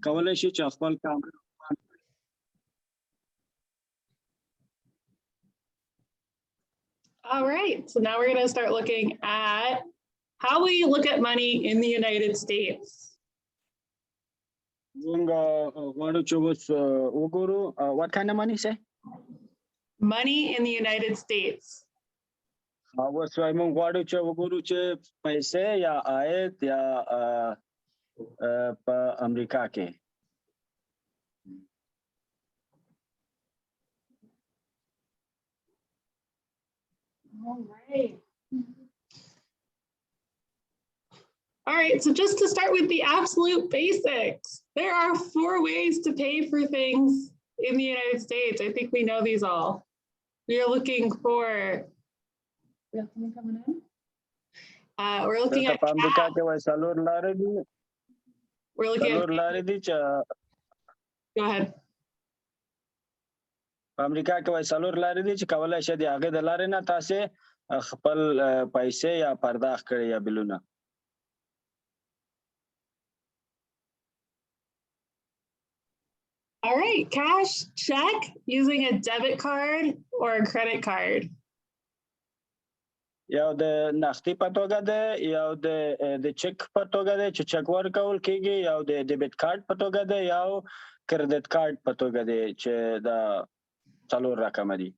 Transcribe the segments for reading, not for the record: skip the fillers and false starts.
کولای شي چې خپل کار. All right, so now we're going to start looking at how we look at money in the United States. What kind of money, say? Money in the United States. All right. All right, so just to start with the absolute basics, there are 4 ways to pay for things in the United States. I think we know these all. We are looking for, we have someone coming in? We're looking at cash. We're looking at, go ahead. امریکا کې وای څلور لارې دي چې کولای شي د هغه د لارې نه تاسو خپل پیسې یا پرداخت کړئ یا بلونه. All right, cash, check, using a debit card or a credit card. یو د نقدي په توګه ده، یو د چک په توګه ده چې چک ورکول کیږي، یو د ډیبټ کارت په توګه ده، یو کریډټ کارت په توګه ده چې دا څلور رقم دي.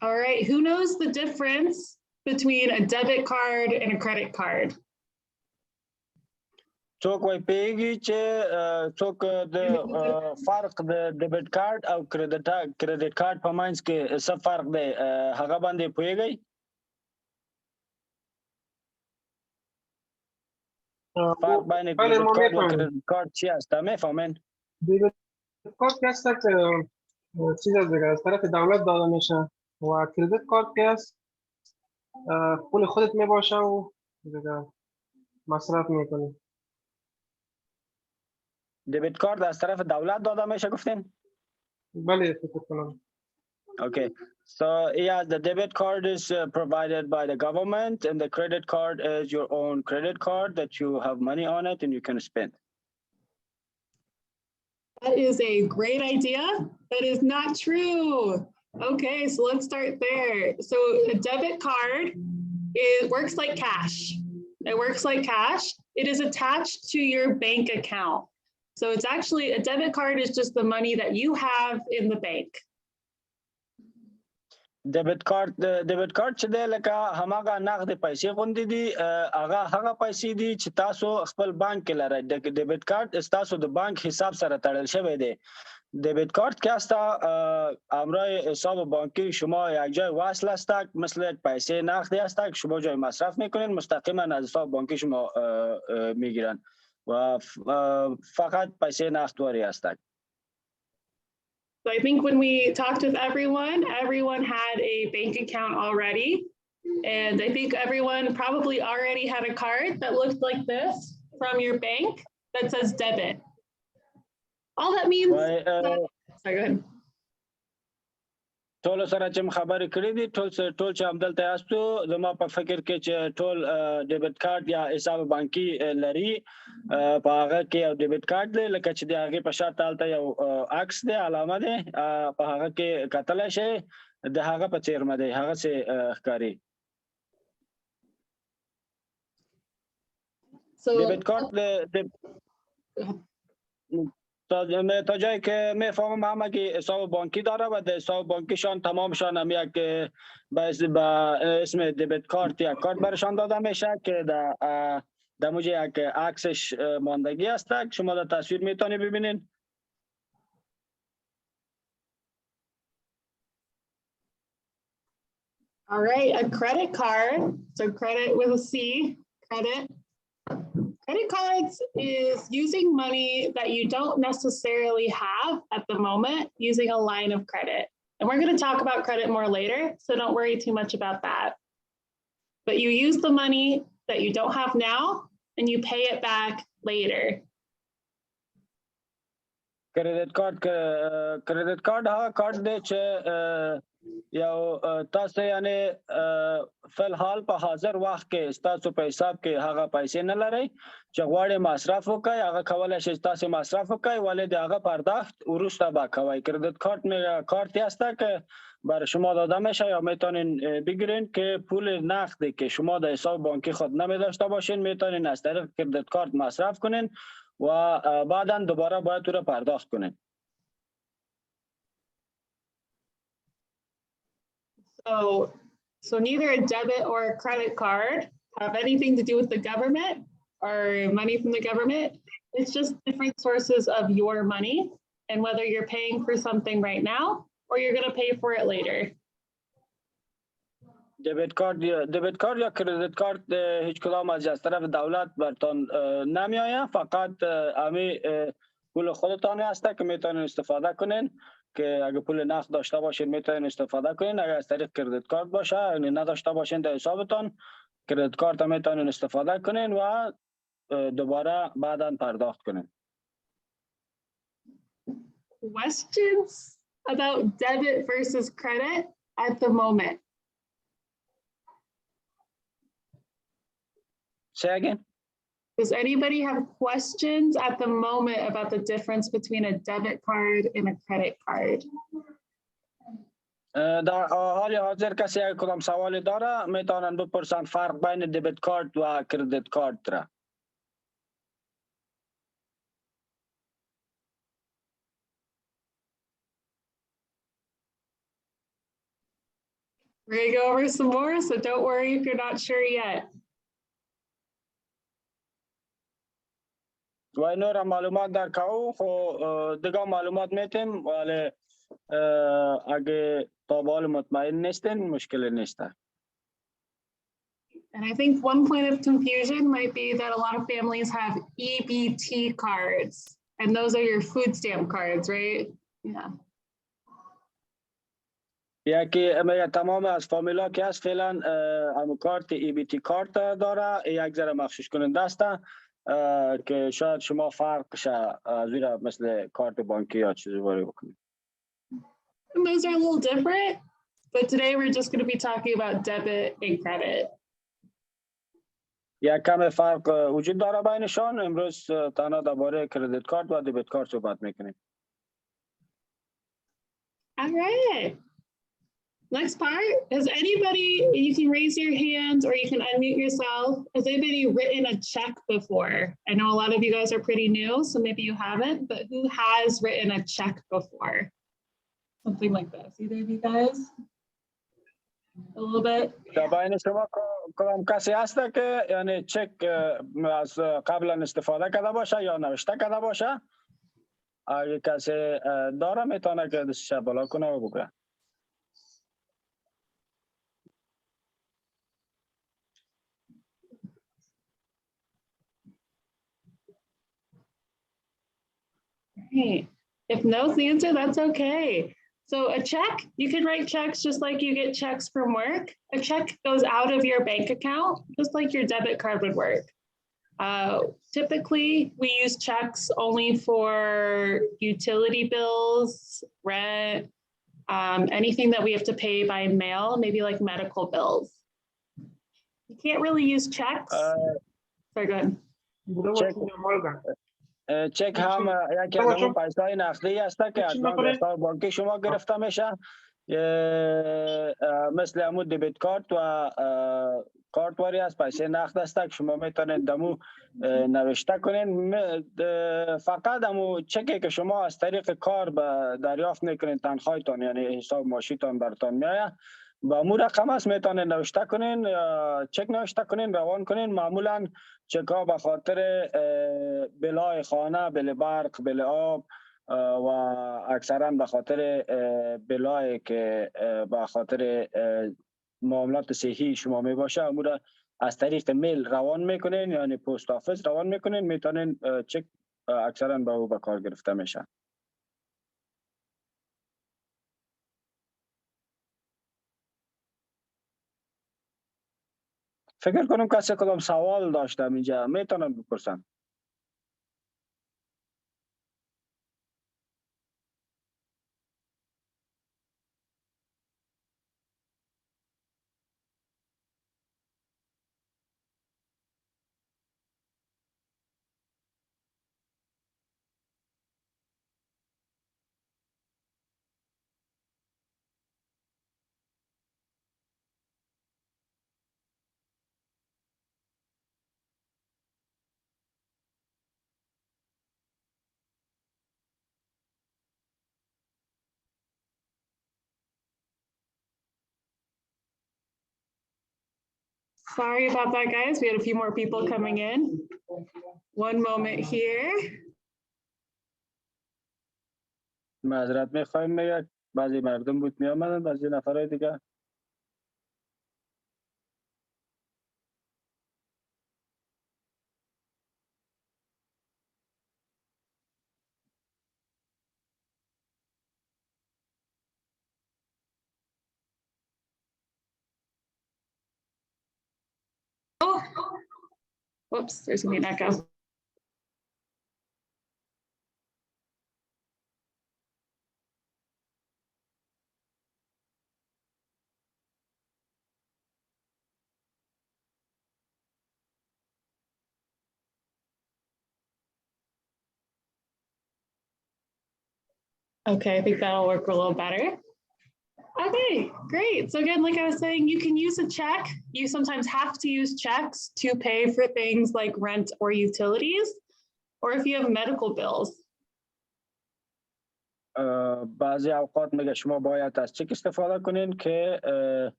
All right, who knows the difference between a debit card and a credit card? څوک وای پیږي چې څوک د فرق د ډیبټ کارت او کریډټ کارت په منځ کې څه فرق دی هغه باندې پوهیږئ؟ فرق بین ډیبټ کارت و کریډټ کارت چی است؟ میفهمین؟ ډیبت کارت که هست چیز از دیگه از طرف دولت داده میشه و کریدت کارت که هست پول خودت میباشه و دیگه مصرف میکنی. دبیت کارت از طرف دولت داده میشه گفتین؟ بله فکر کنم. Okay, so yeah, the debit card is provided by the government, and the credit card is your own credit card that you have money on it and you can spend. That is a great idea. That is not true. Okay, so let's start there. So a debit card, it works like cash. It works like cash. It is attached to your bank account. So it's actually, a debit card is just the money that you have in the bank. Debit card چې دی لکه هماغه نقد پیسې غوندې دي هغه پیسې دي چې تاسو خپل بانک کې لرئ. دبیت کارت تاسو د بانک حساب سره تړل شوی دی. دبیت کارت که هست همراه حساب بانکی شما یک جای وصل است، مثل یک پیسه نقدی است که شما جای مصرف میکنین مستقیما از حساب بانکی شما میگیرن و فقط پیسه نقدواری است. So I think when we talked with everyone had a bank account already. And I think everyone probably already had a card that looked like this from your bank that says debit. All that means, sorry, go ahead. ټول سره چې خبرې کړې دي ټول چې همدلته یاستو زما په فکر کې چې ټول ډیبټ کارت یا حساب بانکي لري په هغه کې یو ډیبټ کارت دی لکه چې د هغې په شاته هلته یو عکس دی علامه دی په هغه کې کتلی شئ د هغه په څیرمه دی هغسې ښکاري. ډیبټ کارت تا جایی که میفهمم همه حساب بانکی داره و در حساب بانکیشان تمامشان هم یک به اسم دبیت کارت یا کارت برشان داده میشه که در موجه یک عکسش ماندگی است که شما در تصویر میتونی ببینین. All right, a credit card, so credit with a C, credit. Credit cards is using money that you don't necessarily have at the moment using a line of credit. And we're going to talk about credit more later, so don't worry too much about that. But you use the money that you don't have now and you pay it back later. Credit card ها کارت دی چې یا تاسو یعنی فی الحال په حاضر وخت کې تاسو په حساب کې هغه پیسې نه لرئ چې غواړئ مصرف وکړئ هغه کولای شئ تاسو مصرف وکړئ ولی د هغه پرداخت وروسته به کوئ کردیت کارت هست که برای شما داده میشه یا میتونین بگیرین که پول نقدی که شما در حساب بانکی خود نمی داشته باشین میتونین از طریق کردیت کارت مصرف کنین و بعدا دوباره باید او را پرداخت کنین. So neither a debit or a credit card have anything to do with the government or money from the government. It's just different sources of your money and whether you're paying for something right now or you're going to pay for it later. دبیت کارت یا کردیت کارت هیچ کدام از طرف دولت برتان نمی آید فقط امی پول خودتان هسته که میتونین استفاده کنین که اگه پول نقد داشته باشین میتونین استفاده کنین اگه از طریق کردیت کارت باشه یعنی نداشته باشین در حسابتان کردیت کارت میتونین استفاده کنین و دوباره بعدا پرداخت کنین. Questions about debit versus credit at the moment? Say again? Does anybody have questions at the moment about the difference between a debit card and a credit card? در حال حاضر کسی کدام سوالی داره میتونن بپرسن فرق بین دبیت کارت و کردیت کارت را. We're gonna go over some more, so don't worry if you're not sure yet. و اینو را معلومات در که خو دیگه معلومات میتیم ولی اگه تا به حال مطمئن نیستین مشکلی نیسته. And I think one point of confusion might be that a lot of families have EBT cards, and those are your food stamp cards, right? Yeah. یکی تمام از فامیلا که هست فعلا هم کارت EBT کارت داره یک ذره مخصوص کننده است که شاید شما فرق شه از این مثل کارت بانکی یا چیزی وارد بکنید. Those are a little different, but today we're just going to be talking about debit and credit. یک کم فرق وجود داره بینشان امروز تنها درباره کردیت کارت و دبیت کارت صحبت میکنیم. All right. Next part, has anybody, you can raise your hands or you can unmute yourself. Has anybody written a check before? I know a lot of you guys are pretty new, so maybe you haven't, but who has written a check before? Something like this. Either of you guys? A little bit? بین شما کدام کسی هست که یعنی چک از قبلا استفاده کرده باشه یا نوشته کرده باشه؟ اگه کسی داره میتونه که دستش بالا کنه و بگه. Right. If no's the answer, that's okay. So a check, you can write checks just like you get checks from work. A check goes out of your bank account, just like your debit card would work. Typically, we use checks only for utility bills, rent, anything that we have to pay by mail, maybe like medical bills. You can't really use checks. Sorry, go ahead. چک هم یکی از اون پیسه‌های نقدی است که از بانکی شما گرفته میشه مثل همون دبیت کارت و کارت واری از پیسه نقد است که شما میتونید دمو نوشته کنین فقط همون چکی که شما از طریق کار دریافت میکنین تنخواهتان یعنی حساب معاشیتان براتون میآید با مو رقم است میتونین نوشته کنین چک نوشته کنین روان کنین معمولا چک ها به خاطر بلای خانه بل برق بل آب و اکثرا به خاطر بلای که به خاطر معاملات صحی شما می باشه امور از طریق میل روان میکنین یعنی پست آفیس روان میکنین میتونین چک اکثرا به او به کار گرفته میشه. فکر کنم کسی کدام سوال داشتم اینجا میتونم بپرسم. Sorry about that, guys. We had a few more people coming in. One moment here. معذرت میخوایم میگه بعضی مردم بود می آمدن بعضی نفرای دیگه. Oh, whoops, there's gonna be an echo. Okay, I think that'll work a little better. Okay, great. So again, like I was saying, you can use a check. You sometimes have to use checks to pay for things like rent or utilities, or if you have medical bills. بعضی اوقات میگه شما باید از چک استفاده کنین که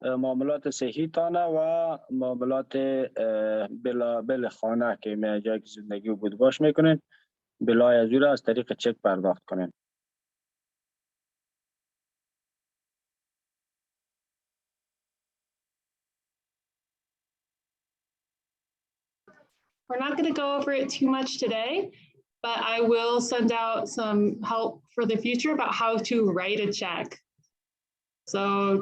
معاملات صحی تانه و معاملات بل خانه که می جایی که زندگی و بودباش میکنین بلای از از طریق چک پرداخت کنین. We're not going to go over it too much today, but I will send out some help for the future about how to write a check. So,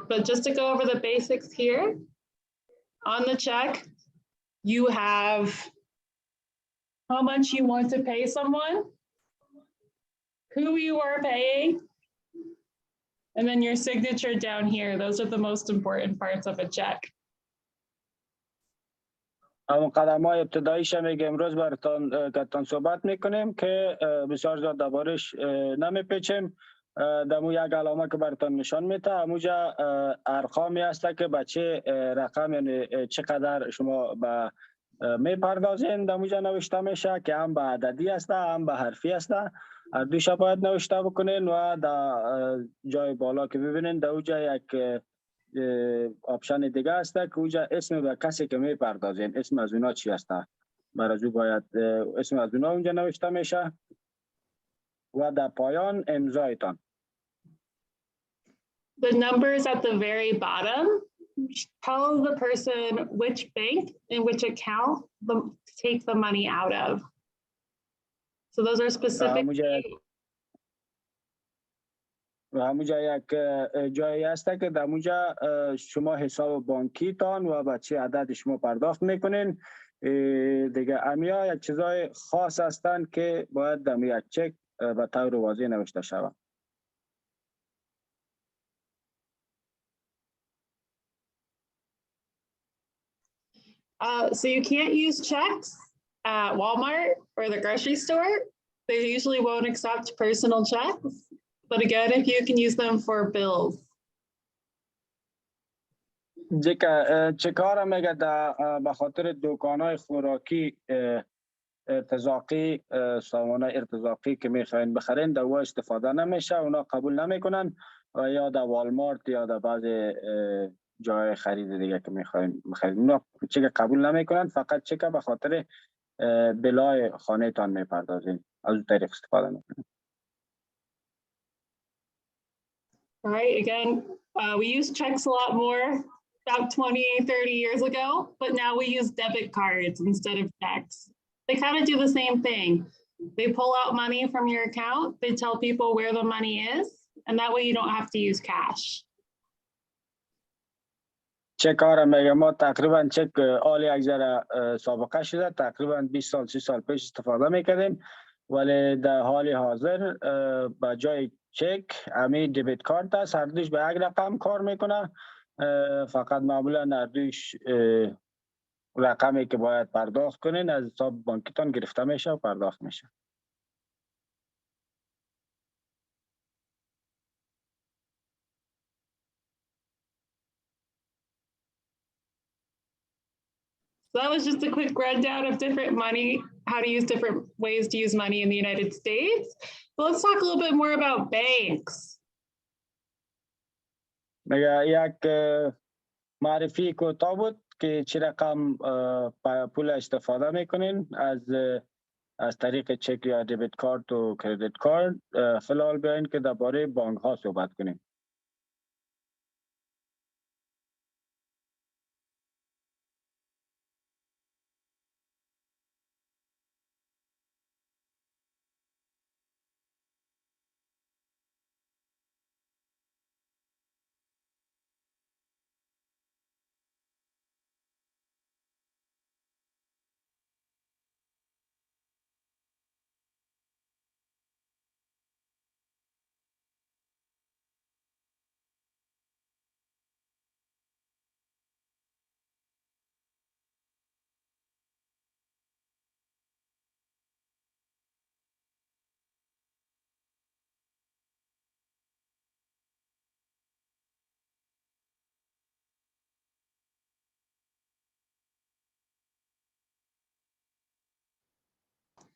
but just to go over the basics here, on the check, you have how much you want to pay someone, who you are paying, and then your signature down here. Those are the most important parts of a check. اون قدم های ابتداییش میگه امروز براتون صحبت میکنیم که بسیار زیاد دربارش نمیپیچیم. دمو یک علامه که براتون نشان میده همونجا ارقامی هست که بچه رقم یعنی چقدر شما به میپردازین دموجا نوشته میشه که هم به عددی است هم به حرفی است. هر دوش باید نوشته بکنین و در جای بالا که ببینین در اونجا یک آپشن دیگه است که اونجا اسم به کسی که میپردازین اسم از اونا چی است برای باید اسم از اونا اونجا نوشته میشه و در پایان امضایتان. The numbers at the very bottom tell the person which bank and which account to take the money out of. So those are specific. و همونجا یک جایی هست که در اونجا شما حساب بانکی تان و به چه عدد شما پرداخت میکنین دیگه. امیا یک چیزای خاص هستند که باید در یک چک به طور واضح نوشته شود. So you can't use checks at Walmart or the grocery store. They usually won't accept personal checks. But again, if you can use them for bills. چه کار میگه به خاطر دکانای خوراکی ارتزاقی سامانه ارتزاقی که میخواین بخرین در او استفاده نمیشه، اونا قبول نمیکنن و یا در والمارت یا در بعض جای خرید دیگه که میخواین بخرید اونا چک قبول نمیکنن، فقط چک به خاطر بلای خانه تان میپردازین از اون طریق استفاده میکنن. All right, again, we used checks a lot more about 20, 30 years ago, but now we use debit cards instead of checks. They kind of do the same thing. They pull out money from your account, they tell people where the money is, and that way you don't have to use cash. چه کار میگه ما تقریبا چک آل یک ذره سابقه شده، تقریبا 20 سال 30 سال پیش استفاده میکردیم، ولی در حال حاضر با جای چک همین دبیت کارت است، هر دوش به یک رقم کار میکنه، فقط معمولا هر دوش رقمی که باید پرداخت کنین از حساب بانکیتان گرفته میشه و پرداخت میشه. So that was just a quick rundown of different money, how to use different ways to use money in the United States. So let's talk a little bit more about banks. میگه یک معرفی کوتاه بود که چی رقم پول استفاده میکنین از طریق چک یا دبیت کارت و کردیت کارت. فلال بیاین که درباره بانک ها صحبت کنیم.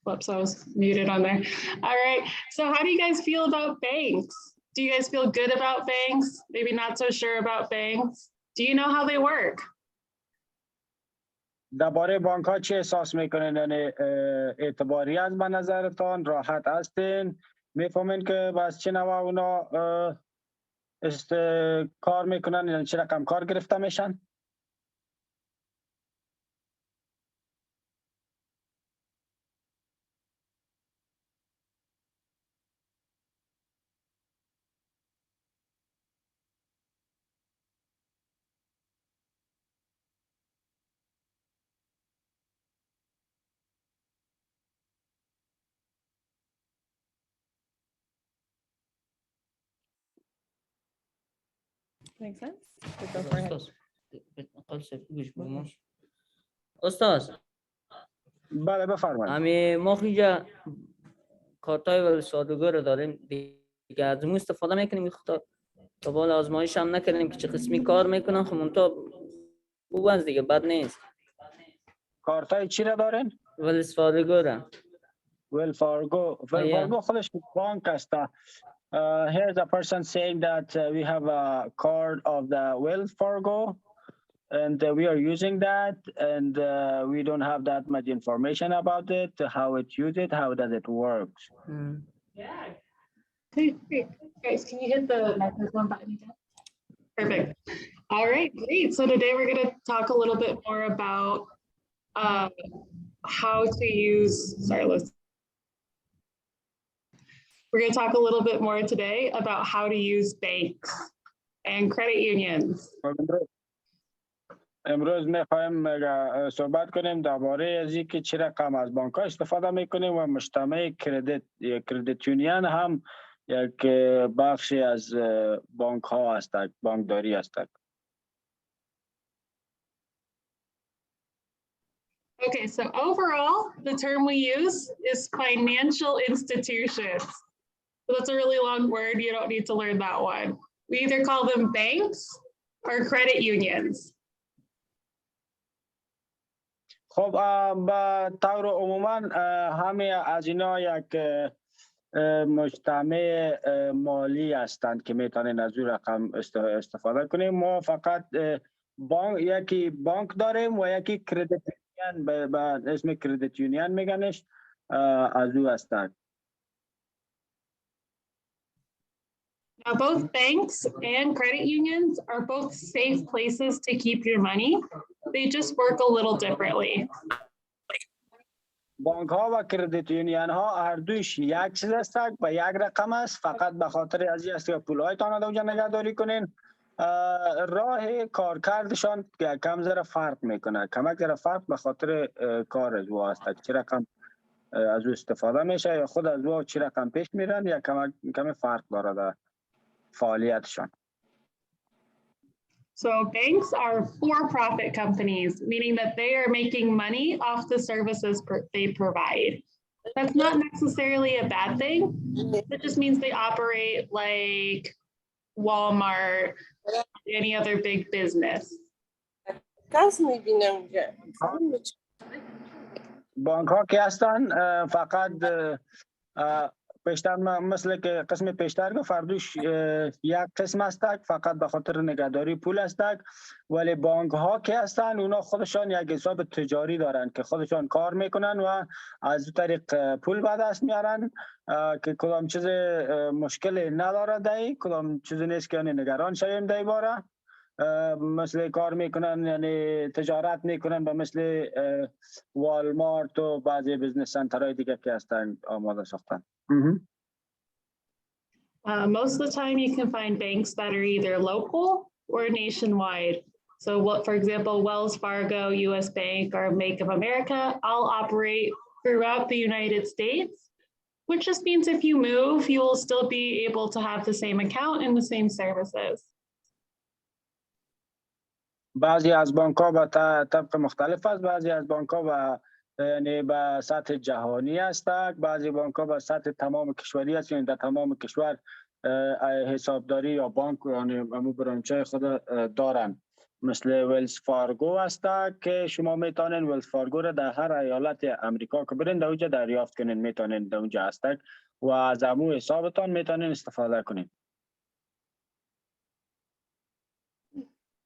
Whoops, I was muted on there. All right. So how do you guys feel about banks? Do you guys feel good about banks? Maybe not so sure about banks. Do you know how they work? درباره بانک ها چی احساس میکنین؟ یعنی اعتباری از به نظرتان؟ راحت هستین؟ میفهمین که باز چه نوع اونا کار میکنن؟ یعنی چه رقم کار گرفته میشن؟ Makes sense? Go for it. استاد بله بفرمایید. همه ما اینجا کارتای ولی سادگار رو داریم دیگه، از اون استفاده میکنیم. تا بالا آزمایش هم نکردیم که چه قسمی کار میکنن. خب منتها خوب دیگه، بد نیست. کارتای چی را دارین؟ ولی سادگاره. ویل فارگو. ویل فارگو خودش بانک است. Here's a person saying that we have a card of the Wells Fargo and we are using that, and we don't have that much information about it, how it uses, how does it work. Yeah. Okay, great. Guys, can you hit the microphone button again? Perfect. All right, great. So today we're going to talk a little bit more about how to use, sorry, we're going to talk a little bit more today about how to use banks and credit unions. امروز میخوایم صحبت کنیم درباره از اینکه چه رقم از بانک ها استفاده میکنیم و مجتمع کردیت یونین هم یک بخشی از بانک ها هستند، بانکداری هستند. Okay, so overall, the term we use is financial institutions. So that's a really long word. You don't need to learn that one. We either call them banks or credit unions. خب به طور عموما همه از اینا یک مجتمع مالی هستند که میتونین از اون رقم استفاده کنیم. ما فقط یکی بانک داریم و یکی کردیت یونین، به اسم کردیت یونین میگنش، از او هستند. Now, both banks and credit unions are both safe places to keep your money. They just work a little differently. بانک ها و کردیت یونین ها هر دویش یک چیز هستند و یک رقم است، فقط به خاطر از این است که پول هایتان اونجا نگهداری کنین. راه کارکردشان کم ذره فرق میکنه، کمک ذره فرق به خاطر کار از او هست، چه رقم از او استفاده میشه یا خود از او چه رقم پیش میرن یا کم فرق داره در فعالیتشان. So banks are for-profit companies, meaning that they are making money off the services they provide. That's not necessarily a bad thing. It just means they operate like Walmart, any other big business. بانک ها که هستن فقط پیشتر مثل که قسم پیشتر گفت فردوش یک قسم هستک فقط به خاطر نگهداری پول هستک، ولی بانک ها که هستن اونا خودشان یک حساب تجاری دارن که خودشان کار میکنن و از طریق پول به دست میارن که کدام چیز مشکلی نداره دایی، کدام چیزی نیست که نگران شویم دایی باره. مثل کار میکنن یعنی تجارت میکنن به مثل والمارت و بعضی بزنس سنترهای دیگه که هستن آماده ساختن. Most of the time you can find banks that are either local or nationwide. So what, for example, Wells Fargo, US Bank, or Bank of America all operate throughout the United States, which just means if you move, you will still be able to have the same account and the same services. بعضی از بانک ها به طبق مختلف است، بعضی از بانک ها یعنی به سطح جهانی هستند، بعضی بانک ها به سطح تمام کشوری است، یعنی در تمام کشور حسابداری یا بانک یعنی امو برانچه خود دارن. مثل ویلز فارگو است که شما میتونین ویلز فارگو را در هر ایالت امریکا که برین در اونجا دریافت کنین، میتونین در اونجا هست و از امو حسابتان میتونین استفاده کنین.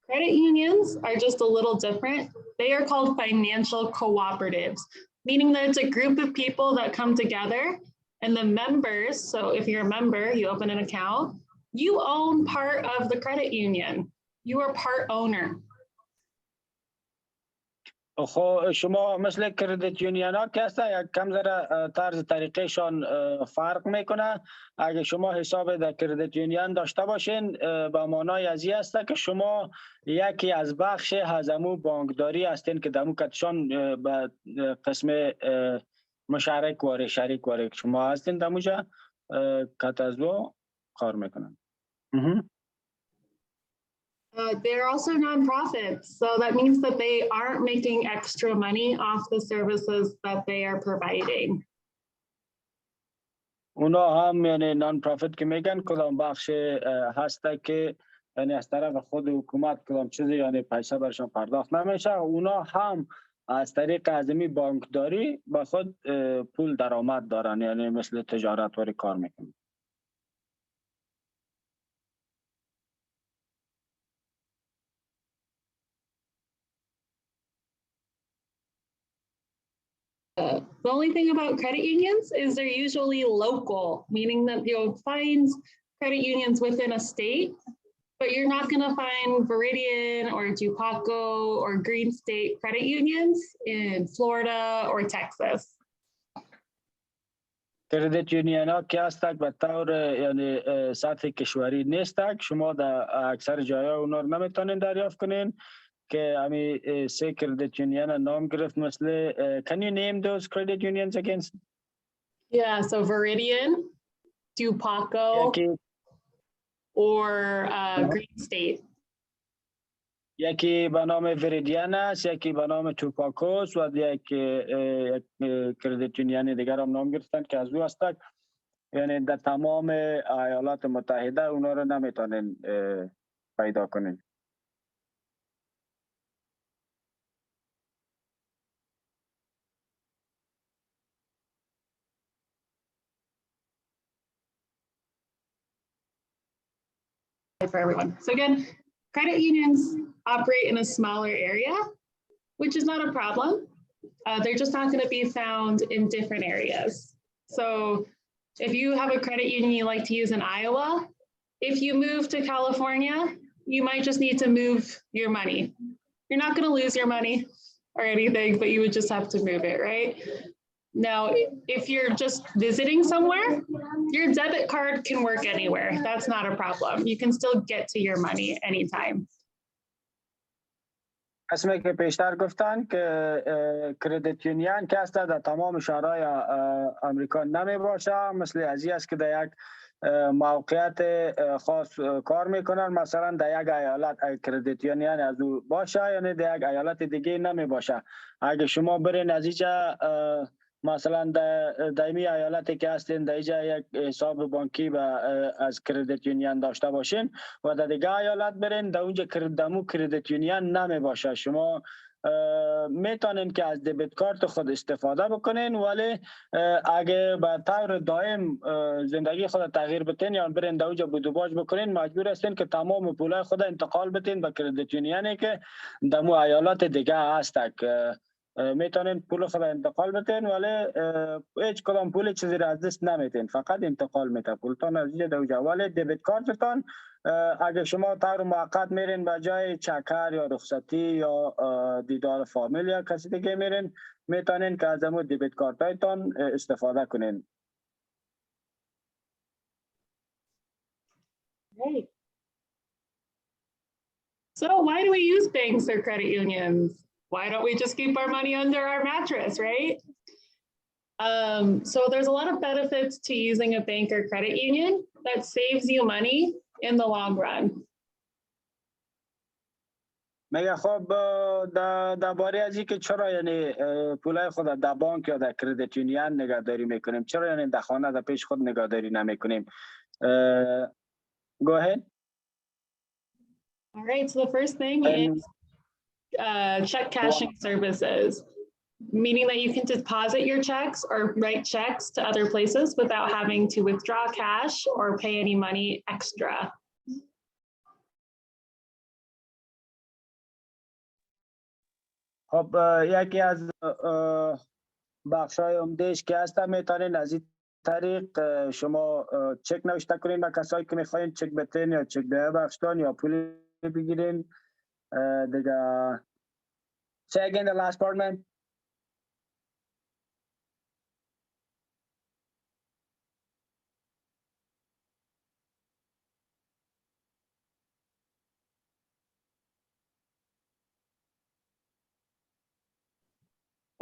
Credit unions are just a little different. They are called financial cooperatives, meaning that it's a group of people that come together and the members, so if you're a member, you open an account, you own part of the credit union. You are part owner. خب شما مثل کردیت یونین ها که هستن یک کم ذره طرز طریقشان فرق میکنه. اگه شما حساب در کردیت یونین داشته باشین به معنای از این است که شما یکی از بخش هزمو بانکداری هستین که دمو کتشان به قسم مشارک واره شریک واره شما هستین دموجا کت از دو کار میکنن. They're also nonprofits, so that means that they aren't making extra money off the services that they are providing. اونا هم یعنی نان پروفیت که میگن کدام بخش هسته که یعنی از طرف خود حکومت کدام چیزی یعنی پیسه برشان پرداخت نمیشه، اونا هم از طریق ازمی بانکداری با خود پول درآمد دارن، یعنی مثل تجارت واری کار میکنن. The only thing about credit unions is they're usually local, meaning that you'll find credit unions within a state, but you're not going to find Veridian or Dupaco or Green State credit unions in Florida or Texas. کردیت یونین ها که هستند به طور یعنی سطح کشوری نیستند، شما در اکثر جاها اونا رو نمیتونین دریافت کنین که امی سه کردیت یونین نام گرفت مثل can you name those credit unions again? Yeah, so Veridian, Dupaco, or Green State. یکی به نام وریدیان است، یکی به نام توپاکوس و یک کردیت یونین دیگر هم نام گرفتن که از او هستند. یعنی در تمام ایالات متحده اونا رو نمیتونین پیدا کنین. For everyone. So again, credit unions operate in a smaller area, which is not a problem. They're just not going to be found in different areas. So if you have a credit union you like to use in Iowa, if you move to California, you might just need to move your money. You're not going to lose your money or anything, but you would just have to move it, right? Now, if you're just visiting somewhere, your debit card can work anywhere. That's not a problem. You can still get to your money anytime. قسمی که پیشتر گفتن که کردیت یونین که هست در تمام شهرهای امریکا نمی باشه، مثل ازی است که در یک موقعیت خاص کار میکنن، مثلا در یک ایالت کردیت یونین از او باشه یعنی در یک ایالت دیگه نمی باشه. اگه شما برین از اینجا مثلا در می ایالتی که هستین در اینجا یک حساب بانکی از کردیت یونین داشته باشین و در دیگه ایالت برین در اونجا کردیت یونین نمی باشه، شما میتونین که از دبیت کارت خود استفاده بکنین، ولی اگه به طور دائم زندگی خود تغییر بتین یا برین دوجا بود و باج بکنین، مجبور هستین که تمام پولای خود انتقال بتین به کردیت یونیونی که دمو ایالات دیگه هست. میتونین پول خود انتقال بتین، ولی هیچ کدام پول چیزی را از دست نمیتین، فقط انتقال میته پولتان از اینجا دوجا. ولی دبیت کارتتان اگه شما طور موقت میرین به جای چکر یا رخصتی یا دیدار فامیل یا کسی دیگه میرین، میتونین که از امو دبیت کارت هایتان استفاده کنین. Great. So why do we use banks or credit unions? Why don't we just keep our money under our mattress, right? So there's a lot of benefits to using a bank or credit union that saves you money in the long run. میگه خب درباره از اینکه چرا یعنی پولای خود در بانک یا در کردیت یونیون نگهداری میکنیم، چرا یعنی در خانه در پیش خود نگهداری نمیکنیم؟ Go ahead. All right, so the first thing is check cashing services, meaning that you can deposit your checks or write checks to other places without having to withdraw cash or pay any money extra. خب یکی از بخشای عمدهش که هست، میتونین از این طریق شما چک نوشته کنین به کسایی که میخواین چک بتین یا چک به بخشتان یا پول بگیرین دیگه. Say again the last part, man.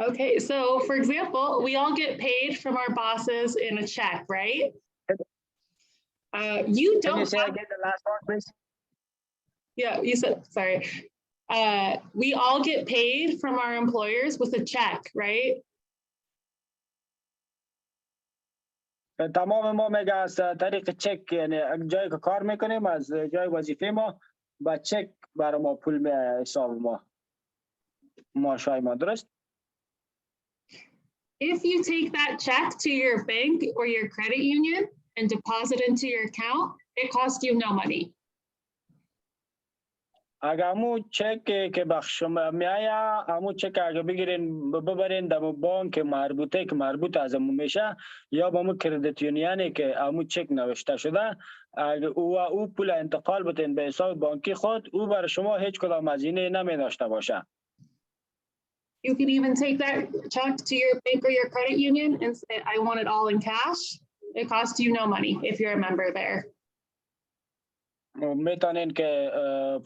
Okay, so for example, we all get paid from our bosses in a check, right? You Can you don't say have, again the last part, please? yeah, you said, sorry. We all get paid from our employers with a check, right? تمام ما میگه از طریق چک، یعنی جایی که کار میکنیم از جای وظیفه ما با چک برای ما پول می حساب ما ماشای ما، درست؟ If you take that check to your bank or your credit union and deposit into your account, it costs you no money. اگر همو چک که بخش میایه، همو چک اگر بگیرین ببرین در بانک مربوطه که مربوط از همو میشه یا با همو کردیت یونیونی که همو چک نوشته شده، اگر او پول انتقال بتین به حساب بانکی خود، او برای شما هیچ کدام هزینه نمی داشته باشه. You can even take that check to your bank or your credit union and say, I want it all in cash. It costs you no money if you're a member there. میتونین که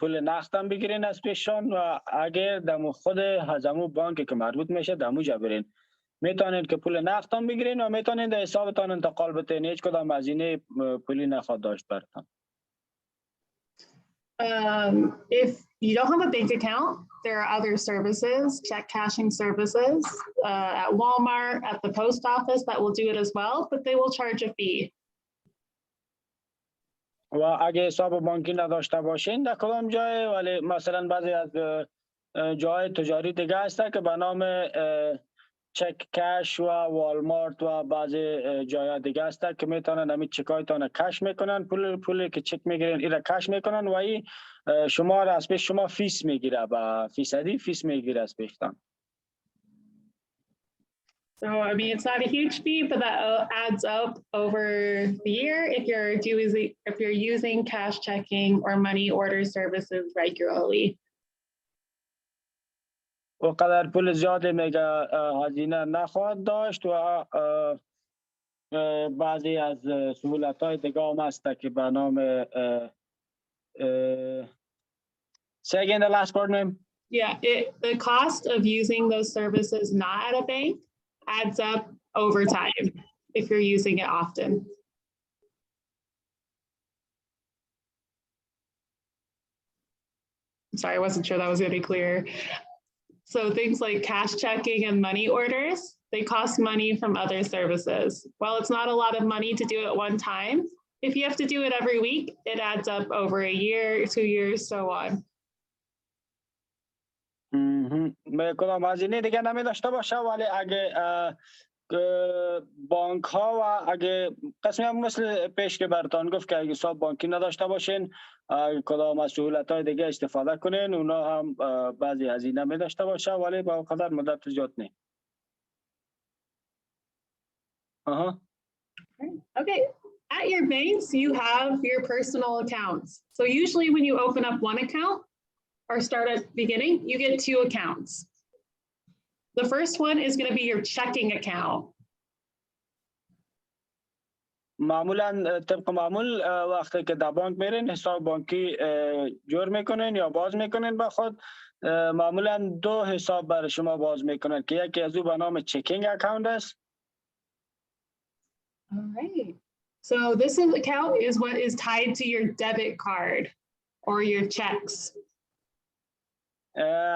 پول نقدم بگیرین از پیششان و اگر دمو خود هزمو بانک که مربوط میشه دمو جا برین، میتونین که پول نقدم بگیرین و میتونین در حسابتان انتقال بتین، هیچ کدام هزینه پولی نخواد داشت براتون. If you don't have a bank account, there are other services, check cashing services at Walmart, at the post office that will do it as well, but they will charge a fee. و اگه حساب بانکی نداشته باشین در کدام جای، ولی مثلا بعضی از جای تجاری دیگه هسته که به نام چک کش و والمارت و بعضی جای دیگه هسته که میتونن همین چکایتان کش میکنن، پولی که چک میگیرن ایره کش میکنن و ای شما را از پیش شما فیس میگیره، با فیصدی فیس میگیره از پیشتان. So, I mean, it's not a huge fee, but that adds up over the year if you're using cash checking or money order services regularly. و قدر پول زیاده میگه هزینه نخواهد داشت و بعضی از سهولت های دیگه هم هسته که به نام Say again the last part name. Yeah, the cost of using those services not at a bank adds up over time if you're using it often. I'm sorry, I wasn't sure that was really clear. So things like cash checking and money orders, they cost money from other services. While it's not a lot of money to do it one time, if you have to do it every week, it adds up over a year, 2 years, so on. کدام هزینه دیگه نمی داشته باشه، ولی اگه بانک ها و اگه قسمی هم مثل پیش که براتان گفت که اگه حساب بانکی نداشته باشین کدام از سهولت های دیگه استفاده کنین، اونا هم بعضی هزینه می داشته باشه ولی با قدر مدت زیاد نه. Okay. At your banks, you have your personal accounts. So usually when you open up one account or start at the beginning, you get two accounts. The first one is going to be your checking account. معمولا طبق معمول وقتی که در بانک میرین حساب بانکی جور میکنین یا باز میکنین با خود، معمولا دو حساب برای شما باز میکنن که یکی از او به نام چکینگ اکاونت است. All right. So this account is what is tied to your debit card or your checks.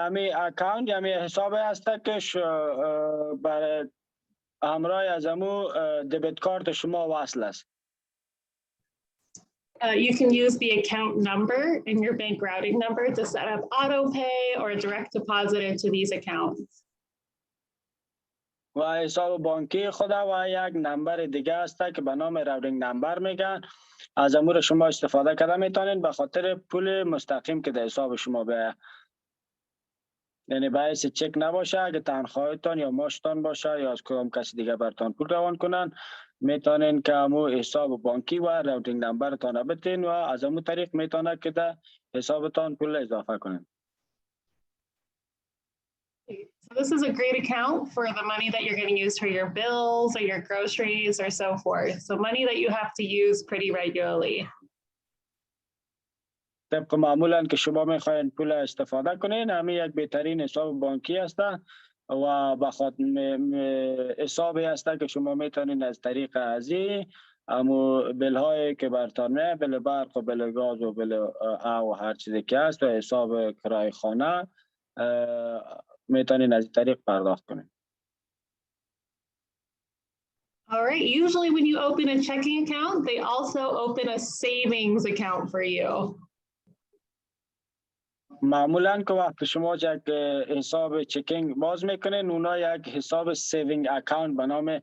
امی اکاونت یا امی حساب است که برای همراه از امو دبیت کارت شما وصل است. You can use the account number and your bank routing number to set up auto pay or direct deposit into these accounts. و حساب بانکی خود و یک نمبر دیگه است که به نام راوتینگ نمبر میگن. از امور شما استفاده کرده میتونین به خاطر پول مستقیم که در حساب شما به یعنی باعث چک نباشه، اگه تنخواهتان یا ماشتان باشه یا از کدام کسی دیگه برتان پول روان کنن میتونین که همو حساب بانکی و راوتینگ نمبرتان بتین و از همو طریق میتونه که در حسابتان پول اضافه کنین. So this is a great account for the money that you're going to use for your bills or your groceries or so forth. So money that you have to use pretty regularly. طبق معمولا که شما میخواین پول استفاده کنین، همین یک بهترین حساب بانکی است و بخاطر حسابی است که شما میتونین از طریق ازی امو بل هایی که برتان میاد، بل برق و بل گاز و بل و هر چیزی که هست و حساب کرایه خانه میتونین از طریق پرداخت کنین. All right. Usually when you open a checking account, they also open a savings account for you. معمولا که وقت شما یک حساب چکینگ باز میکنین، اونا یک حساب سیوینگ اکاونت به نام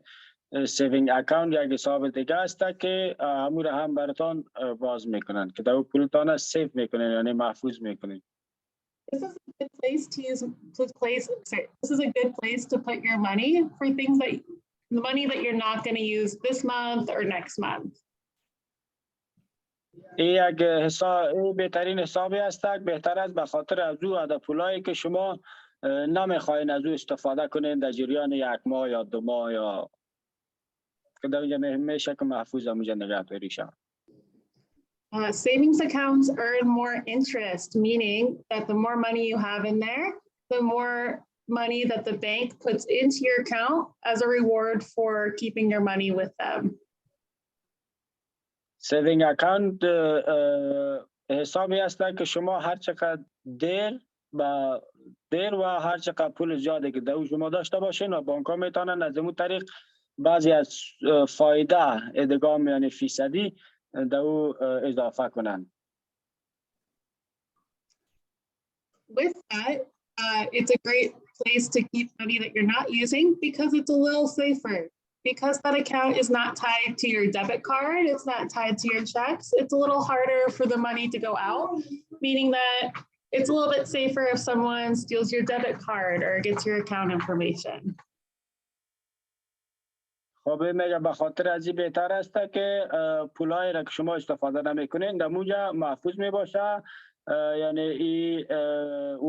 سیوینگ اکاونت یک حساب دیگه است که همون هم براتان باز میکنن که در پولتان سیو میکنین یعنی محفوظ میکنین. This is a good place to use this is a good place to put your money for things that the money that you're not going to use this month or next month. این یک حساب بهترین حسابی است، بهتر است به خاطر از او عدد پولایی که شما نمیخواین از او استفاده کنین در جریان یک ماه یا 2 ماه یا که در اینجا میشه که محفوظ همونجا نگهداری شود. Savings accounts earn more interest, meaning that the more money you have in there, the more money that the bank puts into your account as a reward for keeping your money with them. سیوینگ اکاونت حسابی است که شما هر چقدر دیر و هر چقدر پول زیادی که در شما داشته باشین و بانک ها میتونن از این طریق بعضی از فایده ادغام یعنی فیصدی در او اضافه کنن. With that, it's a great place to keep money that you're not using because it's a little safer. Because that account is not tied to your debit card, it's not tied to your checks, it's a little harder for the money to go out, meaning that it's a little bit safer if someone steals your debit card or gets your account information. خب میگه به خاطر از این بهتر است که پولایی را که شما استفاده نمیکنین در موجه محفوظ میباشه، یعنی این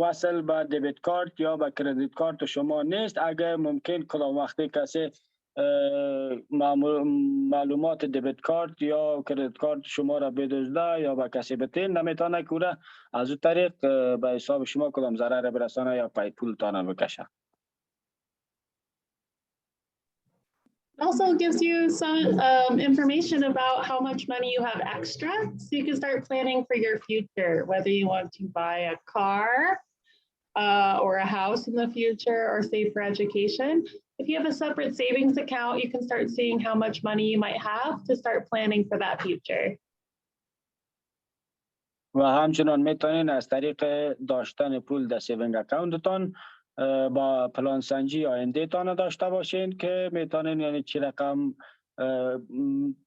وصل به دبیت کارت یا به کردیت کارت شما نیست. اگر ممکن کدام وقتی کسی معلومات دبیت کارت یا کردیت کارت شما را بدزده یا به کسی بتین، نمیتونه که از اون طریق به حساب شما کدام ضرر برسانه یا پای پولتان بکشه. It also gives you some information about how much money you have extra, so you can start planning for your future, whether you want to buy a car or a house in the future or save for education. If you have a separate savings account, you can start seeing how much money you might have to start planning for that future. و همچنان میتونین از طریق داشتن پول در سیوینگ اکاونتتان با پلان سنجی آینده تان داشته باشین که میتونین یعنی چی رقم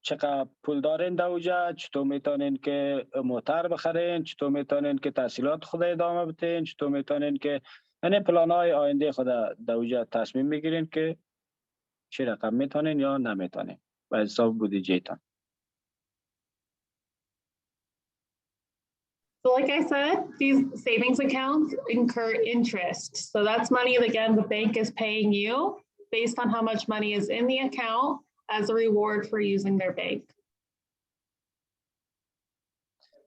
چقدر پول دارین در اوجا، چطور میتونین که موتر بخرین، چطور میتونین که تحصیلات خود ادامه بدین، چطور میتونین که یعنی پلان های آینده خود در اوجا تصمیم میگیرین که چی رقم میتونین یا نمیتونین و حساب بودجه تان. So like I said, these savings accounts incur interest. So that's money that, again, the bank is paying you based on how much money is in the account as a reward for using their bank.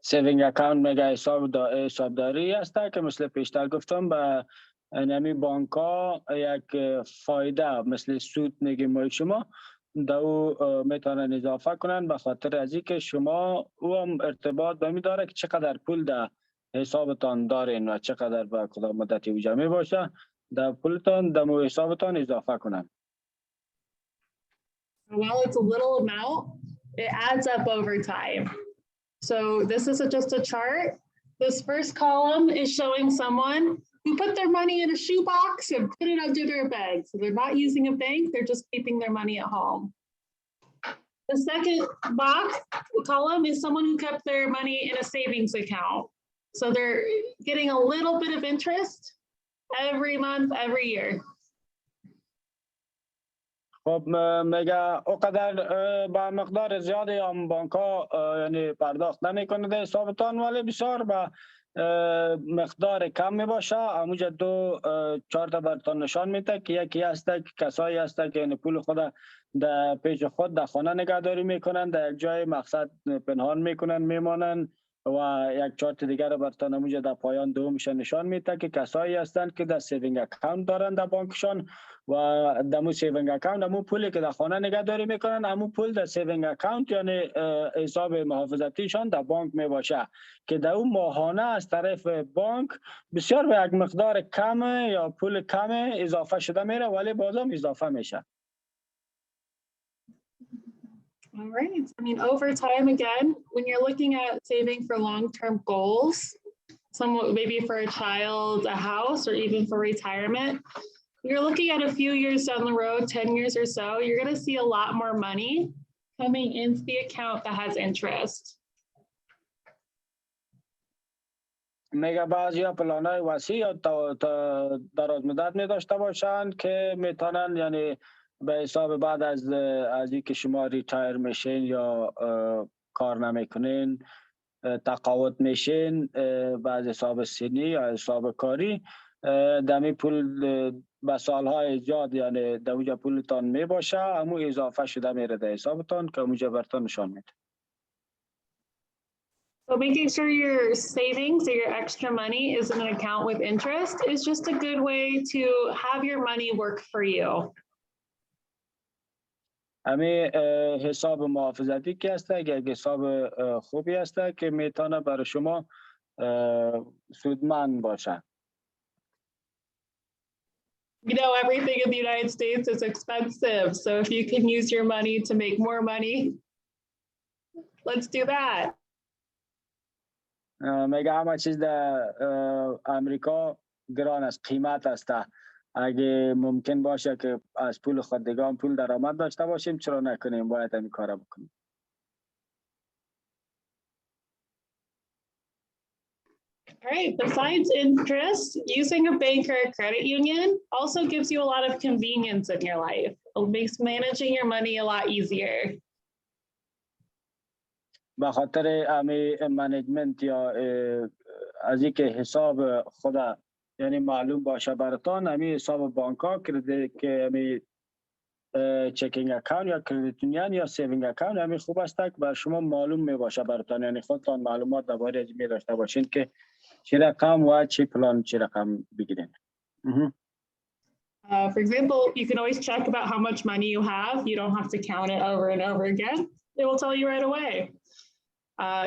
سیوینگ اکاونت میگه حسابداری است که مثل پیشتر گفتم به نمی بانک ها یک فایده مثل سود میگیم ما شما دو میتونن اضافه کنن به خاطر از اینکه شما او هم ارتباط به می داره که چقدر پول در حسابتان دارین و چقدر به کدام مدتی اوجا می باشه در پولتان در حسابتان اضافه کنن. While it's a little amount, it adds up over time. So this is just a chart. This first column is showing someone who put their money in a shoebox and put it under their bed. So they're not using a bank, they're just keeping their money at home. The second column is someone who kept their money in a savings account. So they're getting a little bit of interest every month, every year. خب میگه اوقدر با مقدار زیادی هم بانک ها یعنی پرداخت نمی کنند حسابتان ولی بسیار با مقدار کم می باشه. همونجا دو چهار تا برتان نشان میده که یکی هست که کسایی هست که یعنی پول خود در پیش خود در خانه نگهداری میکنن، در یک جای مقصد پنهان میکنن میمانن و یک چارت دیگر برتان همونجا در پایان دومش نشان میده که کسایی هستند که در سیوینگ اکاونت دارن در بانکشان و دمو سیوینگ اکاونت همون پولی که در خانه نگهداری میکنن همون پول در سیوینگ اکاونت یعنی حساب محافظتیشان در بانک میباشه که در اون ماهانه از طرف بانک بسیار به یک مقدار کم یا پول کم اضافه شده میره ولی بازم اضافه میشه. All right. I mean, over time, again, when you're looking at saving for long-term goals, maybe for a child, a house, or even for retirement, you're looking at a few years down the road, 10 years or so, you're going to see a lot more money coming into the account that has interest. میگه بعضی ها پلانای وسیع تا دراز مدت می داشته باشند که میتونن یعنی به حساب بعد از اینکه شما ریتایر میشین یا کار نمیکنین تقاعد میشین بعد حساب سنی یا حساب کاری دمی پول به سالهای زیاد یعنی در اونجا پولتان می باشه همون اضافه شده میره در حسابتان که اونجا برتان نشان میده. So making sure your savings or your extra money is in an account with interest is just a good way to have your money work for you. همین حساب محافظتی که هست یک حساب خوبی هست که میتونه برای شما سودمند باشه. You know, everything in the United States is expensive. So if you can use your money to make more money, let's do that. میگه همه چیز در امریکا گران است، قیمت است. اگه ممکن باشه که از پول خودگان پول درآمد داشته باشیم چرا نکنیم، باید این کارا بکنیم. All right, besides interest, using a bank or a credit union also gives you a lot of convenience in your life. It makes managing your money a lot easier. به خاطر امی منیجمنت یا از اینکه حساب خدا یعنی معلوم باشه براتان، امی حساب بانک ها که امی چکینگ اکاونت یا کردیت یونین یا سیوینگ اکاونت امی خوب است که بر شما معلوم می باشه براتان، یعنی خودتان معلومات درباره از می داشته باشین که چه رقم و چه پلان چه رقم بگیرین. For example, you can always check about how much money you have. You don't have to count it over and over again. It will tell you right away.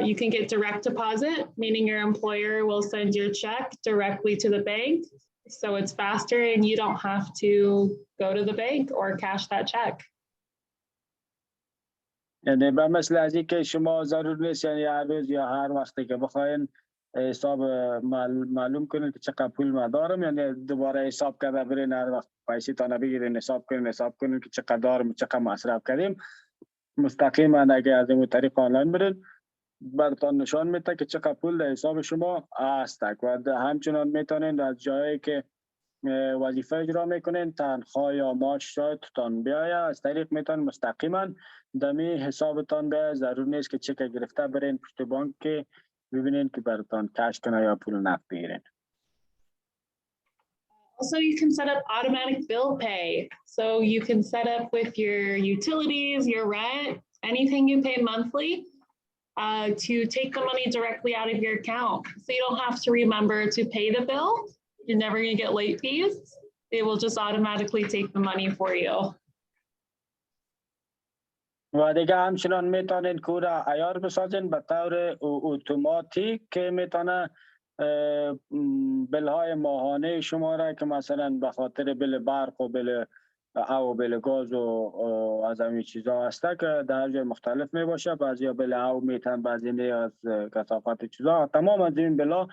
You can get direct deposit, meaning your employer will send your check directly to the bank. So it's faster and you don't have to go to the bank or cash that check. یعنی به مثل از این که شما ضرور نیست یعنی هر روز یا هر وقتی که بخواین حساب معلوم کنین که چقدر پول ما دارم، یعنی دوباره حساب کرده برین هر وقت پیسه تانه بگیرین حساب کنین که چقدر دارم چقدر مصرف کردیم. مستقیما اگه از این طریق آنلاین برین براتون نشان میده که چقدر پول در حساب شما هست و همچنان میتونین از جایی که وظیفه اجرا میکنین تنخواه یا معاش شایدتان بیایه از طریق میتون مستقیما دمی حسابتان بیایه. ضرور نیست که چک گرفته برین پشت بانک که ببینین که براتون کش کنه یا پول نقد بگیرین. Also, you can set up automatic bill pay. So you can set up with your utilities, your rent, anything you pay monthly to take the money directly out of your account. So you don't have to remember to pay the bill. You're never going to get late fees. It will just automatically take the money for you. و دیگه همچنان میتونین کور عیار بسازین به طور اتوماتیک که میتونه بلهای ماهانه شما را که مثلا به خاطر بل برق و بل او بل گاز و از همین چیزا هسته که در جای مختلف می باشه، بعضی بل او میتن بعضی نه از کثافت چیزا، تمام از این بلا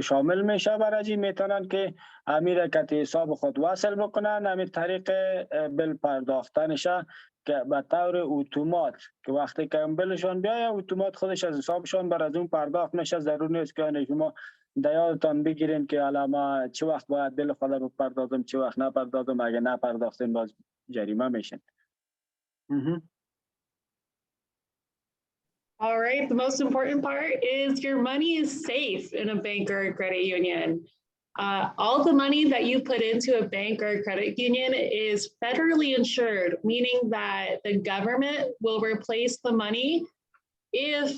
شامل میشه. برای میتونن که امیر کت حساب خود وصل بکنن، همین طریق بل پرداختنشه که به طور اتومات که وقتی که بلشان بیایه اتومات خودش از حسابشان بر از اون پرداخت میشه. ضرور نیست که شما دیادتان بگیرین که علامه چه وقت باید بل خدا بپردازم چه وقت نپردازم، اگه نپرداختین باز جریمه میشن. All right, the most important part is your money is safe in a bank or a credit union. All the money that you put into a bank or a credit union is federally insured, meaning that the government will replace the money if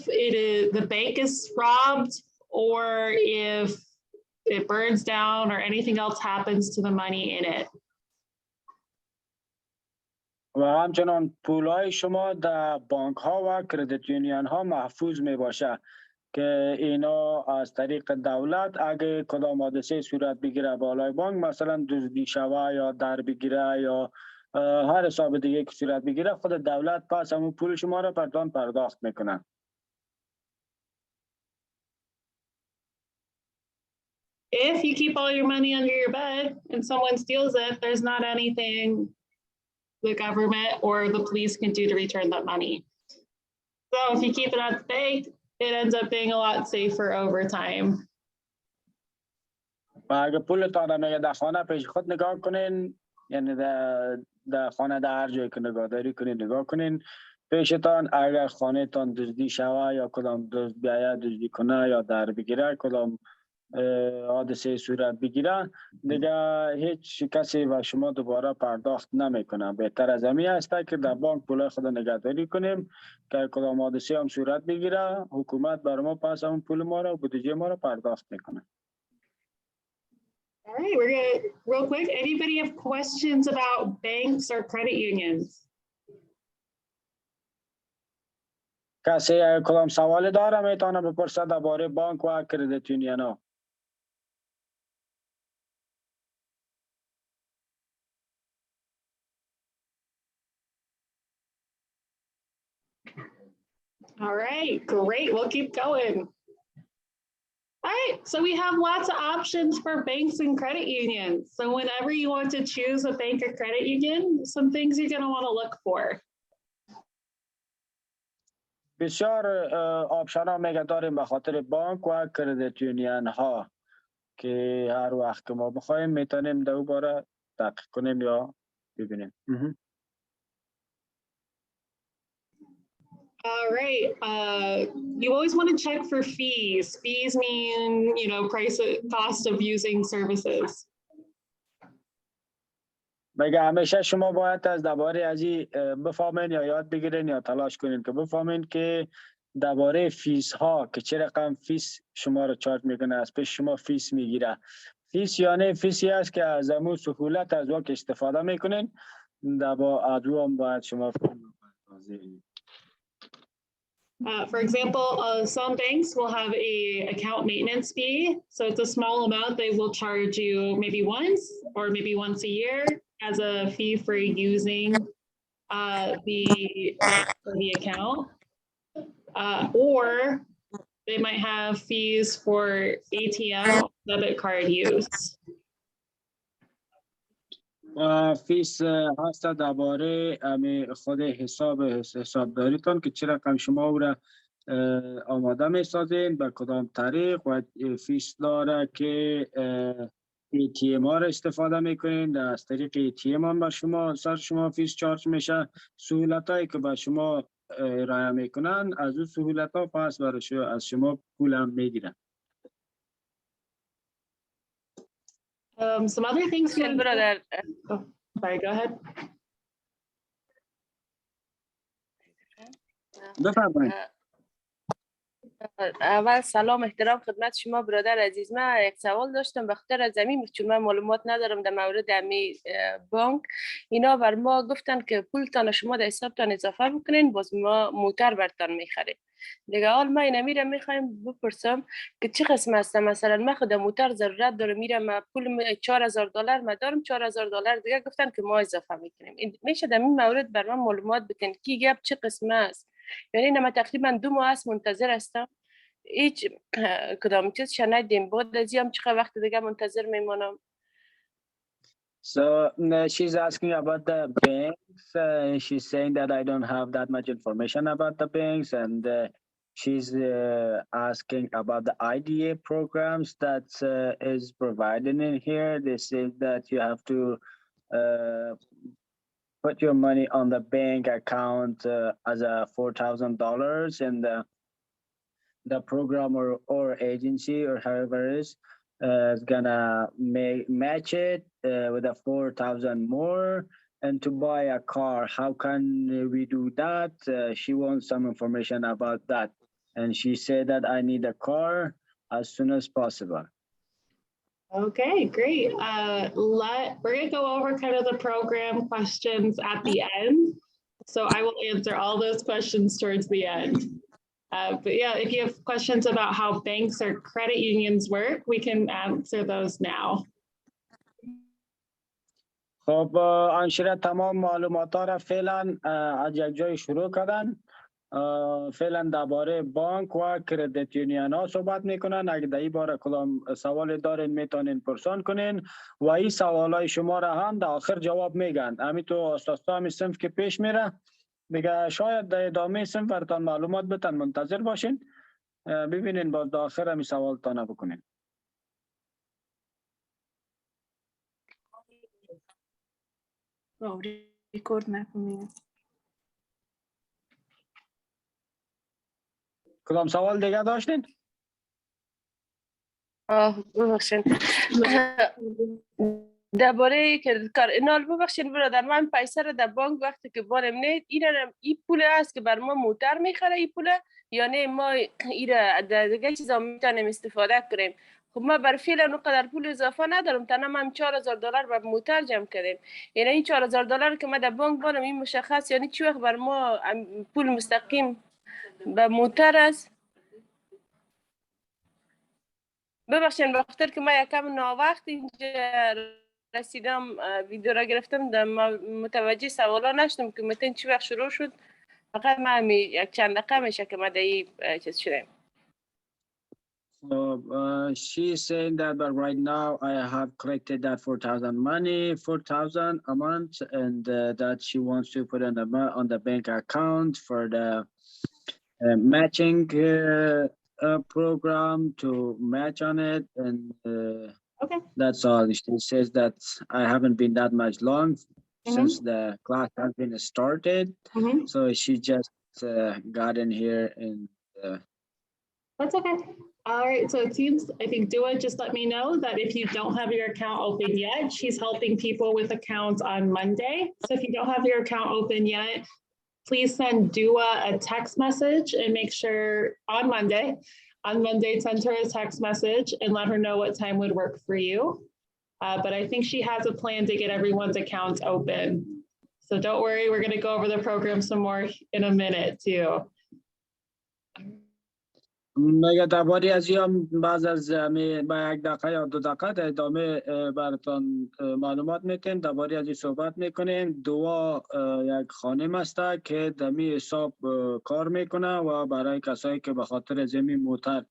the bank is robbed or if it burns down or anything else happens to the money in it. و همچنان پولای شما در بانک ها و کردیت یونین ها محفوظ می باشه که اینا از طریق دولت اگه کدام حادثه صورت بگیره بالای بانک، مثلا دزدی شوه یا در بگیره یا هر حساب دیگه که صورت بگیره، خود دولت پس همون پول شما را براتون پرداخت میکنه. If you keep all your money under your bed and someone steals it, there's not anything the government or the police can do to return that money. So if you keep it at the bank, it ends up being a lot safer over time. و اگه پولتان را در خانه پیش خود نگاه کنین، یعنی در خانه در هر جایی که نگهداری کنین نگاه کنین پیشتان، اگر خانه تان دزدی شوه یا کدام دزد بیاید دزدی کنه یا در بگیره، کدام حادثه صورت بگیره، دیگه هیچ کسی و شما دوباره پرداخت نمیکنه. بهتر از همین است که در بانک پول خود نگهداری کنیم که کدام حادثه هم صورت بگیره حکومت بر ما پس همون پول ما را بودجه ما را پرداخت میکنه. All right, we're going to, real quick, anybody have questions about banks or credit unions? کسی کدام سوال داره میتونه بپرسه درباره بانک و کردیت یونین ها. All right, great. We'll keep going. All right, so we have lots of options for banks and credit unions. So whenever you want to choose a bank or credit union, some things you're going to want to look for. بسیار آپشن ها میگه داریم به خاطر بانک و کردیت یونین ها که هر وقت که ما بخوایم میتونیم دوباره تحقیق کنیم یا ببینیم. All right. You always want to check for fees. Fees mean, cost of using services. مگه همیشه شما باید از درباره از این بفهمین یا یاد بگیرین یا تلاش کنین که بفهمین که درباره فیس ها که چه رقم فیس شما رو چارج میکنه، از پیش شما فیس میگیره. فیس یعنی فیسی است که از امون سهولت از وقت استفاده میکنین، از هم باید شما For example, some banks will have a account maintenance fee. So it's a small amount. They will charge you maybe once or maybe once a year as a fee for using the account, or they might have fees for ATM debit card use. فیس هست درباره خود حسابداریتان که چه رقم شما او را آماده می سازین به کدام طریق و فیس داره که ATM ها را استفاده میکنین از طریق ATM هم به شما سر شما فیس چارج میشه سهولت هایی که به شما ارائه میکنن از اون سهولت ها پس برای از شما پول هم میگیرن. Some other things. برادر Oh, sorry, go ahead. بفرمایید. اول سلام احترام خدمت شما برادر عزیز. من یک سوال داشتم به خاطر از زمین چون من معلومات ندارم در مورد امی بانک. اینا بر ما گفتن که پولتان شما در حسابتان اضافه بکنین باز ما موتر برتان میخریم. دیگه حال ما اینا میرم میخوایم بپرسم که چه قسم است. مثلا من خود موتر ضرورت داره میرم پول $4000 ما دارم $4000 دیگه گفتن که ما اضافه میکنیم. میشه در این مورد بر من معلومات بدین کی گپ چه قسم است؟ یعنی من تقریبا 2 ماه است منتظر هستم هیچ کدام چیز شنیدیم بعد از اینم چقدر وقت دیگه منتظر میمونم. So she's asking about the banks. She's saying that I don't have that much information about the banks, and she's asking about the IDA programs that is provided in here. They say that you have to put your money on the bank account as a $4,000, and the program or agency or however it is gonna match it with a 4,000 more, and to buy a car. How can we do that? She wants some information about that, and she said that I need a car as soon as possible. Okay, great. We're gonna go over kind of the program questions at the end. So I will answer all those questions towards the end. But yeah, if you have questions about how banks or credit unions work, we can answer those now. خب انشیره تمام معلومات ها را فعلا از یک جای شروع کردن. فعلا درباره بانک و کردیت یونین ها صحبت میکنن. اگه در این باره کدام سوال دارین میتونین پرسان کنین و این سوال های شما را هم در آخر جواب میگن. همینطور استاستا همی صنف که پیش میره دیگه شاید در ادامه صنف برتان معلومات بتن منتظر باشین ببینین باز در آخر همی سوال تانه بکنین. ریکورد نکنید. کدام سوال دیگه داشتین؟ ببخشید درباره کردیت کارت اینا ببخشید برادر من پیسه رو در بانک وقتی که بارم نید این پول است که بر ما موتر میخره این پول یا نه ما این را دیگه چیزا میتونیم استفاده کنیم. خب ما بر فعلا اونقدر پول اضافه ندارم تنها هم $4000 بر موتر جمع کردیم. یعنی این $4000 که ما در بانک بارم این مشخص یعنی چی وقت بر ما پول مستقیم به موتر است. ببخشید به خاطر که من یکم ناوقت اینجا رسیدم ویدیو را گرفتم متوجه سوالا نشدم که متن چی وقت شروع شد. فقط من یک چند دقیقه میشه که من در این چیز شدم. So she's saying that but right now I have collected that 4,000 money, 4,000 a month, and that she wants to put on the bank account for the matching program to match on it, and Okay. that's all. She says that I haven't been that much long since the class has been started, so she just got in here and that's okay. All right, so it seems, I think Dua just let me know that if you don't have your account open yet, she's helping people with accounts on Monday. So if you don't have your account open yet, please send Dua a text message and make sure on Monday, send her a text message and let her know what time would work for you. But I think she has a plan to get everyone's accounts open. So don't worry, we're gonna go over the program some more in a minute too. مگه درباره از هم بعض از با یک دقیقه یا 2 دقیقه در ادامه براتان معلومات میتین. درباره از این صحبت میکنیم. دوا یک خانم است که دمی حساب کار میکنه و برای کسایی که به خاطر زمین موتر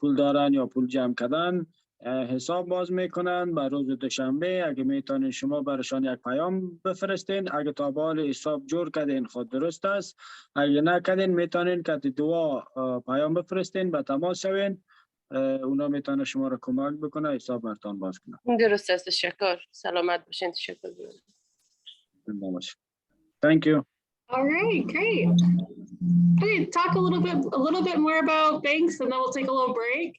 پول دارن یا پول جمع کردن حساب باز میکنن. به روز دوشنبه اگه میتونین شما برشان یک پیام بفرستین. اگه تا به حال حساب جور کردین خود درست است، اگه نکردین میتونین که دوا پیام بفرستین، به تماس شوین. اونا میتونه شما را کمک بکنه حساب برتان باز کنه. درست است. تشکر. سلامت باشین. تشکر. زنده باشین. Thank you. All right, great. Okay, talk a little bit more about banks, and then we'll take a little break.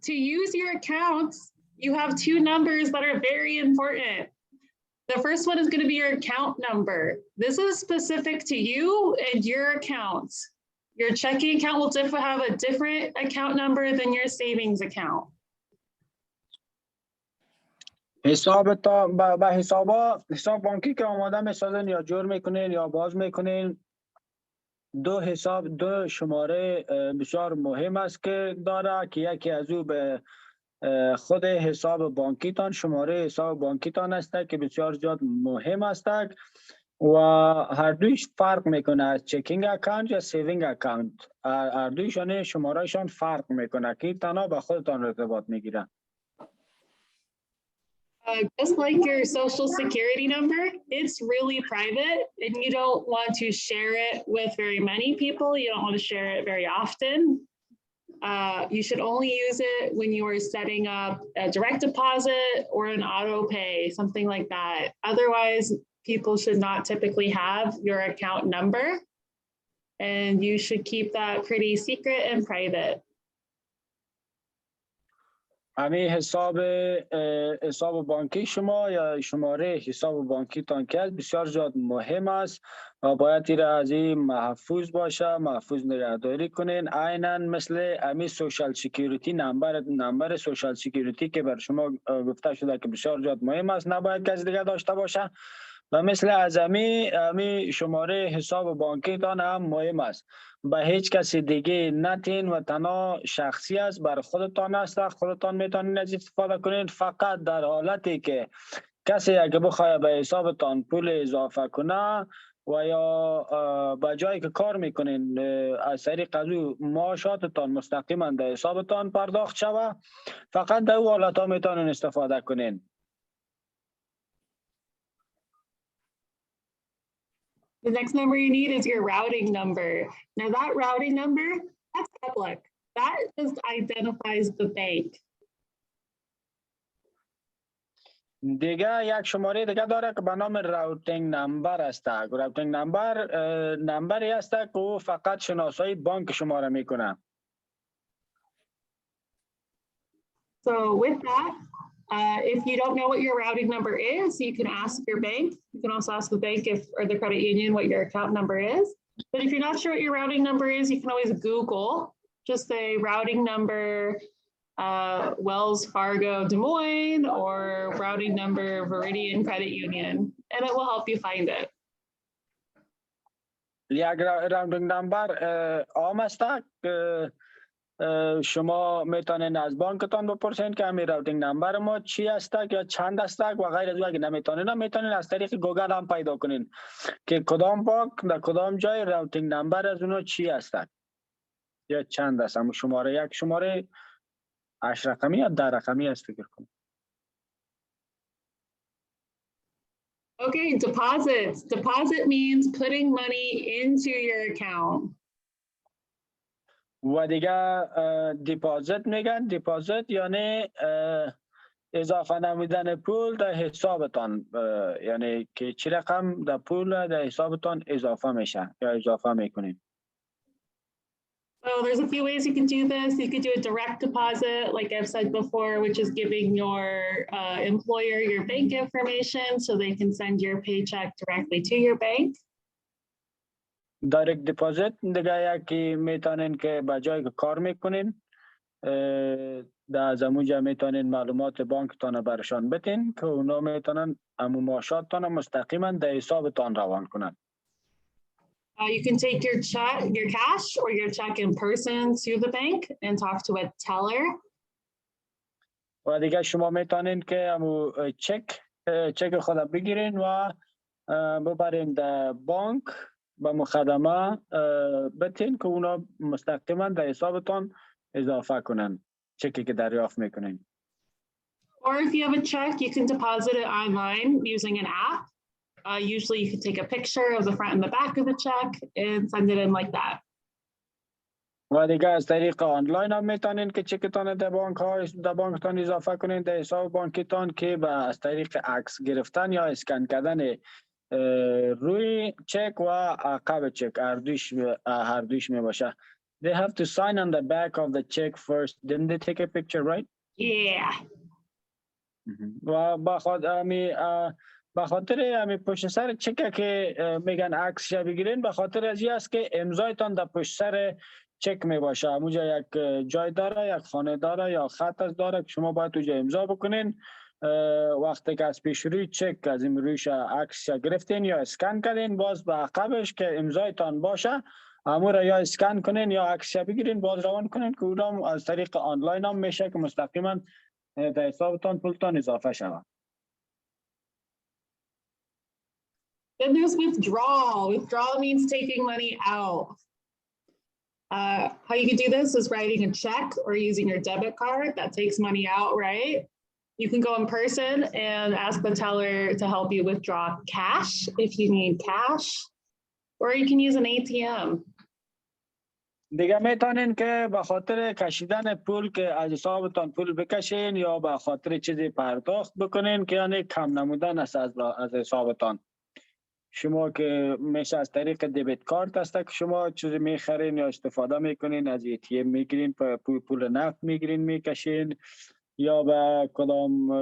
To use your accounts, you have 2 numbers that are very important. The first one is going to be your account number. This is specific to you and your accounts. Your checking account will have a different account number than your savings account. حساب بانکی که آماده میسازین یا جور میکنین یا باز میکنین، 2 حساب 2 شماره بسیار مهم است که داره که یکی از او به خود حساب بانکیتان، شماره حساب بانکیتان است که بسیار زیاد مهم است و هر دویش فرق میکنه از چکینگ اکانت یا سیوینگ اکانت. هر دویشان شمارهشان فرق میکنه که تنها به خودتان ارتباط میگیره. Just like your social security number, it's really private and you don't want to share it with very many people. You don't want to share it very often. You should only use it when you are setting up a direct deposit or an auto pay, something like that. Otherwise, people should not typically have your account number, and you should keep that pretty secret and private. همین حساب بانکی شما یا شماره حساب بانکی تان که بسیار زیاد مهم است و باید این از این محفوظ باشه، محفوظ نگهداری کنین. عیناً مثل همین سوشال سکیوریتی، نمبر سوشال سکیوریتی که بر شما گفته شده که بسیار زیاد مهم است، نباید کسی دیگه داشته باشه. و مثل از همین شماره حساب بانکی تان هم مهم است. به هیچ کسی دیگه نتین و تنها شخصی است، بر خودتان است، خودتان میتونین از استفاده کنین. فقط در حالتی که کسی اگه بخواد به حسابتان پول اضافه کنه و یا به جایی که کار میکنین از طریق از او معاشاتتان مستقیما در حسابتان پرداخت شوه، فقط در او حالت ها میتونین استفاده کنین. The next number you need is your routing number. Now that routing number, that's public. That just identifies the bank. دیگه یک شماره دیگه داره که به نام راوتینگ نمبر است. راوتینگ نمبری است که او فقط شناسایی بانک شما را میکنه. So with that, if you don't know what your routing number is, you can ask your bank. You can also ask the bank or the credit union what your account number is. But if you're not sure what your routing number is, you can always Google. Just say routing number Wells Fargo Des Moines or routing number Viridian Credit Union, and it will help you find it. یک راوتینگ نمبر عام است که شما میتونین از بانکتان بپرسین که همین راوتینگ نمبر ما چی است یا چند است و غیر از او. اگه نمیتونین میتونین از طریق گوگل هم پیدا کنین که کدام بانک در کدام جای راوتینگ نمبر از اونو چی است یا چند است. همون شماره یک شماره 8 رقمی یا 10 رقمی است فکر کنم. Okay, deposits. Deposit means putting money into your account. و دیگه دیپازیت میگن. دیپازیت یعنی اضافه نمودن پول در حسابتان، یعنی که چی رقم در پول در حسابتان اضافه میشه یا اضافه میکنین. So there's a few ways you can do this. You could do a direct deposit, like I've said before, which is giving your employer your bank information so they can send your paycheck directly to your bank. دایرکت دیپازیت دیگه یکی میتونین که به جایی که کار میکنین در زمونجا میتونین معلومات بانکتان برشان بتین که اونا میتونن امو معاشاتتان مستقیما در حسابتان روان کنن. You can take your cash or your check in person to the bank and talk to a teller. و دیگه شما میتونین که همو چک خود بگیرین و ببرین در بانک به مخدمه بتین که اونا مستقیما در حسابتان اضافه کنن چکی که دریافت میکنین. Or if you have a check, you can deposit it online using an app. Usually you can take a picture of the front and the back of the check and send it in like that. و دیگه از طریق آنلاین هم میتونین که چکتان در بانکتان اضافه کنین در حساب بانکتان که از طریق عکس گرفتن یا اسکن کردن روی چک و عقب چک هر دویش می باشه. They have to sign on the back of the check first. Didn't they take a picture, right? Yeah. و به خاطر همی پشت سر چک که میگن عکسش بگیرین به خاطر از این است که امضایتان در پشت سر چک می باشه. همونجا یک جای داره، یک خانه داره یا خط از داره که شما باید اونجا امضا بکنین. وقتی که از پیش روی چک از این رویش عکس گرفتین یا اسکن کردین باز به عقبش که امضایتان باشه همون را یا اسکن کنین یا عکس بگیرین باز روان کنین که اونم از طریق آنلاین هم میشه که مستقیما در حسابتان پولتان اضافه شود. Then there's withdrawal. Withdrawal means taking money out. How you can do this is writing a check or using your debit card that takes money out, right? You can go in person and ask the teller to help you withdraw cash if you need cash, or you can use an ATM. دیگه میتونین که به خاطر کشیدن پول که از حسابتان پول بکشین یا به خاطر چیزی پرداخت بکنین که یعنی کم نمودن است از حسابتان. شما که میشه از طریق دبیت کارت است که شما چیزی میخرین یا استفاده میکنین از ATM میگیرین پول نقد میگیرین میکشین یا به کدام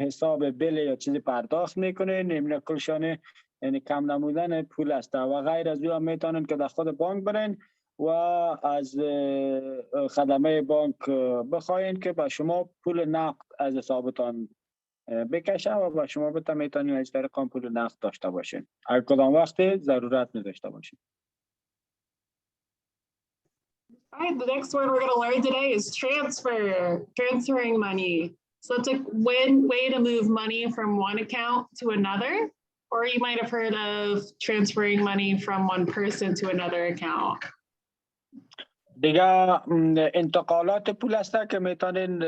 حساب بیل یا چیزی پرداخت میکنین اینا کلشانه یعنی کم نمودن پول است و غیر از او هم میتونین که در خود بانک برین و از خدمه بانک بخواین که با شما پول نقد از حسابتان بکشه و با شما میتونین از طریق پول نقد داشته باشین هر کدام وقت ضرورت نداشته باشین. All right, the next word we're going to learn today is transferring money. So it's a way to move money from one account to another, or you might have heard of transferring money from one person to another account. دیگه انتقالات پول است که میتونین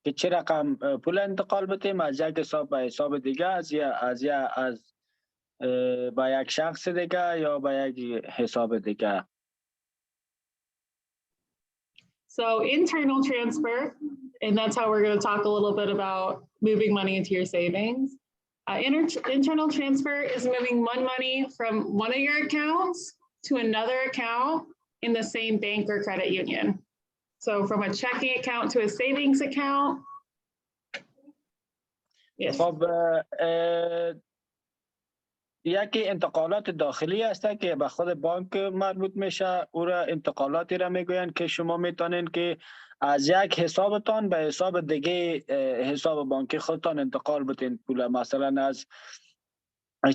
که چه رقم پول انتقال بتیم از یک حساب به حساب دیگه از با یک شخص دیگه یا با یک حساب دیگه. So internal transfer, and that's how we're going to talk a little bit about moving money into your savings. Internal transfer is moving one money from one of your accounts to another account in the same bank or credit union. So from a checking account to a savings account. Yes. خب یکی انتقالات داخلی است که به خود بانک مربوط میشه او را انتقالاتی را میگوین که شما میتونین که از یک حسابتان به حساب دیگه حساب بانکی خودتان انتقال بتین پول مثلا از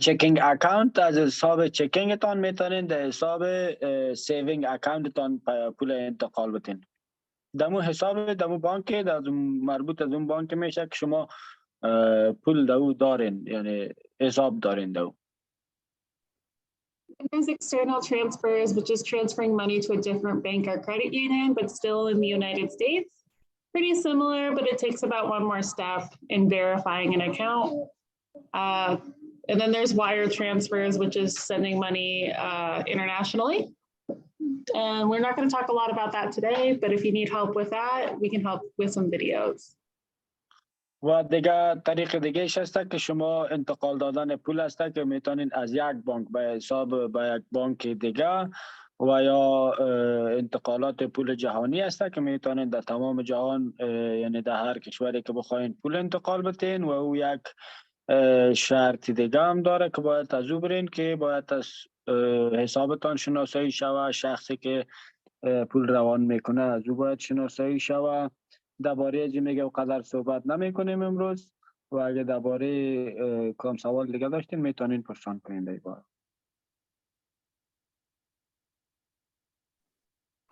چکینگ اکاونت از حساب چکینگتان میتونین در حساب سیوینگ اکاونتتان پول انتقال بتین دمو حساب دمو بانک مربوط از اون بانک میشه که شما پول دو دارین یعنی حساب دارین دو. There's external transfers, which is transferring money to a different bank or credit union, but still in the United States. Pretty similar, but it takes about one more step in verifying an account. And then there's wire transfers, which is sending money internationally. And we're not going to talk a lot about that today, but if you need help with that, we can help with some videos. و دیگه طریق دیگه است که شما انتقال دادن پول است که میتونین از یک بانک به حساب به یک بانک دیگه و یا انتقالات پول جهانی است که میتونین در تمام جهان یعنی در هر کشوری که بخواین پول انتقال بتین و او یک شرط دیگه هم داره که باید از او برین که باید از حسابتان شناسایی شوه شخصی که پول روان میکنه از او باید شناسایی شوه. درباره از میگه و قدر صحبت نمی کنیم امروز و اگه درباره کام سوال دیگه داشتین میتونین پرسان کنین دیگه.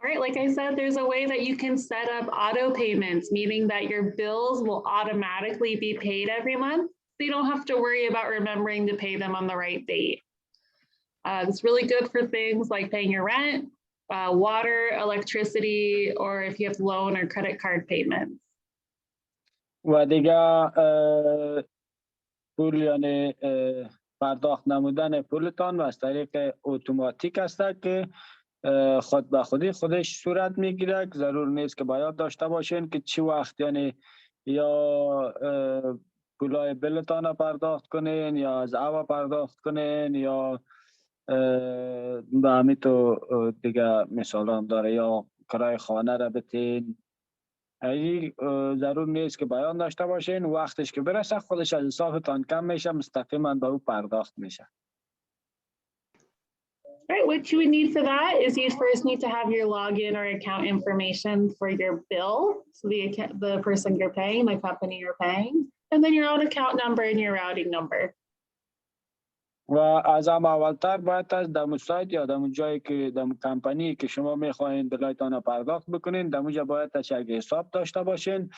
All right, like I said, there's a way that you can set up auto payments, meaning that your bills will automatically be paid every month. So you don't have to worry about remembering to pay them on the right date. It's really good for things like paying your rent, water, electricity, or if you have loan or credit card payments. و دیگه پول یعنی پرداخت نمودن پولتان و از طریق اتوماتیک است که خود به خودی خودش صورت میگیره. ضرور نیست که باید داشته باشین که چی وقت یعنی یا پولای بلتان پرداخت کنین یا از او پرداخت کنین یا به همین تو دیگه مثال هم داره یا کرای خانه را بتین. ضرور نیست که بیان داشته باشین. وقتش که برسه خودش از حسابتان کم میشه، مستقیما به او پرداخت میشه. Right, what you would need for that is you'd first need to have your login or account information for your bill. So the person you're paying, the company you're paying, and then your own account number and your routing number. و از هم اولتر باید از دمو سایت یا دمو جایی که دمو کمپانی که شما میخواین بلایتان پرداخت بکنین دموجا باید یک حساب داشته باشین،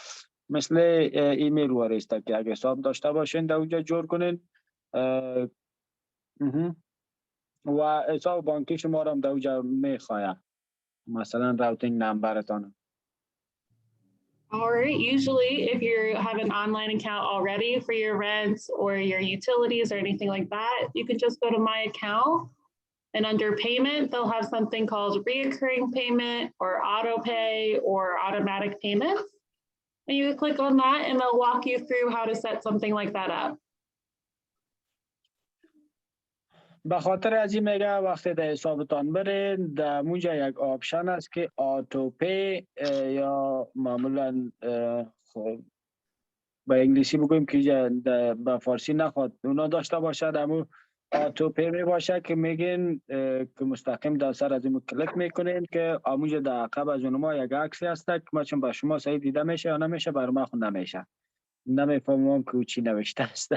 مثل ایمیل وریسته که یک حساب داشته باشین دموجا جور کنین و حساب بانکی شما را هم دموجا میخواید، مثلا راوتینگ نمبرتان. All right, usually if you have an online account already for your rent or your utilities or anything like that, you can just go to My Account and under payment, they'll have something called reoccurring payment or auto pay or automatic payments. And you can click on that and they'll walk you through how to set something like that up. به خاطر از این میگه وقتی در حسابتان برین در اونجا یک آپشن است که آتو پی یا معمولا با انگلیسی بگویم که به فارسی نخواد اونا داشته باشه، در آتو پی می باشه که میگین که مستقیم در سر از این کلیک میکنین که آموزه در عقب از اونما یک عکسی هست که ما چون با شما صحیح دیده میشه یا نمیشه، بر ما خود نمیشه، نمیفهمم که چی نوشته است.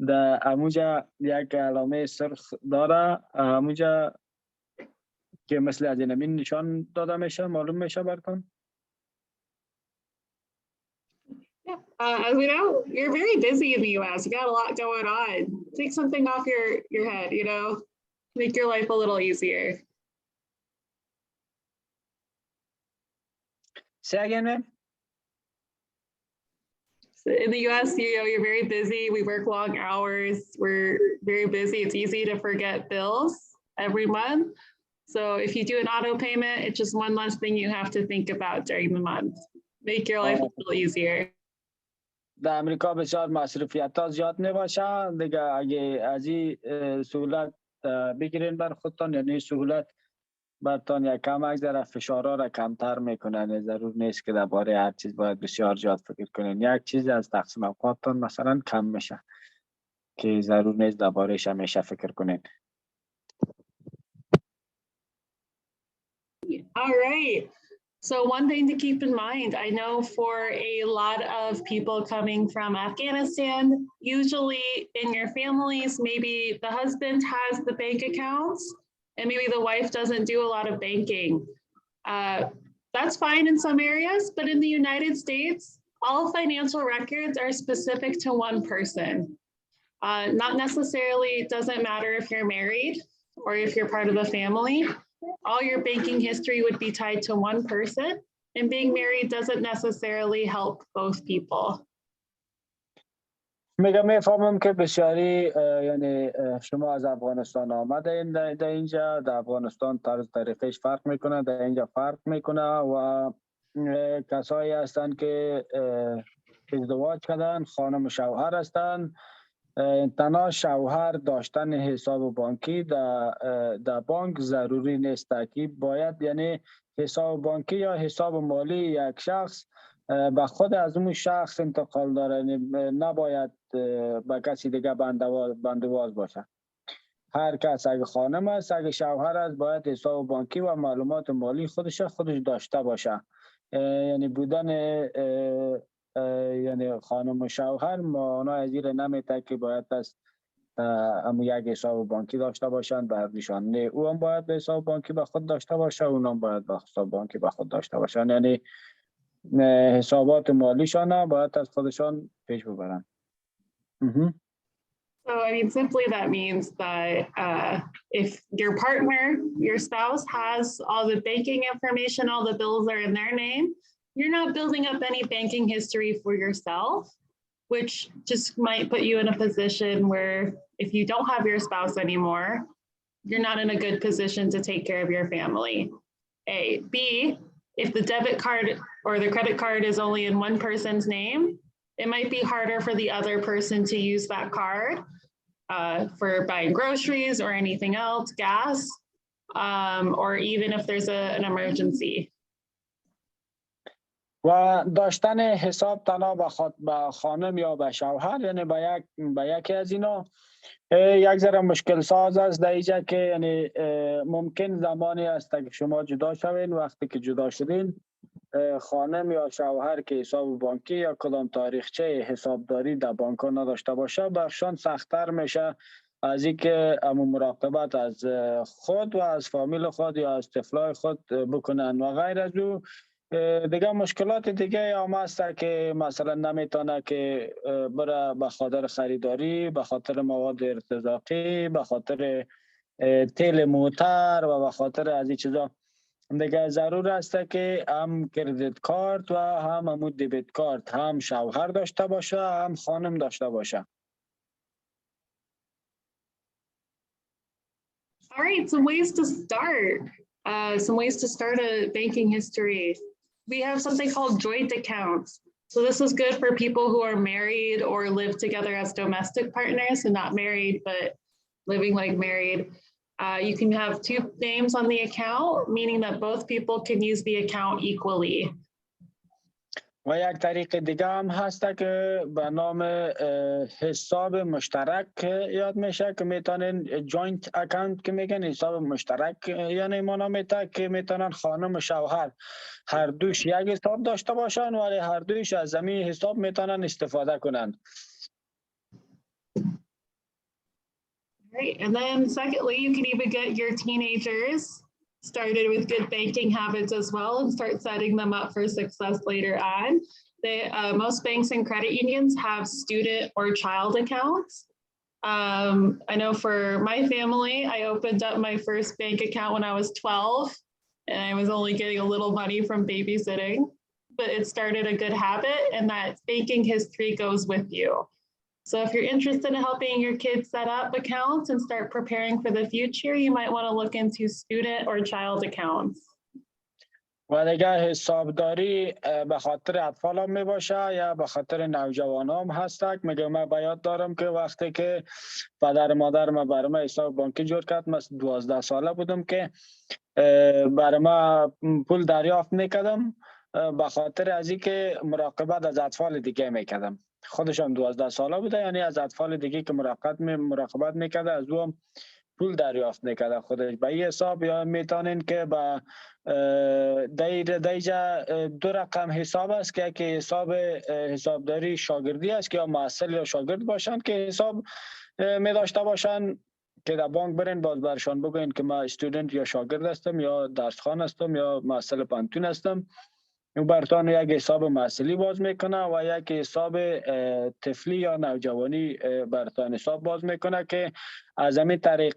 در اموجا یک علامه سرخ داره اموجا که مثل از این نشان داده میشه، معلوم میشه برکن. Yeah, as we know, you're very busy in the US. You got a lot going on. Take something off your head, you know, make your life a little easier. Say again, ma'am. In the US, you know, you're very busy. We work long hours. We're very busy. It's easy to forget bills every month. So if you do an auto payment, it's just one less thing you have to think about during the month. Make your life a little easier. در امریکا بسیار مصرفیت ها زیاد نباشه دیگه، اگه از این سهولت بگیرین بر خودتان، یعنی سهولت برتان یک کم اگذره فشارها را کمتر میکنن. ضرور نیست که درباره هر چیز باید بسیار زیاد فکر کنین. یک چیز از تقسیم اوقاتتان مثلا کم میشه که ضرور نیست درباره‌اش همیشه فکر کنین. All right. So one thing to keep in mind, I know for a lot of people coming from Afghanistan, usually in your families, maybe the husband has the bank accounts and maybe the wife doesn't do a lot of banking. That's fine in some areas, but in the United States, all financial records are specific to one person. Not necessarily, it doesn't matter if you're married or if you're part of a family. All your banking history would be tied to one person, and being married doesn't necessarily help both people. میفهمم که بسیاری یعنی شما از افغانستان آمده در اینجا، در افغانستان طرز طریقش فرق میکنه، در اینجا فرق میکنه و کسایی هستند که ازدواج کردن، خانم شوهر هستند. تنها شوهر داشتن حساب بانکی در بانک ضروری نیست، که باید یعنی حساب بانکی یا حساب مالی یک شخص به خود از اون شخص انتقال داره، نباید به کسی دیگه بندواز باشه. هر کس اگه خانم است اگه شوهر است باید حساب بانکی و معلومات مالی خودش داشته باشه. یعنی بودن یعنی خانم و شوهر معنا از این نمیده که باید از اما یک حساب بانکی داشته باشند به نشانه او هم باید به حساب بانکی به خود داشته باشه، اون هم باید به حساب بانکی به خود داشته باشند. یعنی حسابات مالیشان هم باید از خودشان پیش ببرند. So, I mean, simply that means that if your partner, your spouse has all the banking information, all the bills are in their name, you're not building up any banking history for yourself, which just might put you in a position where if you don't have your spouse anymore, you're not in a good position to take care of your family. A. B, if the debit card or the credit card is only in one person's name, it might be harder for the other person to use that card for buying groceries or anything else, gas, or even if there's an emergency. و داشتن حساب تنها به خانم یا به شوهر، یعنی به یکی از اینا یک ذره مشکل ساز است در اینجا که یعنی ممکن زمانی است که شما جدا شوین، وقتی که جدا شدین خانم یا شوهر که حساب بانکی یا کدام تاریخچه حسابداری در بانک ها نداشته باشه برشان سخت‌تر میشه از اینکه مراقبت از خود و از فامیل خود یا از طفلای خود بکنن و غیر از او. دیگه مشکلات دیگه هم هست که مثلا نمیتونه که بره به خاطر خریداری، به خاطر مواد ارتزاقی، به خاطر تیل موتر و به خاطر از این چیزا. دیگه ضرور است که هم کردیت کارت و هم دیبیت کارت هم شوهر داشته باشه هم خانم داشته باشه. All right, some ways to start. Some ways to start a banking history. We have something called joint accounts. So this is good for people who are married or live together as domestic partners, so not married, but living like married. You can have two names on the account, meaning that both people can use the account equally. و یک طریق دیگه هم هست که به نام حساب مشترک یاد میشه که میتونن جوینت اکانت که میگن حساب مشترک، یعنی مانا میته که میتونن خانم و شوهر هر دوش یک حساب داشته باشن ولی هر دوش از زمین حساب میتونن استفاده کنن. Right, and then secondly, you can even get your teenagers started with good banking habits as well and start setting them up for success later on. Most banks and credit unions have student or child accounts. I know for my family, I opened up my first bank account when I was 12 and I was only getting a little money from babysitting, but it started a good habit and that banking history goes with you. So if you're interested in helping your kids set up accounts and start preparing for the future, you might want to look into student or child accounts. و دیگه حسابداری به خاطر اطفال هم می باشه یا به خاطر نوجوان هم هست. میگه من باید دارم که وقتی که پدر مادر ما برای ما حساب بانکی جور کرد، من 12 ساله بودم که برای ما پول دریافت میکردم به خاطر از این که مراقبت از اطفال دیگه میکردم. خودشم 12 ساله بوده، یعنی از اطفال دیگه که مراقبت میکرده از او هم پول دریافت میکرده خودش به این حساب. یا میتونین که با دیجا دو رقم حساب است که حسابداری شاگردی است که یا محصل یا شاگرد باشند که حساب می داشته باشند که در بانک برین باز برشان بگوین که ما استودنت یا شاگرد هستم یا درسخوان هستم یا محصل پانتون هستم. او برتان یک حساب محصلی باز میکنه و یک حساب طفلی یا نوجوانی برتان حساب باز میکنه که از همین طریق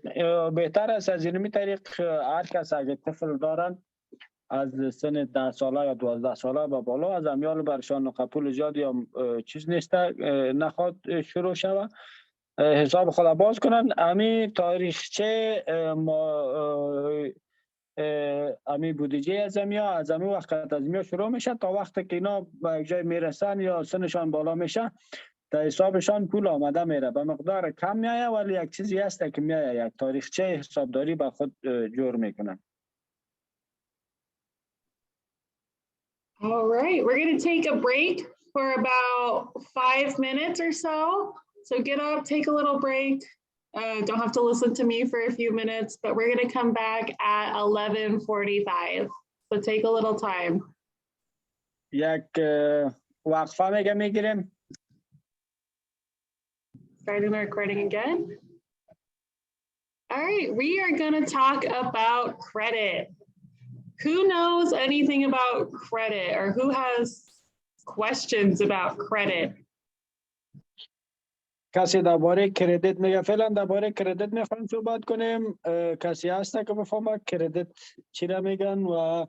بهتر است. از این طریق هر کس اگه طفل دارن از سن 10 ساله یا 12 ساله به بالا از امیال برشان قبول زیاد یا چیز نیست نخواد شروع شود حساب خود باز کنن. امی تاریخچه امی بودجه از امی وقت از امی شروع میشه تا وقتی که اینا به یک جای میرسن یا سنشان بالا میشه تا حسابشان پول آمده میره. به مقدار کم میایه ولی یک چیزی هست که میایه، یک تاریخچه حسابداری به خود جور میکنن. All right, we're going to take a break for about 5 minutes or so. So get up, take a little break. Don't have to listen to me for a few minutes, but we're going to come back at 11:45. So take a little time. یک وقفه میگیریم. Starting the recording again. All right, we are going to talk about credit. Who knows anything about credit or who has questions about credit? کسی درباره کردیت میگه فعلا درباره کردیت میخوایم صحبت کنیم کسی هست که بفهمه کردیت چی را میگن و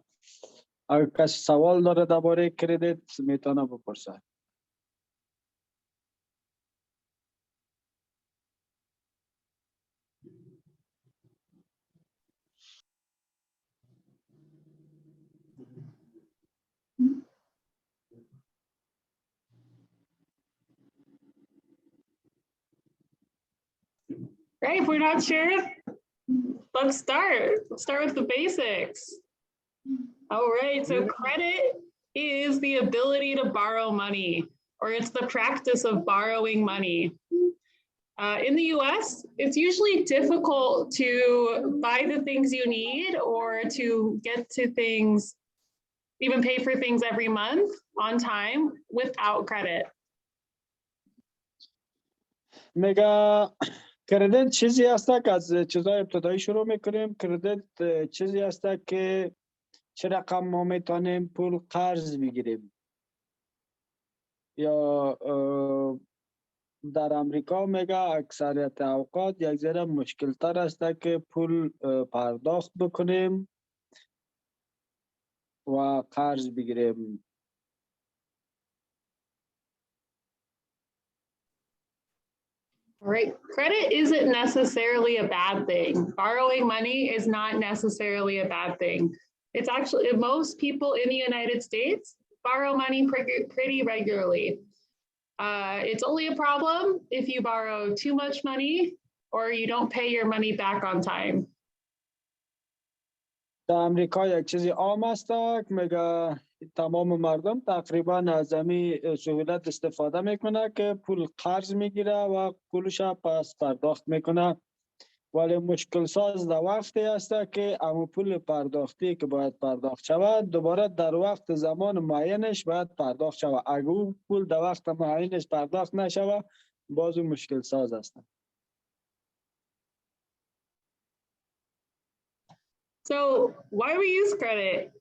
اگر کسی سوال داره درباره کردیت میتونه بپرسه Right, if we're not sure, let's start. Let's start with the basics. All right, so credit is the ability to borrow money, or it's the practice of borrowing money. In the US, it's usually difficult to buy the things you need or to get to things, even pay for things every month on time without credit. میگه کردیت چیزی هست که از چیزای ابتدایی شروع میکنیم کردیت چیزی هست که چه رقم ما میتونیم پول قرض بگیریم یا در امریکا میگه اکثریت اوقات یک ذره مشکل تر است که پول پرداخت بکنیم و قرض بگیریم All right, credit isn't necessarily a bad thing. Borrowing money is not necessarily a bad thing. It's actually, most people in the United States borrow money pretty regularly. It's only a problem if you borrow too much money or you don't pay your money back on time. در امریکا یک چیزی عام است که میگه تمام مردم تقریبا از همین سهولت استفاده میکنه که پول قرض میگیره و پولش پس پرداخت میکنه ولی مشکل ساز در وقتی است که اما پول پرداختی که باید پرداخت شود دوباره در وقت زمان معینش باید پرداخت شود اگر اون پول در وقت معینش پرداخت نشود باز مشکل ساز است So why do we use credit?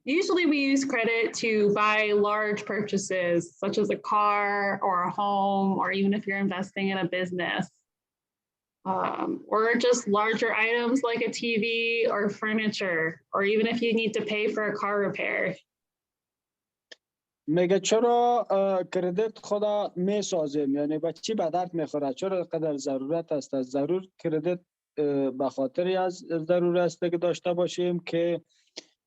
Usually we use credit to buy large purchases, such as a car or a home, or even if you're investing in a business. Or just larger items like a TV or furniture, or even if you need to pay for a car repair. میگه چرا کردیت خدا میسازیم یعنی به چی به درد میخوره چرا قدر ضرورت است از ضرور کردیت به خاطری از ضرور است که داشته باشیم که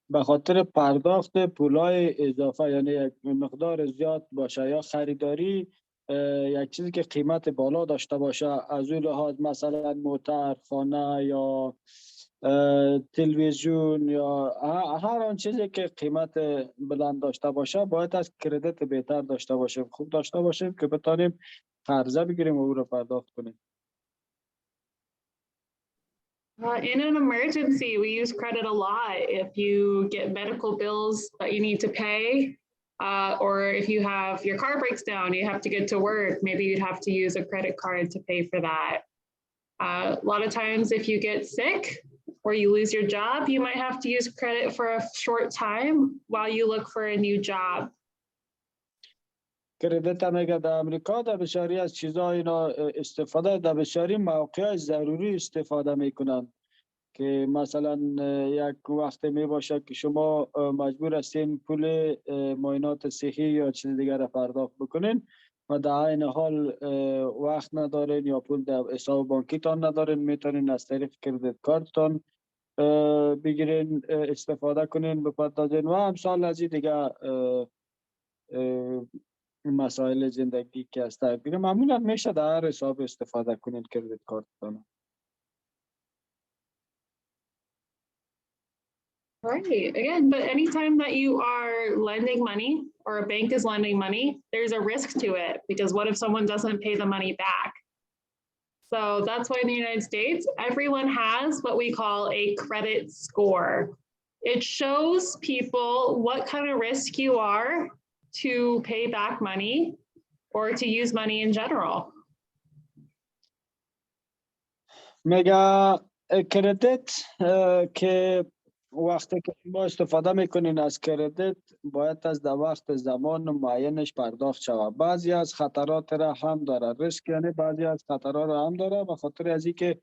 به خاطر پرداخت پولای اضافه یعنی یک مقدار زیاد باشه یا خریداری یک چیزی که قیمت بالا داشته باشه از اون لحاظ مثلا موتر خانه یا تلویزیون یا هر آن چیزی که قیمت بلند داشته باشه باید از کردیت بهتر داشته باشیم خوب داشته باشیم که بتانیم قرضه بگیریم و او رو پرداخت کنیم In an emergency, we use credit a lot. If you get medical bills that you need to pay, or if you have your car breaks down, you have to get to work, maybe you'd have to use a credit card to pay for that. A lot of times, if you get sick or you lose your job, you might have to use credit for a short time while you look for a new job. کردیت میگه در امریکا در بسیاری از چیزها اینا استفاده در بسیاری مواقع ضروری استفاده میکنن که مثلا یک وقت می باشه که شما مجبور هستین پول معاینات صحی یا چیز دیگر را پرداخت بکنین و در این حال وقت ندارین یا پول در حساب بانکی تان ندارین میتونین از طریق کردیت کارتتان بگیرین استفاده کنین بپردازین و امثال از این دیگه مسائل زندگی که هست دیگه معمولا میشه در هر حساب استفاده کنین کردیت کارتتان Right. Again, but anytime that you are lending money or a bank is lending money, there's a risk to it because what if someone doesn't pay the money back? So that's why in the United States, everyone has what we call a credit score. It shows people what kind of risk you are to pay back money or to use money in general. میگه کردیت که وقتی که شما استفاده میکنین از کردیت باید از در وقت زمان معینش پرداخت شود. بعضی از خطرات را هم داره، ریسک یعنی بعضی از خطرات را هم داره، به خاطر از اینکه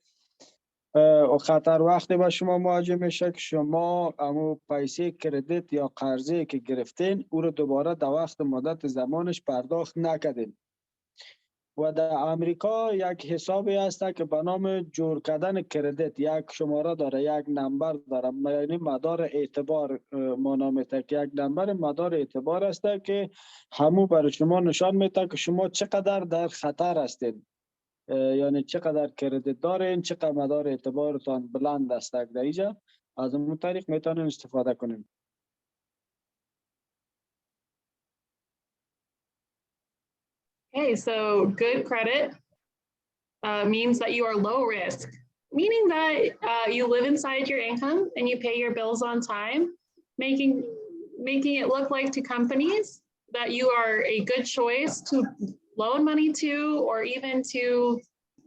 خطر وقتی به شما مواجه میشه که شما امو پیسه کردیت یا قرضه که گرفتین او رو دوباره در وقت مدت زمانش پرداخت نکردین. و در امریکا یک حسابی هست که به نام جور کردن کردیت، یک شماره داره، یک نمبر داره، یعنی مدار اعتبار ما نامیده که یک نمبر مدار اعتبار است که همو برای شما نشان میده که شما چقدر در خطر هستید، یعنی چقدر کردیت دارین، چقدر مدار اعتبارتان بلند است. در اینجا از اون طریق میتونین استفاده کنین. Okay, so good credit means that you are low risk, meaning that you live inside your income and you pay your bills on time, making it look like to companies that you are a good choice to loan money to or even to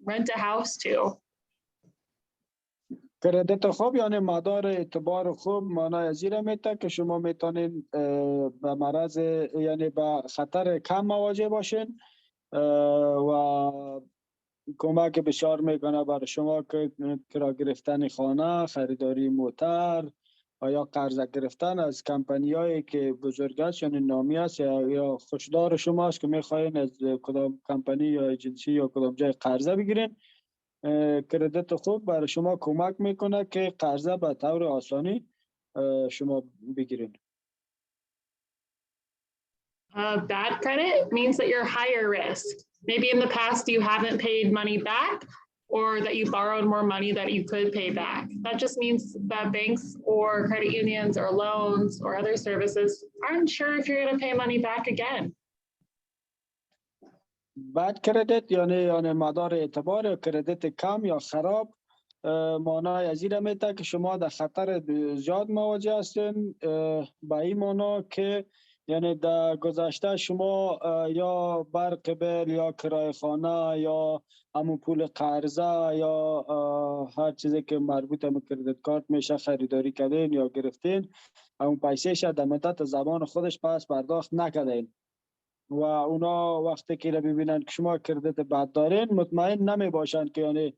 rent a house to. کردیت خوب یعنی مدار اعتبار خوب معنای از این میده که شما میتونین به مرض یعنی به خطر کم مواجه باشین و کمک بسیار میکنه برای شما که کرا گرفتن خانه، خریداری موتر و یا قرض گرفتن از کمپانی هایی که بزرگ است یعنی نامی است یا خوشدار شماست که میخواین از کدام کمپانی یا ایجنسی یا کدام جای قرضه بگیرین. کردیت خوب برای شما کمک میکنه که قرضه به طور آسانی شما بگیرین. Bad credit means that you're higher risk. Maybe in the past you haven't paid money back or that you borrowed more money that you could pay back. That just means that banks or credit unions or loans or other services aren't sure if you're going to pay money back again. بد کردیت یعنی مدار اعتبار یا کردیت کم یا خراب معنای از این میده که شما در خطر زیاد مواجه هستین. به این معنا که یعنی در گذشته شما یا برق بیل یا کرایه خانه یا همون پول قرضه یا هر چیزی که مربوط به کردیت کارت میشه خریداری کردین یا گرفتین، همون پیسه شد در مدت زمان خودش پس پرداخت نکردین و اونا وقتی که را ببینن که شما کردیت بد دارین مطمئن نمی باشن که یعنی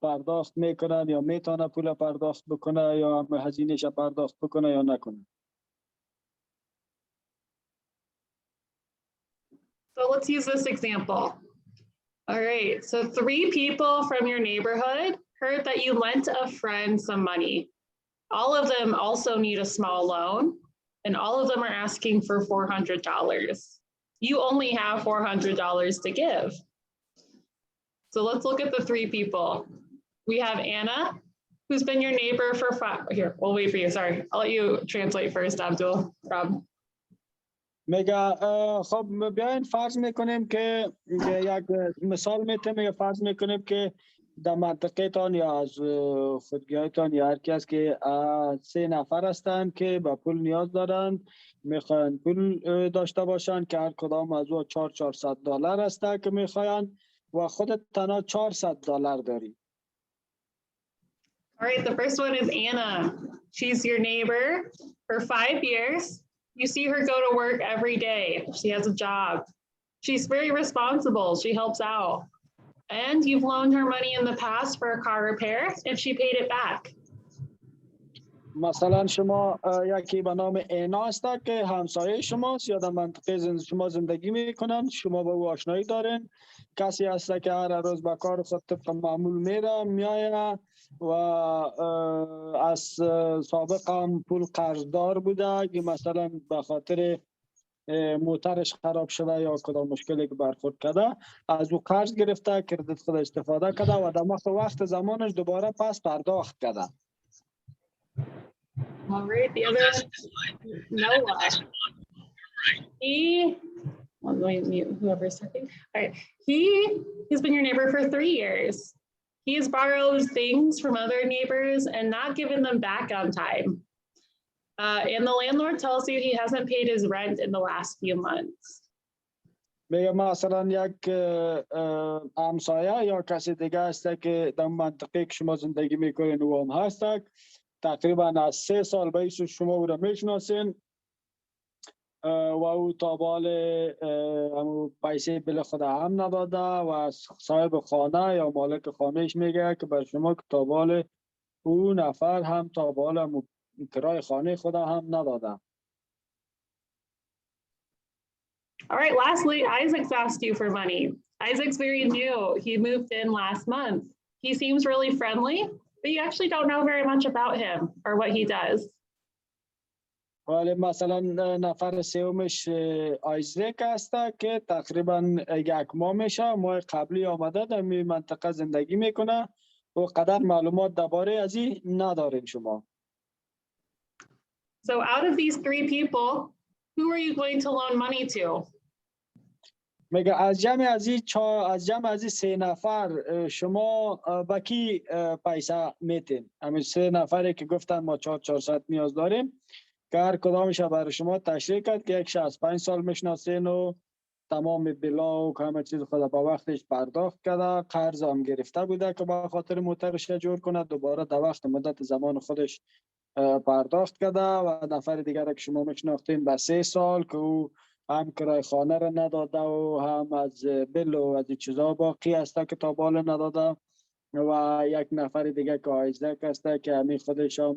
پرداخت میکنن یا میتونه پول پرداخت بکنه یا هزینه‌اش پرداخت بکنه یا نکنه. So let's use this example. All right, so 3 people from your neighborhood heard that you lent a friend some money. All of them also need a small loan, and all of them are asking for $400. You only have $400 to give. So let's look at the 3 people. We have Anna, who's been your neighbor for here, we'll wait for you, sorry. I'll let you translate first, Abdul. Rob. میگه خب بیاین فرض میکنیم که یک مثال میتونیم فرض میکنیم که در منطقه تان یا از خودگیای تان یا هر کس که 3 نفر هستند که به پول نیاز دارن، میخواین پول داشته باشن که هر کدام از او $400 هسته که میخواین و خودت تنها $400 داری. All right, the first one is Anna. She's your neighbor for 5 years. You see her go to work every day. She has a job. She's very responsible. She helps out. And you've loaned her money in the past for a car repair and she paid it back. مثلا شما یکی به نام اینا است که همسایه شماست یا در منطقه شما زندگی میکنن، شما با او آشنایی دارین، کسی هست که هر روز به کار خود طبق معمول میره میایه و از سابق هم پول قرضدار بوده که مثلا به خاطر موترش خراب شده یا کدام مشکلی که برخورد کرده از او قرض گرفته، کردیت خود استفاده کرده و در وقت زمانش دوباره پس پرداخت کرده. All right, the other Noah. Let me mute whoever's talking. All right, he's been your neighbor for 3 years. He has borrowed things from other neighbors and not given them back on time. And the landlord tells you he hasn't paid his rent in the last few months. میگه مثلا یک همسایه یا کسی دیگه هست که در منطقه که شما زندگی میکنین و هم هست، تقریبا از 3 سال بیش شما او را میشناسین و او تا بال پیسه بل خود هم نداده و صاحب خانه یا مالک خانهش میگه که بر شما که تا بال او نفر هم تا بال کرای خانه خود هم نداده. All right, lastly, Isaac's asked you for money. Isaac's very new. He moved in last month. He seems really friendly, but you actually don't know very much about him or what he does. ولی مثلا نفر سومش آیزک است که تقریبا 1 ماه میشه، ماه قبلی آمده در می منطقه زندگی میکنه و قدر معلومات درباره از این ندارین شما. So out of these 3 people, who are you going to loan money to? میگه از جمع از این 3 نفر شما با کی پیسه میتین؟ همین 3 نفری که گفتن ما 400 نیاز داریم که هر کدامش برای شما تشریح کرد که یک 65 سال میشناسین و تمام بلا و همه چیز خود با وقتش پرداخت کرده، قرض هم گرفته بوده که با خاطر موترش جور کنه، دوباره در وقت مدت زمان خودش پرداخت کرده و نفر دیگر که شما میشناختین به 3 سال که او هم کرای خانه را نداده و هم از بل و از چیزا باقی است که تا بال نداده و یک نفر دیگه که آیزک است که همین خودش هم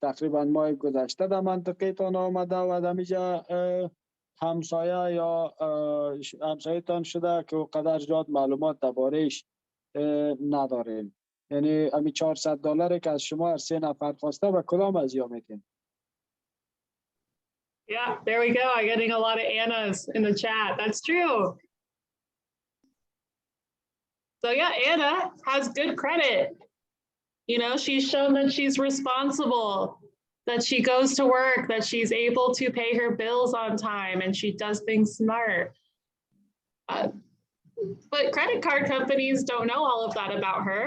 تقریبا ماه گذشته در منطقه تان آمده و دمیجا همسایه یا همسایه تان شده که قدر زیاد معلومات درباره‌اش نداریم. یعنی همین $400 که از شما هر 3 نفر خواسته و کدام از یا میتین؟ Yeah, there we go. I'm getting a lot of Annas in the chat. That's true. So yeah, Anna has good credit. You know, she's shown that she's responsible, that she goes to work, that she's able to pay her bills on time, and she does things smart. But credit card companies don't know all of that about her.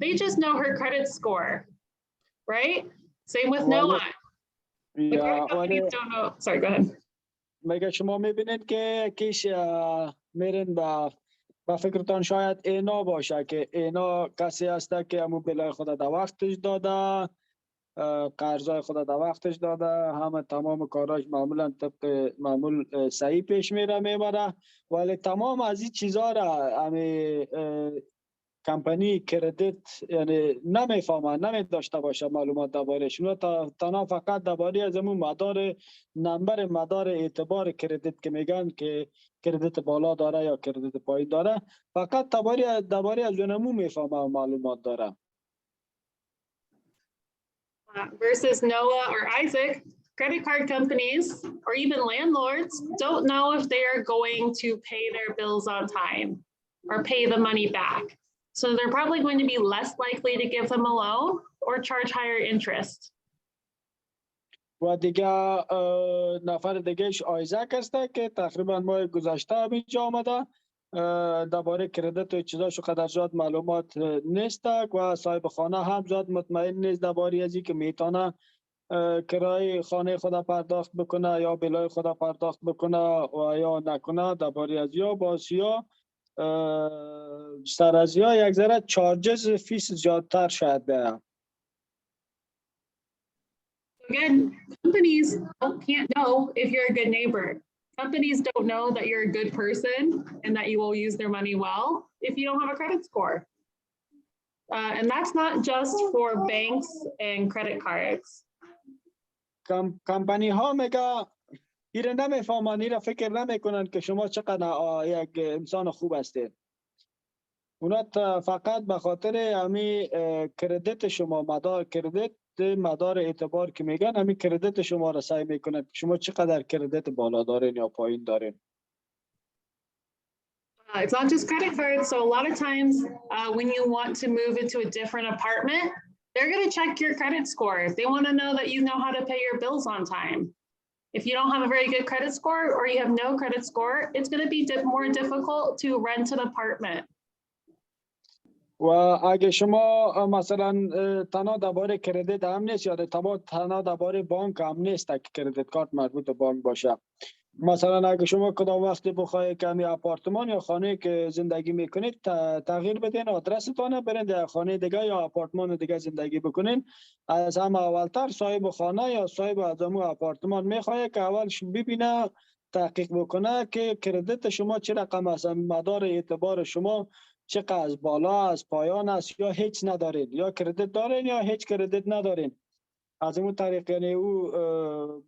They just know her credit score, right? Same with Noah. The credit companies don't know. Sorry, go ahead. میگه شما میبینید که کیش میرین با فکرتان شاید اینا باشه که اینا کسی هسته که همون بلای خود در وقتش داده، قرضای خود در وقتش داده، همه تمام کاراش معمولا طبق معمول صحیح پیش میبره، ولی تمام از این چیزها را همه کمپانی کردیت یعنی نمیفهمن، نمیداشته باشه معلومات درباره‌اش. اونا تنها فقط درباره از همون مدار اعتبار کردیت که میگن که کردیت بالا داره یا کردیت پایین داره، فقط درباره از اونمو میفهمه معلومات داره. Versus Noah or Isaac, credit card companies or even landlords don't know if they are going to pay their bills on time or pay the money back. So they're probably going to be less likely to give them a loan or charge higher interest. و دیگه نفر دیگهش آیزک هسته که تقریبا ماه گذشته اینجا آمده، درباره کردیت و چیزاشو قدر زیاد معلومات نیست و صاحب خانه هم زیاد مطمئن نیست درباره ازی که میتونه کرای خانه خود پرداخت بکنه یا بلای خود پرداخت بکنه و یا نکنه، درباره از یا باز یا سر از یا یک ذره چارجز فیس زیادتر شاید بره. Again, companies can't know if you're a good neighbor. Companies don't know that you're a good person and that you will use their money well if you don't have a credit score. And that's not just for banks and credit cards. کمپانی ها میگه ایره نمیفهمن، ایره فکر نمیکنن که شما چقدر یک انسان خوب هستید. اونا فقط به خاطر همین کردیت شما، مدار اعتبار که میگن، همین کردیت شما را سعی میکنن که شما چقدر کردیت بالا دارین یا پایین دارین. It's not just credit cards. So a lot of times when you want to move into a different apartment, they're going to check your credit score. They want to know that you know how to pay your bills on time. If you don't have a very good credit score or you have no credit score, it's going to be more difficult to rent an apartment. و اگه شما مثلا تنها درباره کردیت هم نیست یا تنها درباره بانک هم نیست که کردیت کارت مربوط به بانک باشه، مثلا اگه شما کدام وقت بخواهید که همی آپارتمان یا خانه که زندگی میکنید تغییر بدین آدرستان برین در خانه دیگه یا آپارتمان دیگه زندگی بکنین، از همه اولتر صاحب خانه یا صاحب از همون آپارتمان میخواهد که اولش ببینه، تحقیق بکنه که کردیت شما چه رقم است، مدار اعتبار شما چقدر از بالا از پایان است یا هیچ ندارید، یا کردیت دارین یا هیچ کردیت ندارین. از این طریق یعنی او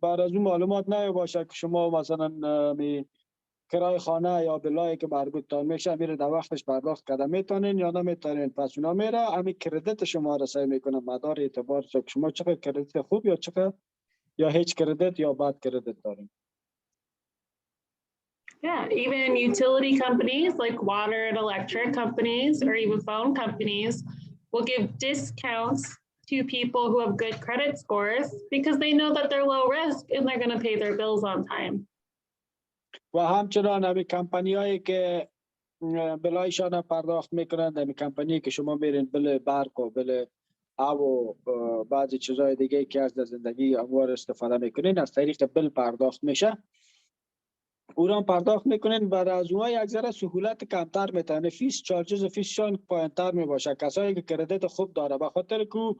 بعد از اون معلومات نه باشه که شما مثلا کرای خانه یا بلایی که مربوط تان میشه میره در وقتش پرداخت کرده میتونین یا نمیتونین، پس اونا میره همین کردیت شما را سعی میکنه مدار اعتبار شما چقدر کردیت خوب یا چقدر یا هیچ کردیت یا بد کردیت دارین. Yeah, even utility companies like water and electric companies or even phone companies will give discounts to people who have good credit scores because they know that they're low risk and they're going to pay their bills on time. و همچنان همین کمپانی هایی که بلایشان پرداخت میکنند، همین کمپانی که شما میرین بل برق و بل آب و بعضی چیزهای دیگه که از زندگی اموار استفاده میکنین از طریق بل پرداخت میشه، او را پرداخت میکنین، بعد از اونها یک ذره سهولت کمتر میتونه، فیسشان پایینتر میباشه. کسایی که کردیت خوب داره به خاطر که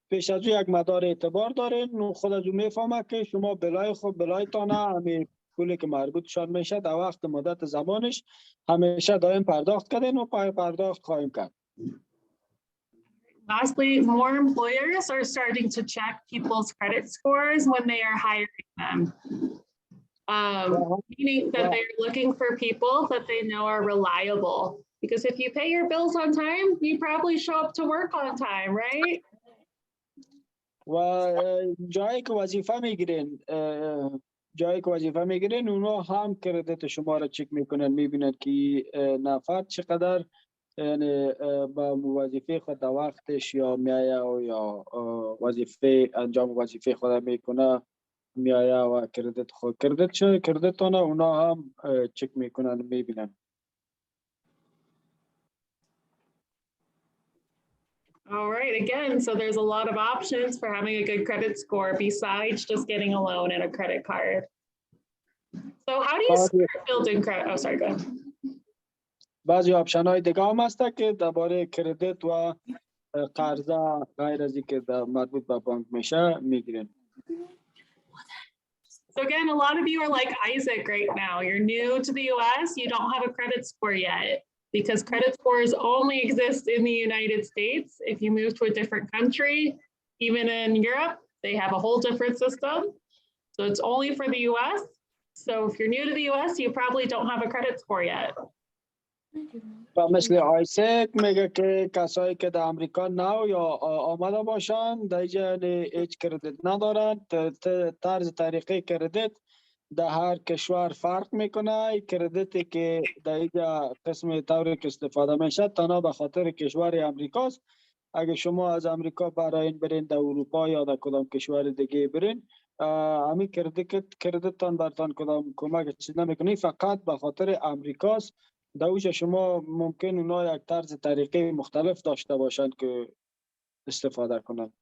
پیش از یک مدار اعتبار دارین، خود از اون میفهمه که شما بلای خوب بلای تانه همین پولی که مربوطشان میشه در وقت مدت زمانش همیشه دائم پرداخت کردین و پای پرداخت خواهیم کرد. Lastly, more employers are starting to check people's credit scores when they are hiring them. Meaning that they're looking for people that they know are reliable. Because if you pay your bills on time, you probably show up to work on time, right? و جایی که وظیفه میگیرین اونا هم کردیت شما را چک میکنن، میبینن که نفر چقدر یعنی با وظیفه خود در وقتش یا میایه و یا وظیفه انجام وظیفه خود میکنه میایه و کردیت خود کردیت تانه اونا هم چک میکنن میبینن. All right, again, so there's a lot of options for having a good credit score besides just getting a loan and a credit card. So how do you start building credit? Oh, sorry, go ahead. بعضی آپشن های دیگه هم هسته که درباره کردیت و قرضه غیر از اینکه مربوط به بانک میشه میگیرن. So again, a lot of you are like Isaac right now. You're new to the US, you don't have a credit score yet because credit scores only exist in the United States. If you move to a different country, even in Europe, they have a whole different system. So it's only for the US. So if you're new to the US, you probably don't have a credit score yet. و مثل آیسک میگه که کسایی که در امریکا نو یا آمده باشن در اینجا هیچ کردیت ندارن، طرز طریقه کردیت در هر کشور فرق میکنه. کردیتی که در اینجا قسم طوری که استفاده میشه تنها به خاطر کشور امریکاست. اگه شما از امریکا برای این برین در اروپا یا در کدام کشور دیگه برین، همین کردیتتان برتان کدام کمک چیز نمیکنه، فقط به خاطر امریکاست. در اوجه شما ممکن اونا یک طرز طریقه مختلف داشته باشند که استفاده کنند.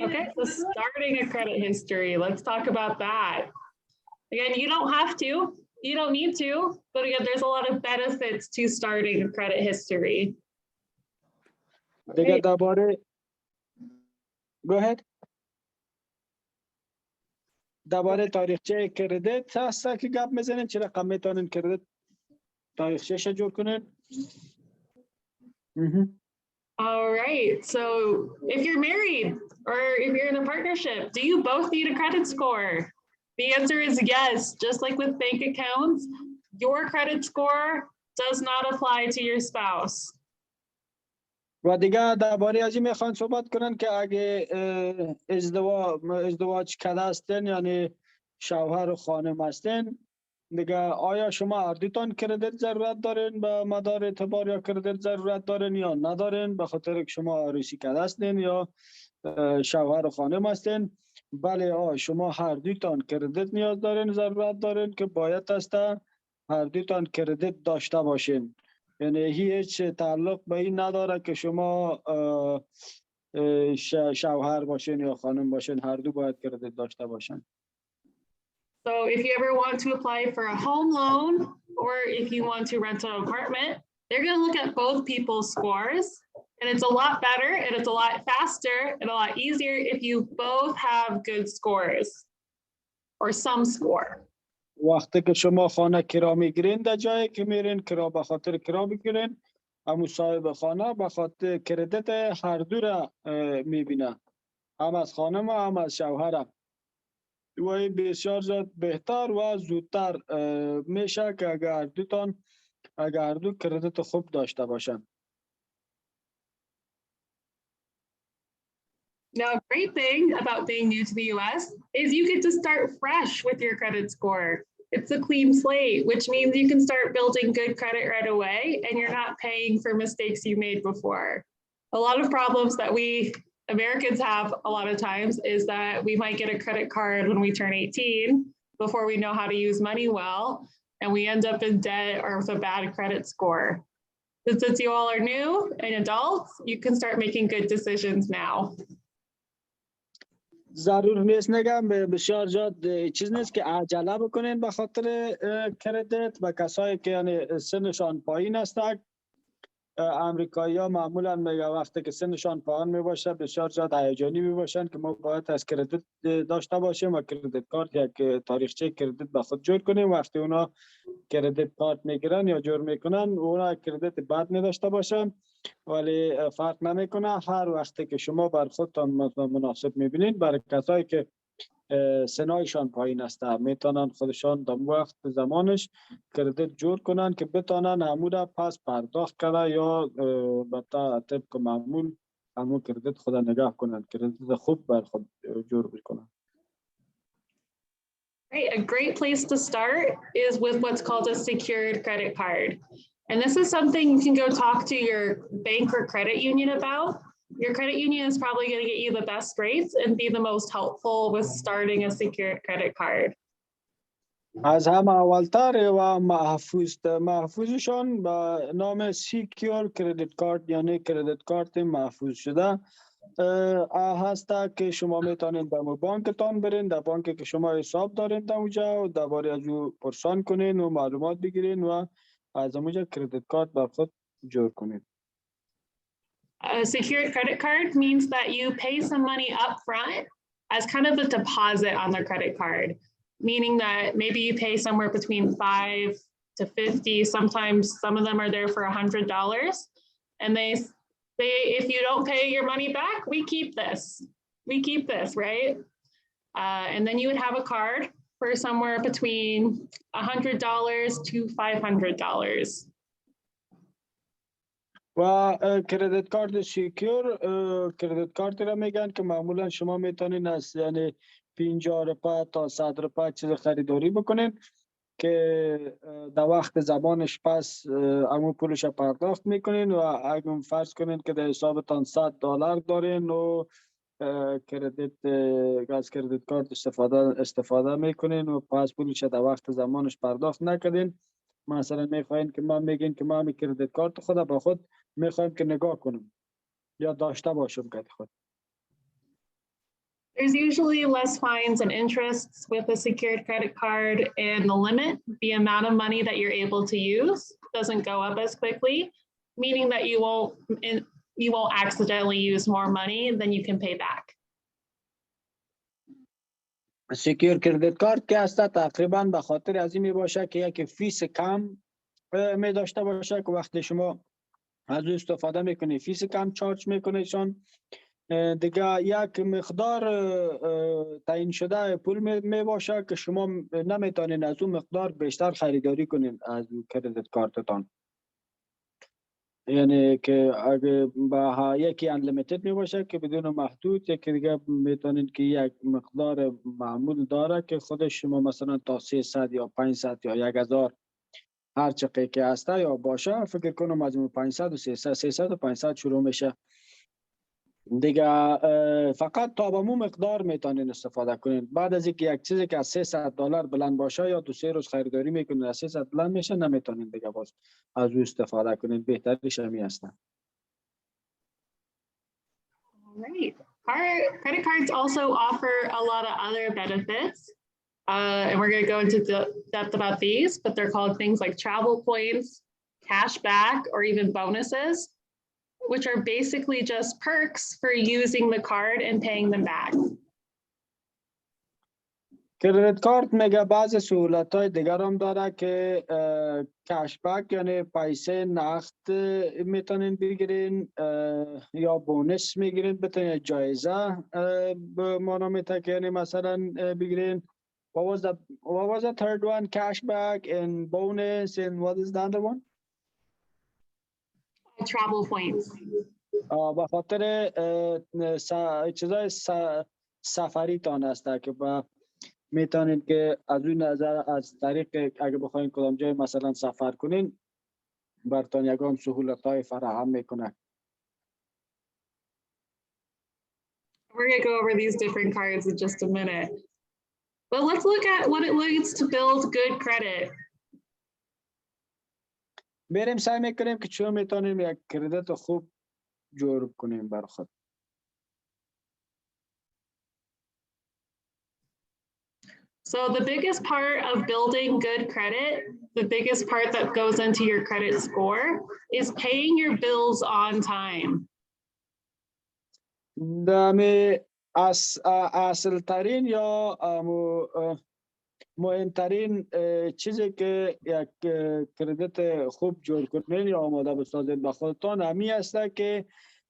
Okay, so starting a credit history, let's talk about that. Again, you don't have to, you don't need to, but again, there's a lot of benefits to starting a credit history. دیگه درباره Go ahead. درباره تاریخچه کردیت هست که گپ میزنین، چه رقم میتونین کردیت تاریخچه‌اش جور کنین؟ All right, so if you're married or if you're in a partnership, do you both need a credit score? The answer is yes. Just like with bank accounts, your credit score does not apply to your spouse. و دیگه درباره از این میخوان صحبت کنن که اگه ازدواج کرده هستین یعنی شوهر و خانم هستین، دیگه آیا شما هر دوتان کردیت ضرورت دارین به مدار اعتبار یا کردیت ضرورت دارین یا ندارین؟ به خاطر که شما عروسی کرده هستین یا شوهر و خانم هستین؟ بله، شما هر دوتان کردیت نیاز دارین، ضرورت دارین که باید است هر دوتان کردیت داشته باشین. یعنی هیچ تعلق به این نداره که شما شوهر باشین یا خانم باشین، هر دو باید کردیت داشته باشن. So if you ever want to apply for a home loan, or if you want to rent an apartment, they're going to look at both people's scores. And it's a lot better and it's a lot faster and a lot easier if you both have good scores or some score. وقتی که شما خانه کرا میگیرین در جایی که میرین کرا به خاطر کرا بگیرین، همون صاحب خانه به خاطر کردیت هر دو را میبینه، هم از خانم و هم از شوهر. و بسیار زیاد بهتر و زودتر میشه که اگر دو کردیت خوب داشته باشن. Now, a great thing about being new to the US is you get to start fresh with your credit score. It's a clean slate, which means you can start building good credit right away and you're not paying for mistakes you made before. A lot of problems that we Americans have a lot of times is that we might get a credit card when we turn 18 before we know how to use money well, and we end up in debt or with a bad credit score. But since you all are new and adults, you can start making good decisions now. ضرور نیست نگم بسیار زیاد چیز نیست که عجله بکنین به خاطر کردیت. و کسایی که یعنی سنشان پایین هستند، امریکایی ها معمولا میگه وقتی که سنشان پایین میباشه بسیار زیاد هیجانی میباشن که ما باید از کردیت داشته باشیم و کردیت کارت یک تاریخچه کردیت به خود جور کنیم. وقتی اونا کردیت کارت میگیرن یا جور میکنن اونا کردیت بد نداشته باشن، ولی فرق نمیکنه. هر وقتی که شما بر خودتان مناسب میبینید، برای کسایی که سنایشان پایین است میتونن خودشان در وقت زمانش کردیت جور کنن که بتونن همون پس پرداخت کنن یا به طبق معمول همون کردیت خود نگاه کنن، کردیت خوب بر خود جور بکنن. Great. A great place to start is with what's called a secured credit card. And this is something you can go talk to your bank or credit union about. Your credit union is probably going to get you the best rates and be the most helpful with starting a secured credit card. از همه اولتر و محفوظشان به نام سیکیور کردیت کارت یعنی کردیت کارت محفوظ شده هسته که شما میتونید در بانکتان برین، در بانکی که شما حساب دارین در اونجا و درباره از او پرسان کنین و معلومات بگیرین و از اونجا کردیت کارت بر خود جور کنید. A secured credit card means that you pay some money up front as kind of a deposit on the credit card, meaning that maybe you pay somewhere between $5 to $50. Sometimes some of them are there for $100. And they if you don't pay your money back, we keep this. We keep this, right? And then you would have a card for somewhere between $100 to $500. و کردیت کارت سیکیور کردیت کارت را میگن که معمولا شما میتونین از یعنی 50 روپیه تا 100 روپیه چیز خریداری بکنین که در وقت زبانش پس همون پولش پرداخت میکنین و اگر فرض کنین که در حسابتان $100 دارین و کردیت از کردیت کارت استفاده میکنین و پس پولش در وقت زمانش پرداخت نکردین، مثلا میخواین که ما میگین که ما کردیت کارت خود با خود میخوایم که نگاه کنم یا داشته باشم که خود. There's usually less fines and interests with a secured credit card, and the limit, the amount of money that you're able to use, doesn't go up as quickly, meaning that you won't accidentally use more money than you can pay back. سیکیور کردیت کارت که هست تقریبا به خاطر از این می باشه که یک فیس کم می داشته باشه که وقتی شما از او استفاده میکنی فیس کم چارج میکنه چون دیگه یک مقدار تعیین شده پول می باشه که شما نمیتونین از اون مقدار بیشتر خریداری کنین از کردیت کارتتان. یعنی که اگه با یکی انلیمیتد می باشه که بدون محدود، یکی دیگه میتونین که یک مقدار معمول داره که خودش شما مثلا تا 300 یا 500 یا 1000 هر چقدر که هسته یا باشه، فکر کنم از 500 و 300 و 500 شروع میشه دیگه. فقط تا به مو مقدار میتونین استفاده کنین. بعد از اینکه یک چیزی که از $300 بلند باشه یا 2-3 روز خریداری میکنین از 300 بلند میشه، نمیتونین دیگه باز از او استفاده کنین. بهترش همین هستن. Right. Credit cards also offer a lot of other benefits. And we're going to go into depth about these, but they're called things like travel points, cash back, or even bonuses, which are basically just perks for using the card and paying them back. کردیت کارت میگه بعضی سهولت های دیگر هم داره که کشبک یعنی پیسه نقد میتونین بگیرین یا بونس میگیرین بتونین جایزه به مانا میته که یعنی مثلا بگیرین. what was the third one? Cashback and bonus and what is the other one? Travel points. به خاطر چیزای سفری تان است که میتونید که از اون نظر از طریق اگه بخواین کدام جای مثلا سفر کنین برتان یگان سهولت های فراهم میکنه. We're going to go over these different cards in just a minute. But let's look at what it leads to build good credit. بریم سعی میکنیم که چون میتونیم یک کردیت خوب جور کنیم بر خود. So the biggest part of building good credit, the biggest part that goes into your credit score is paying your bills on time. دمی اصل ترین یا مهمترین چیزی که یک کردیت خوب جور کنین یا آماده بسازید به خودتان همی است که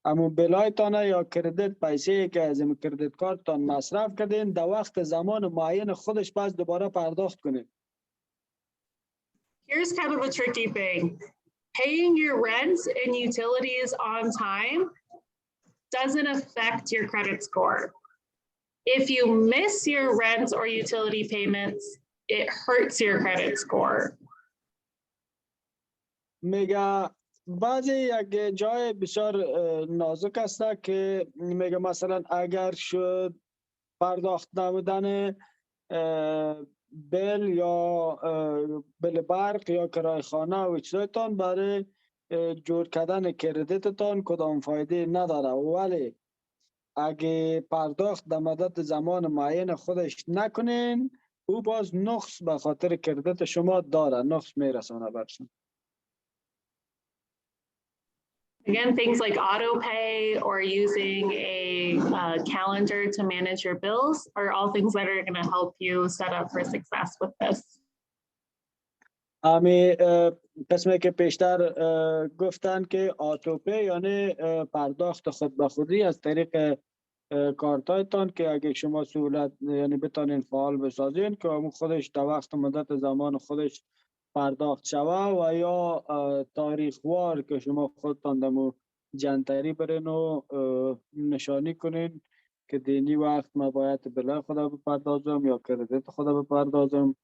امو بلایتان یا کردیت پیسه که از این کردیت کارتان مصرف کردین در وقت زمان معین خودش باز دوباره پرداخت کنین. Here's kind of a tricky thing. Paying your rents and utilities on time doesn't affect your credit score. If you miss your rents or utility payments, it hurts your credit score. میگه بعضی یک جای بسیار نازک است که میگه مثلا اگر شد پرداخت نمودن بل یا بل برق یا کرایه خانه و چیزایتان برای جور کردن کردیتتان کدام فایده نداره، ولی اگه پرداخت در مدت زمان معین خودش نکنین او باز نقص به خاطر کردیت شما داره، نقص میرسانه برشون. Again, things like auto pay or using a calendar to manage your bills are all things that are going to help you set up for success with this. امی قسمی که پیشتر گفتن که آتو پی یعنی پرداخت خود به خودی از طریق کارتایتان که اگه شما سهولت یعنی بتانین فعال بسازین که همون خودش در وقت مدت زمان خودش پرداخت شوه و یا تاریخ وار که شما خودتان دمو جنتری برین و نشانی کنین که دینی وقت ما باید بلا خدا بپردازم یا کردیت خدا بپردازم.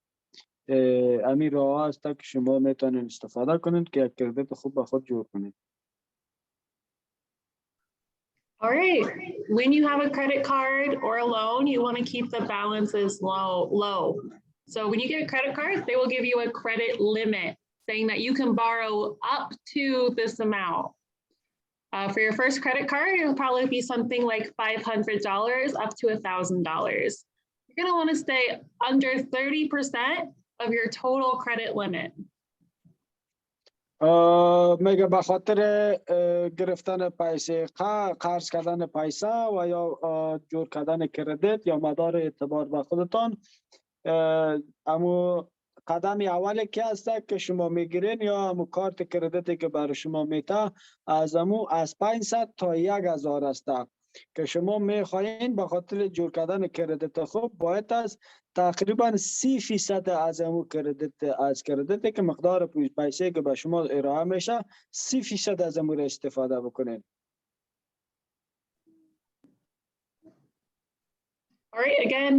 امی راه است که شما میتونین استفاده کنین که یک کردیت خوب به خود جور کنین. All right, when you have a credit card or a loan, you want to keep the balances low. So when you get a credit card, they will give you a credit limit saying that you can borrow up to this amount. For your first credit card, it'll probably be something like $500 up to $1,000. You're going to want to stay under 30% of your total credit limit. میگه به خاطر گرفتن پیسه قرض کردن پیسه و یا جور کردن کردیت یا مدار اعتبار به خودتان امو قدم اولی که است که شما میگیرین یا امو کارت کردیتی که برای شما میته از 500 تا 1000 است که شما میخواین به خاطر جور کردن کردیت خوب باید از تقریبا 30% از امو کردیتی که مقدار پیسه که به شما ارائه میشه 30% از امو استفاده بکنین. All right, again,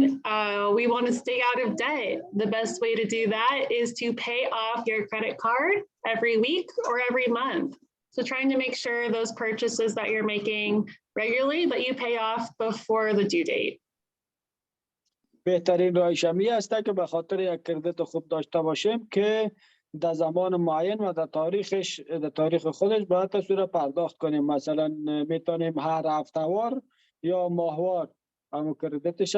we want to stay out of debt. The best way to do that is to pay off your credit card every week or every month. So trying to make sure those purchases that you're making regularly that you pay off before the due date. بهترین راهش همی است که به خاطر یک کردیت خوب داشته باشیم که در زمان معین و در تاریخ خودش باید صورت پرداخت کنیم. مثلا میتونیم هر هفتهوار یا ماهوار اما کردیتش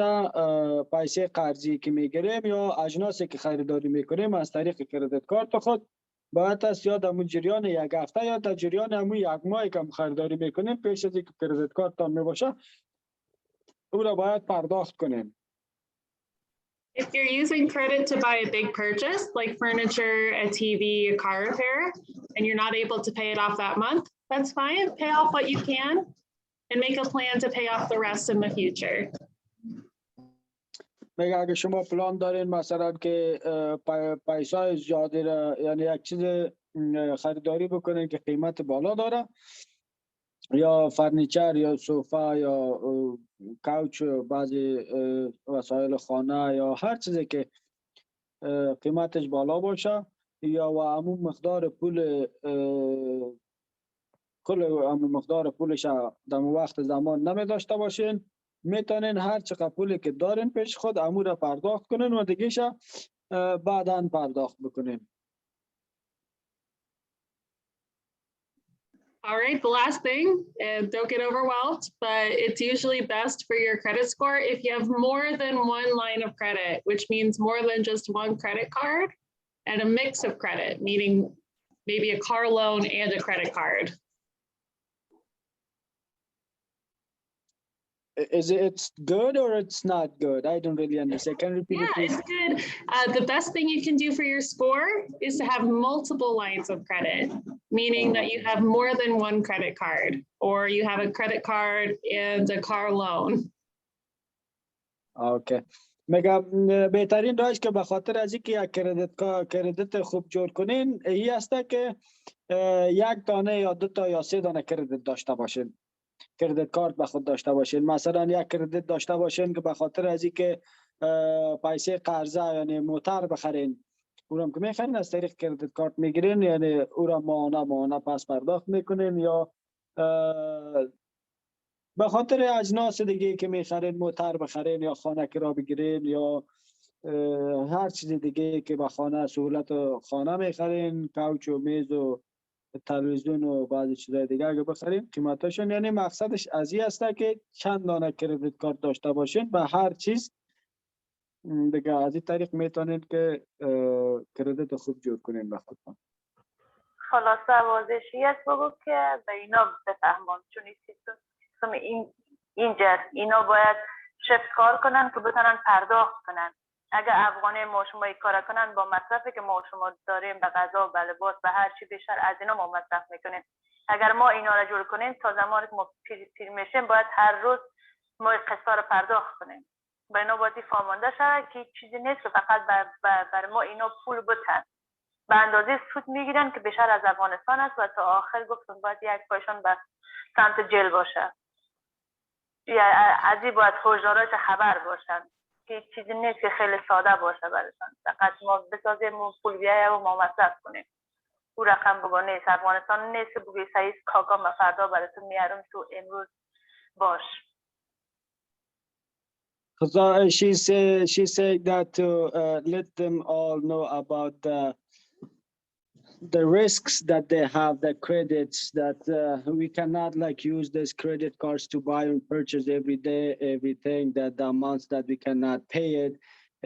پیسه قرضی که میگیریم یا اجناسی که خریداری میکنیم از طریق کردیت کارت خود باید است یا در جریان یک هفته یا در جریان همون یک ماهی که خریداری میکنیم پیش از اینکه کردیت کارت تان میباشه او را باید پرداخت کنیم. If you're using credit to buy a big purchase, like furniture, a TV, a car repair, and you're not able to pay it off that month, that's fine. Pay off what you can and make a plan to pay off the rest in the future. میگه اگه شما پلان دارین مثلا که پیسای زیادی را یعنی یک چیز خریداری بکنین که قیمت بالا داره یا فرنیچر یا صوفا یا کوچ و بعضی وسایل خانه یا هر چیزی که قیمتش بالا باشه یا و همون مقدار پول کل همون مقدار پولش در وقت زمان نمی داشته باشین میتونین هر چقدر پولی که دارین پیش خود امور را پرداخت کنین و دیگه بعداً پرداخت بکنین. All right, the last thing, don't get overwhelmed, but it's usually best for your credit score if you have more than one line of credit, which means more than just one credit card and a mix of credit, meaning maybe a car loan and a credit card. Is it good or it's not good? I don't really understand. Can you repeat it, please? It's good. The best thing you can do for your score is to have multiple lines of credit, meaning that you have more than one credit card, or you have a credit card and a car loan. Okay. میگم بهترین راهش که به خاطر از اینکه یک کردیت خوب جور کنین این است که یک دانه یا دو تا یا سه دانه کردیت داشته باشین. کردیت کارت به خود داشته باشین. مثلا یک کردیت داشته باشین که به خاطر از اینکه پیسه قرضه یعنی موتر بخرین او را که میخرین از طریق کردیت کارت میگیرین یعنی او را ماهانه پس پرداخت میکنین یا به خاطر اجناس دیگه که میخرین موتر بخرین یا خانه کرا بگیرین یا هر چیز دیگه که به خانه سهولت خانه میخرین کوچ و میز و تلویزیون و بعضی چیزای دیگه اگه بخرین قیمتاشون یعنی مقصدش از این است که چند دانه کردیت کارت داشته باشین به هر چیز دیگه از این طریق میتونین که کردیت خوب جور کنین به خودتون. خلاصه واضحی است بگو که به اینا بفهمون چون سیستم اینجا اینا باید شفت کار کنن که بتونن پرداخت کنن. اگر افغانی ما شما کار کنن با مصرفی که ما شما داریم به غذا و به لباس به هر چی بیشتر از اینا ما مصرف میکنیم. اگر ما اینا را جور کنیم تا زمانی که ما پیر میشیم باید هر روز ما قسطا را پرداخت کنیم. با اینا باید فهمانده شود که چیزی نیست که فقط بر ما اینا پول بتن. به اندازه سود میگیرن که بیشتر از افغانستان است و تا آخر گفتم باید یک پایشان به سمت جل باشه. یا از این باید هشداراش خبر باشن که چیزی نیست که خیلی ساده باشه برشان. فقط ما بسازیم و پول بیایه و ما مصرف کنیم. او رقم بگو نیست. افغانستان نیست بگوی سعیز کاکام و فردا براتون میارم تو امروز باش. She said that to let them all know about the risks that they have, the credits that we cannot like use these credit cards to buy and purchase every day, everything that the amounts that we cannot pay it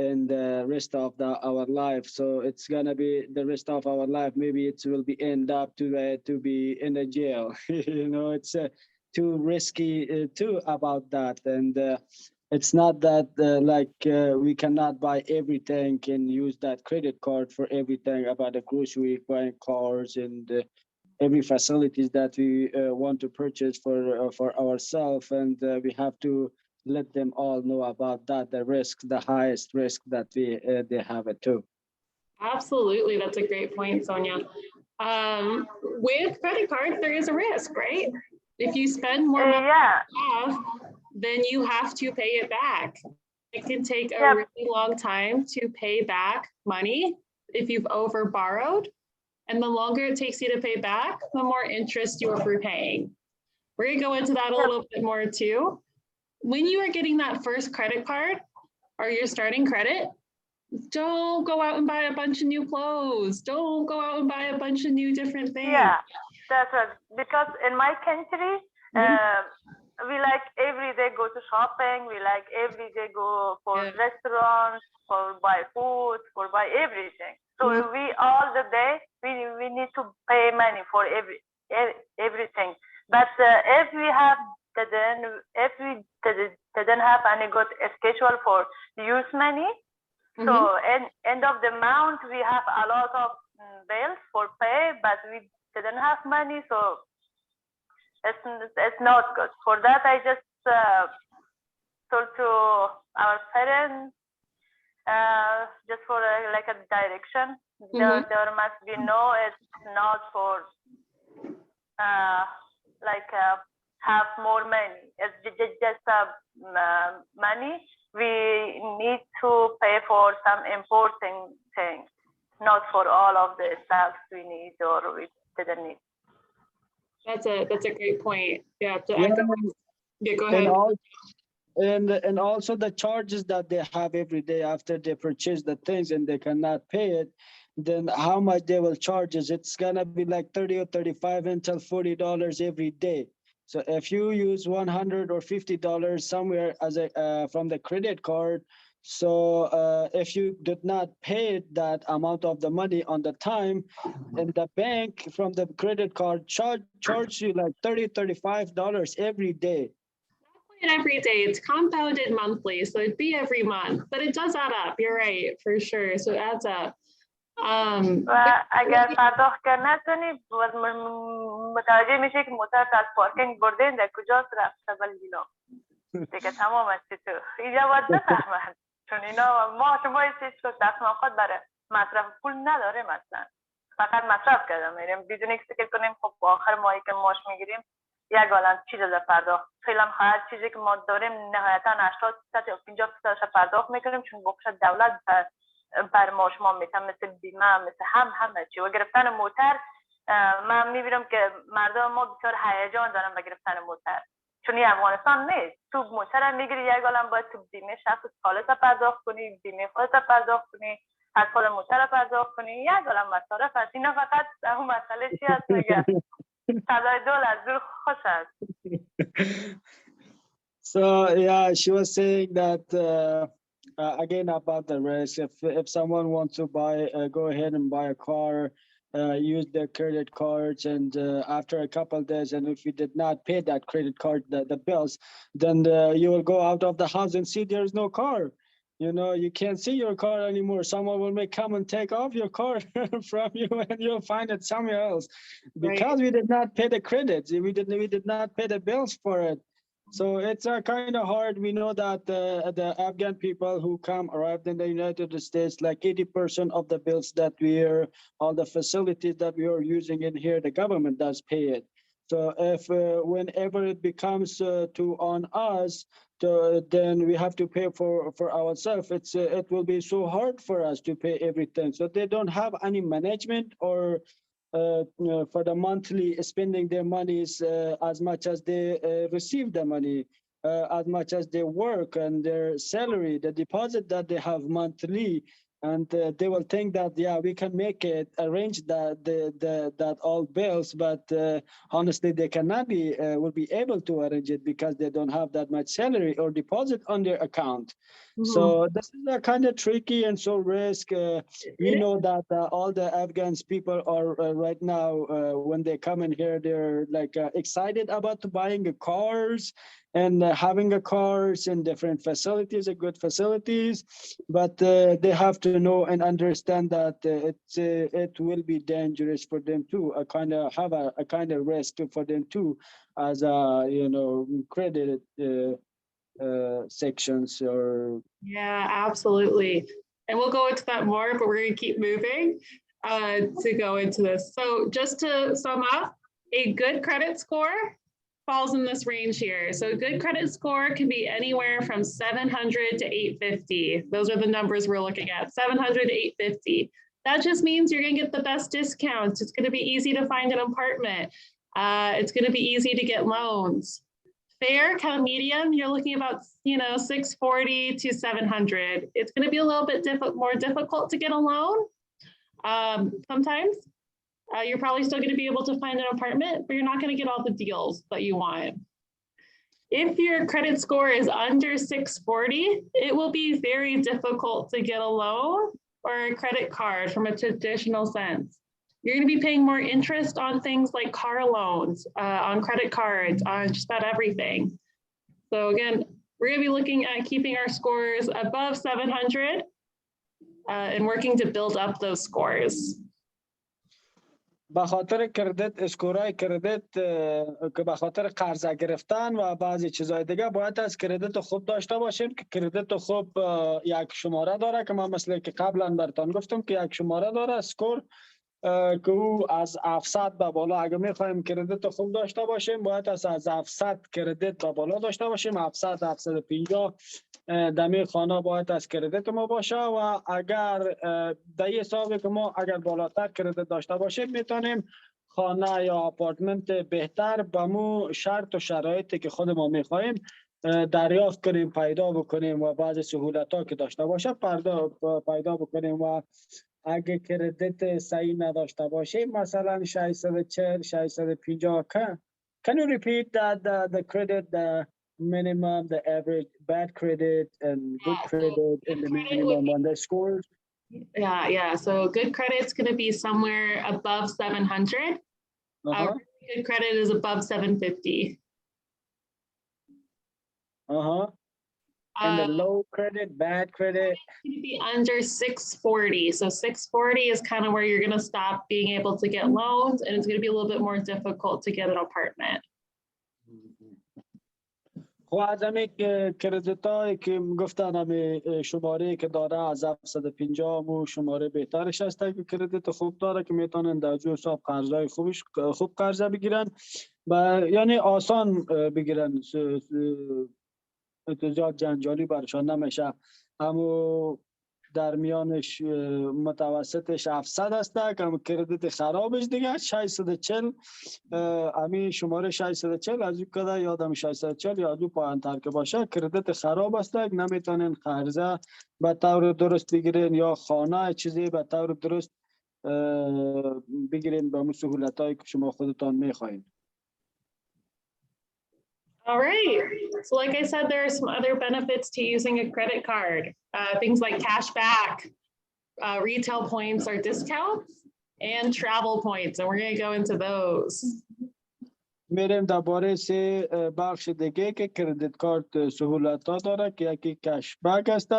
and the rest of our life. So it's gonna be the rest of our life. Maybe it will be end up to be in a jail. You know, it's too risky too about that. And it's not that we cannot buy everything and use that credit card for everything about the grocery, buying cars and every facilities that we want to purchase for ourselves. And we have to let them all know about that, the risk, the highest risk that they have it too. Absolutely, that's a great point, Sonia. With credit cards, there is a risk, right? If you spend more money than you have, then you have to pay it back. It can take a really long time to pay back money if you've over borrowed. And the longer it takes you to pay back, the more interest you are repaying. We're gonna go into that a little bit more too. When you are getting that first credit card or you're starting credit, don't go out and buy a bunch of new clothes. Don't go out and buy a bunch of new different things. Yeah, that's right. Because in my country, we like every day go to shopping. We like every day go for restaurants, for buy food, for buy everything. So we all the day we need to pay money for everything. But if we didn't have any good schedule for use money, so end of the month we have a lot of bills for pay, but we didn't have money, so it's not good. For that, I just told to our parents just for like a direction. There must be no, it's not for have more money. It's just money. We need to pay for some important things, not for all of the stuff we need or we didn't need. That's a great point. Yeah. Go ahead. And also the charges that they have every day after they purchase the things and they cannot pay it, then how much they will charge is it's gonna be like $30 or $35 until $40 every day. So if you use $100 or $50 somewhere as a from the credit card, so if you did not pay that amount of the money on the time, and the bank from the credit card charge you like $30, $35 every day. Every day, it's compounded monthly, so it'd be every month, but it does add up. You're right, for sure. So it adds up. اگر پرداخت کرد نکنی متوجه میشه که موتر از پارکینگ بردین در کجاست رفته بلگینا دیگه تمام است تو اینجا باید بفهمن چون اینا ما شما هیچ دستماخات برای مصرف پول نداریم مثلا فقط مصرف کردم میریم بدون اینکه فکر کنیم خب آخر ماهی که ماش میگیریم یک عالم چیز از پرداخت فعلا هر چیزی که ما داریم نهایتا 80% یا 50% پرداخت میکنیم چون بخش دولت بر ما شما میتونم مثل بیمه مثل همه چی و گرفتن موتر من میبینم که مردم ما بسیار هیجان دارن به گرفتن موتر چون این افغانستان نیست تو موتر میگیری یک عالم باید تو بیمه شخص خالص پرداخت کنی بیمه خودت پرداخت کنی از خود موتر پرداخت کنی یک عالم مصارف هست اینا فقط اون مسئله چی هست میگه $100 خوش است. So yeah, she was saying that again about the risk. If someone wants to buy, go ahead and buy a car, use their credit cards, and after a couple of days, and if you did not pay that credit card, the bills, then you will go out of the house and see there's no car. You know, you can't see your car anymore. Someone will come and take off your car from you, and you'll find it somewhere else because we did not pay the credits. We did not pay the bills for it. So it's kind of hard. We know that the Afghan people who arrived in the United States, like 80% of the bills that all the facilities that we are using in here, the government does pay it. So if whenever it becomes on us, then we have to pay for ourselves. It will be so hard for us to pay everything. So they don't have any management or for the monthly spending their monies as much as they receive the money, as much as they work and their salary, the deposit that they have monthly. And they will think that, yeah, we can arrange that all bills, but honestly, they cannot will be able to arrange it because they don't have that much salary or deposit on their account. So this is kind of tricky and so risk. We know that all the Afghans people are right now, when they come in here, they're like excited about buying cars and having cars in different facilities, good facilities, but they have to know and understand that it will be dangerous for them too. A kind of risk for them too, as credit sections or. Yeah, absolutely. And we'll go into that more, but we're going to keep moving to go into this. So just to sum up, a good credit score falls in this range here. So a good credit score can be anywhere from 700 to 850. Those are the numbers we're looking at, 700 to 850. That just means you're going to get the best discounts. It's going to be easy to find an apartment. It's going to be easy to get loans. Fair, kind of medium, you're looking about 640 to 700. It's going to be a little bit more difficult to get a loan. Sometimes you're probably still going to be able to find an apartment, but you're not going to get all the deals that you want. if your credit score is under 640, it will be very difficult to get a loan or a credit card from a traditional sense. You're going to be paying more interest on things like car loans, on credit cards, on just about everything. So again, we're going to be looking at keeping our scores above 700 and working to build up those scores. به خاطر کردیت اسکورای کردیت که به خاطر قرض گرفتن و بعضی چیزهای دیگه باید از کردیت خوب داشته باشیم که کردیت خوب یک شماره داره که من مثل که قبلا براتون گفتم که یک شماره داره اسکور که او از 700 به بالا. اگر میخوایم کردیت خوب داشته باشیم باید از 700 کردیت به بالا داشته باشیم. 700 750 دمی خانه باید از کردیت ما باشه و اگر در حسابی که ما اگر بالاتر کردیت داشته باشیم میتونیم خانه یا آپارتمنت بهتر به مو شرط و شرایطی که خود ما میخوایم دریافت کنیم، پیدا بکنیم و بعضی سهولت ها که داشته باشه پیدا بکنیم. و اگه کردیت صحیح نداشته باشیم مثلا 640 650 can you repeat that the credit the minimum, the average, bad credit, and good credit, and the minimum on the scores? Yeah. So good credit's going to be somewhere above 700. Good credit is above 750. And the low credit, bad credit? It's going to be under 640. So 640 is kind of where you're going to stop being able to get loans, and it's going to be a little bit more difficult to get an apartment. خب از همین کردیت هایی که گفتن همین شماره که داره از 750 و شماره بهترش هست که کردیت خوب داره که میتونن در جو حساب قرضای خوب قرضه بگیرن و یعنی آسان بگیرن، زیاد جنجالی برشان نمیشه. اما در میانش متوسطش 700 هسته که کردیت خرابش دیگه 640 امی شماره 640 از او کده یادم 640 یا از او پایان تر که باشه کردیت خراب هسته نمیتونین قرضه به طور درست بگیرین یا خانه چیزی به طور درست بگیرین به سهولت هایی که شما خودتان میخواین. All right. So like I said, there are some other benefits to using a credit card. Things like cash back, retail points or discounts, and travel points. And we're going to go into those. میریم درباره سه بخش دیگه که کردیت کارت سهولت ها داره که یکی کش بک است.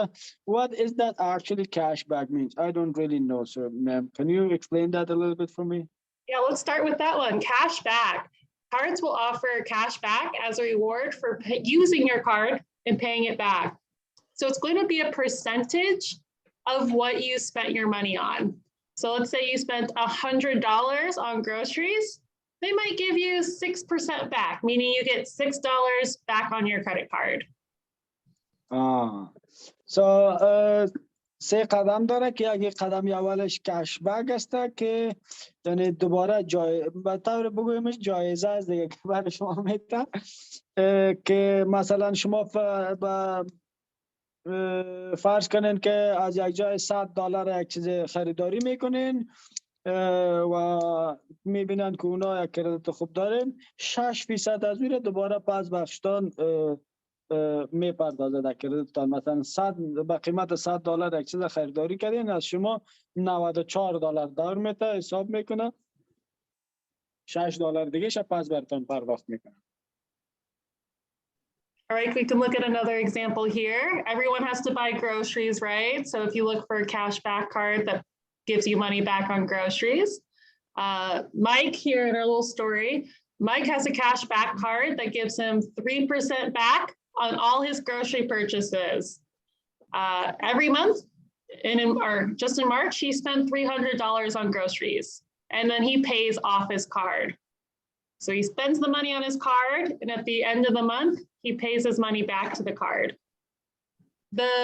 What is that actually cash back means? I don't really know, sir, ma'am. Can you explain that a little bit for me? Yeah, let's start with that one. Cash back. Cards will offer cash back as a reward for using your card and paying it back. So it's going to be a percentage of what you spent your money on. So let's say you spent $100 on groceries. They might give you 6% back, meaning you get $6 back on your credit card. So سه قدم داره که اگه قدم اولش کش بک است که یعنی دوباره به طور بگویمش جایزه است دیگه که برای شما میده که مثلا شما فرض کنین که از یک جای $100 یک چیز خریداری میکنین و میبینن که اونا یک کردیت خوب دارن 6% از اون دوباره پس بخشتان میپردازه در کردیتتان. مثلا به قیمت $100 یک چیز خریداری کردین از شما $94 دار میته حساب میکنه $6 دیگه ش پس براتون پرداخت میکنه. All right, we can look at another example here. Everyone has to buy groceries, right? So if you look for a cash back card that gives you money back on groceries. Mike here in our little story, Mike has a cash back card that gives him 3% back on all his grocery purchases. Every month, or just in March, he spent $300 on groceries, and then he pays off his card. So he spends the money on his card, and at the end of the month, he pays his money back to the card. The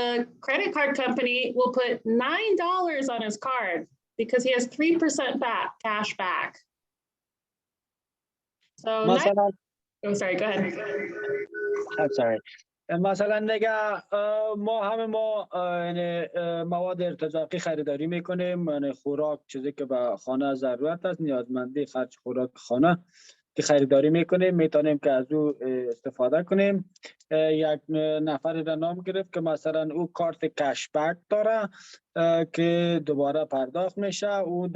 credit card company will put $9 on his card because he has 3% back, cash back. So oh, sorry, go ahead. I'm sorry. مثلا نگه ما مواد ارتزاقی خریداری میکنیم، خوراک چیزی که به خانه ضرورت است، نیازمندی خرج خوراک خانه که خریداری میکنیم میتونیم که از او استفاده کنیم. یک نفر را نام گرفت که مثلا او کارت کشبک داره که دوباره پرداخت میشه. او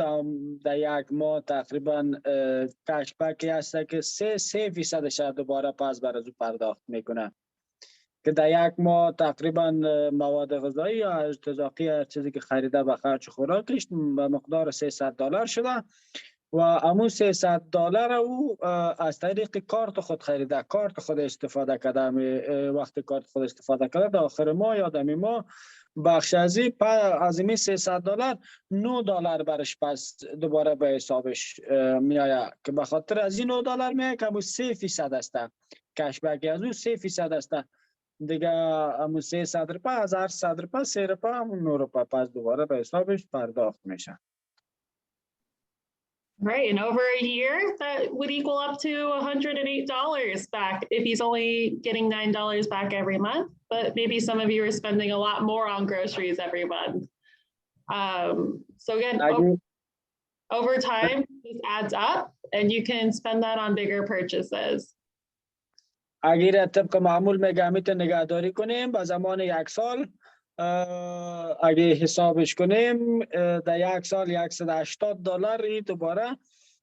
در یک ماه تقریبا کشبکی هست که 3% دوباره پس بر از او پرداخت میکنه، که در یک ماه تقریبا مواد غذایی یا ارتزاقی هر چیزی که خریده به خرج خوراکش به مقدار $300 شده و همون $300 او از طریق کارت خود خریده، کارت خود استفاده کرده. وقتی کارت خود استفاده کرده در آخر ماه یا دمی ماه بخش از این $300 $9 برش پس دوباره به حسابش میآید، که به خاطر از این $9 میآید که همون 3% است، کشبک از او 3% است دیگه. همون 300 روپیه از هر 100 روپیه 3 روپیه همون 9 روپیه پس دوباره به حسابش پرداخت میشه. Right, and over a year, that would equal up to $108 back if he's only getting $9 back every month. But maybe some of you are spending a lot more on groceries every month. So again, over time, this adds up, and you can spend that on bigger purchases. اگر طبق معمول میگه میتونه نگهداری کنیم به زمان 1 سال. اگه حسابش کنیم در 1 سال $180 دوباره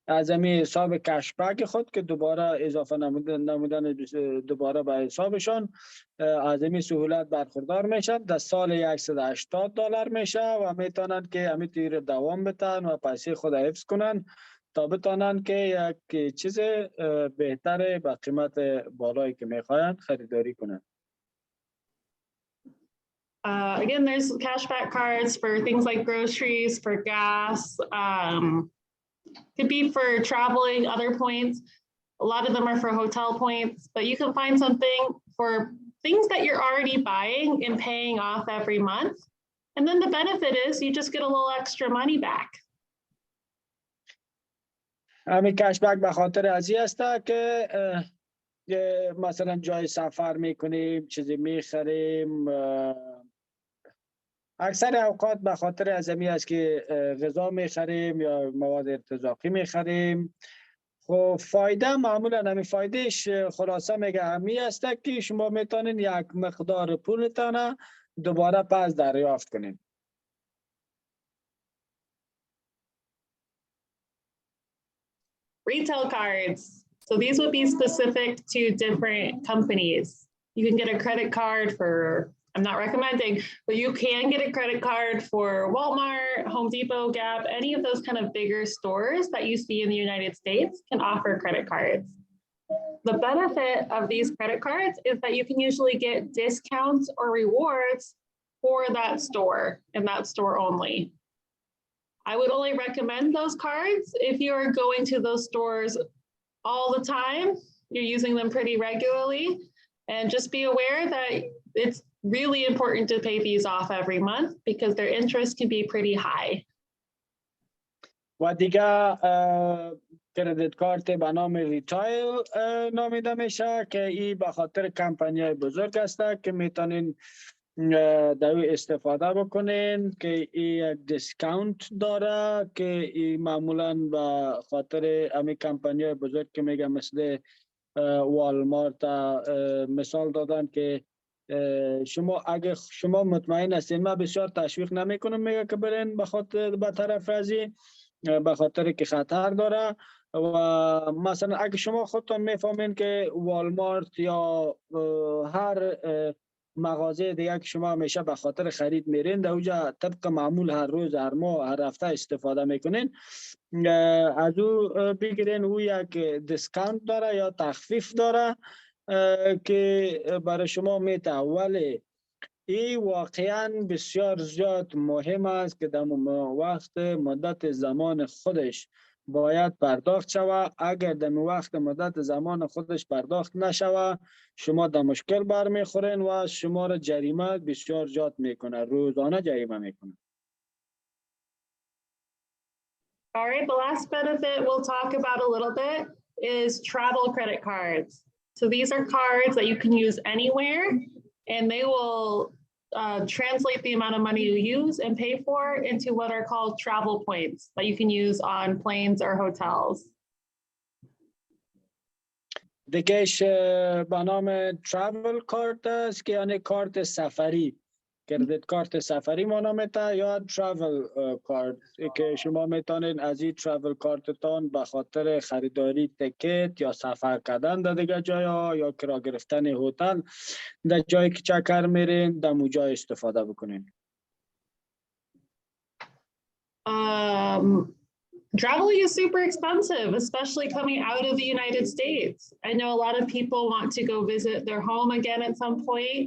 از همین حساب کشبک خود که دوباره اضافه نمودن دوباره به حسابشان از همین سهولت برخوردار میشن. در سال $180 میشه و میتونن که همین تیر دوام بتن و پیسه خود حفظ کنن تا بتونن که یک چیز بهتر به قیمت بالایی که میخواین خریداری کنن. Again, there's cashback cards for things like groceries, for gas, could be for traveling, other points. A lot of them are for hotel points, but you can find something for things that you're already buying and paying off every month. And then the benefit is you just get a little extra money back. همین کشبک به خاطر ازی است که مثلا جای سفر میکنیم، چیزی میخریم، اکثر اوقات به خاطر ازمی است که غذا میخریم یا مواد ارتزاقی میخریم. خب فایده معمولا همین فایدهش خلاصه میگه همی است که شما میتونین یک مقدار پولتان دوباره پس دریافت کنین. Retail cards. So these would be specific to different companies. You can get a credit card for, I'm not recommending, but you can get a credit card for Walmart, Home Depot, Gap, any of those kind of bigger stores that you see in the United States can offer credit cards. The benefit of these credit cards is that you can usually get discounts or rewards for that store and that store only. I would only recommend those cards if you are going to those stores all the time, you're using them pretty regularly, and just be aware that it's really important to pay these off every month because their interest can be pretty high. و دیگه کردیت کارت به نام ریتایل نامیده میشه که این به خاطر کمپانی‌های بزرگ است که میتونین در استفاده بکنین که این یک دیسکاونت داره که این معمولا به خاطر همین کمپانی‌های بزرگ که میگم مثل والمارت مثال دادن که شما اگه شما مطمئن هستین، من بسیار تشویق نمیکنم میگه که برین به خاطر به طرف ازی به خاطر که خطر داره. و مثلا اگه شما خودتون میفهمین که والمارت یا هر مغازه دیگه که شما همیشه به خاطر خرید میرین در اونجا طبق معمول هر روز هر ماه هر هفته استفاده میکنین، از او بگیرین. او یک دیسکانت داره یا تخفیف داره که برای شما میته. ولی این واقعا بسیار زیاد مهم است که در وقت مدت زمان خودش باید پرداخت شود. اگر در وقت مدت زمان خودش پرداخت نشود شما در مشکل برمیخورین و شما را جریمه بسیار زیاد میکنه، روزانه جریمه میکنه. All right, the last benefit we'll talk about a little bit is travel credit cards. So these are cards that you can use anywhere, and they will translate the amount of money you use and pay for into what are called travel points that you can use on planes or hotels. دیگهش به نام ترافل کارت است که یعنی کارت سفری، کردیت کارت سفری ما نامیده، یا ترافل کارت که شما میتونید از این ترافل کارتتان به خاطر خریداری تیکت یا سفر کردن در دیگه جای یا کرا گرفتن هتل در جایی که چکر میرین در موجا استفاده بکنین. Traveling is super expensive, especially coming out of the United States. I know a lot of people want to go visit their home again at some point,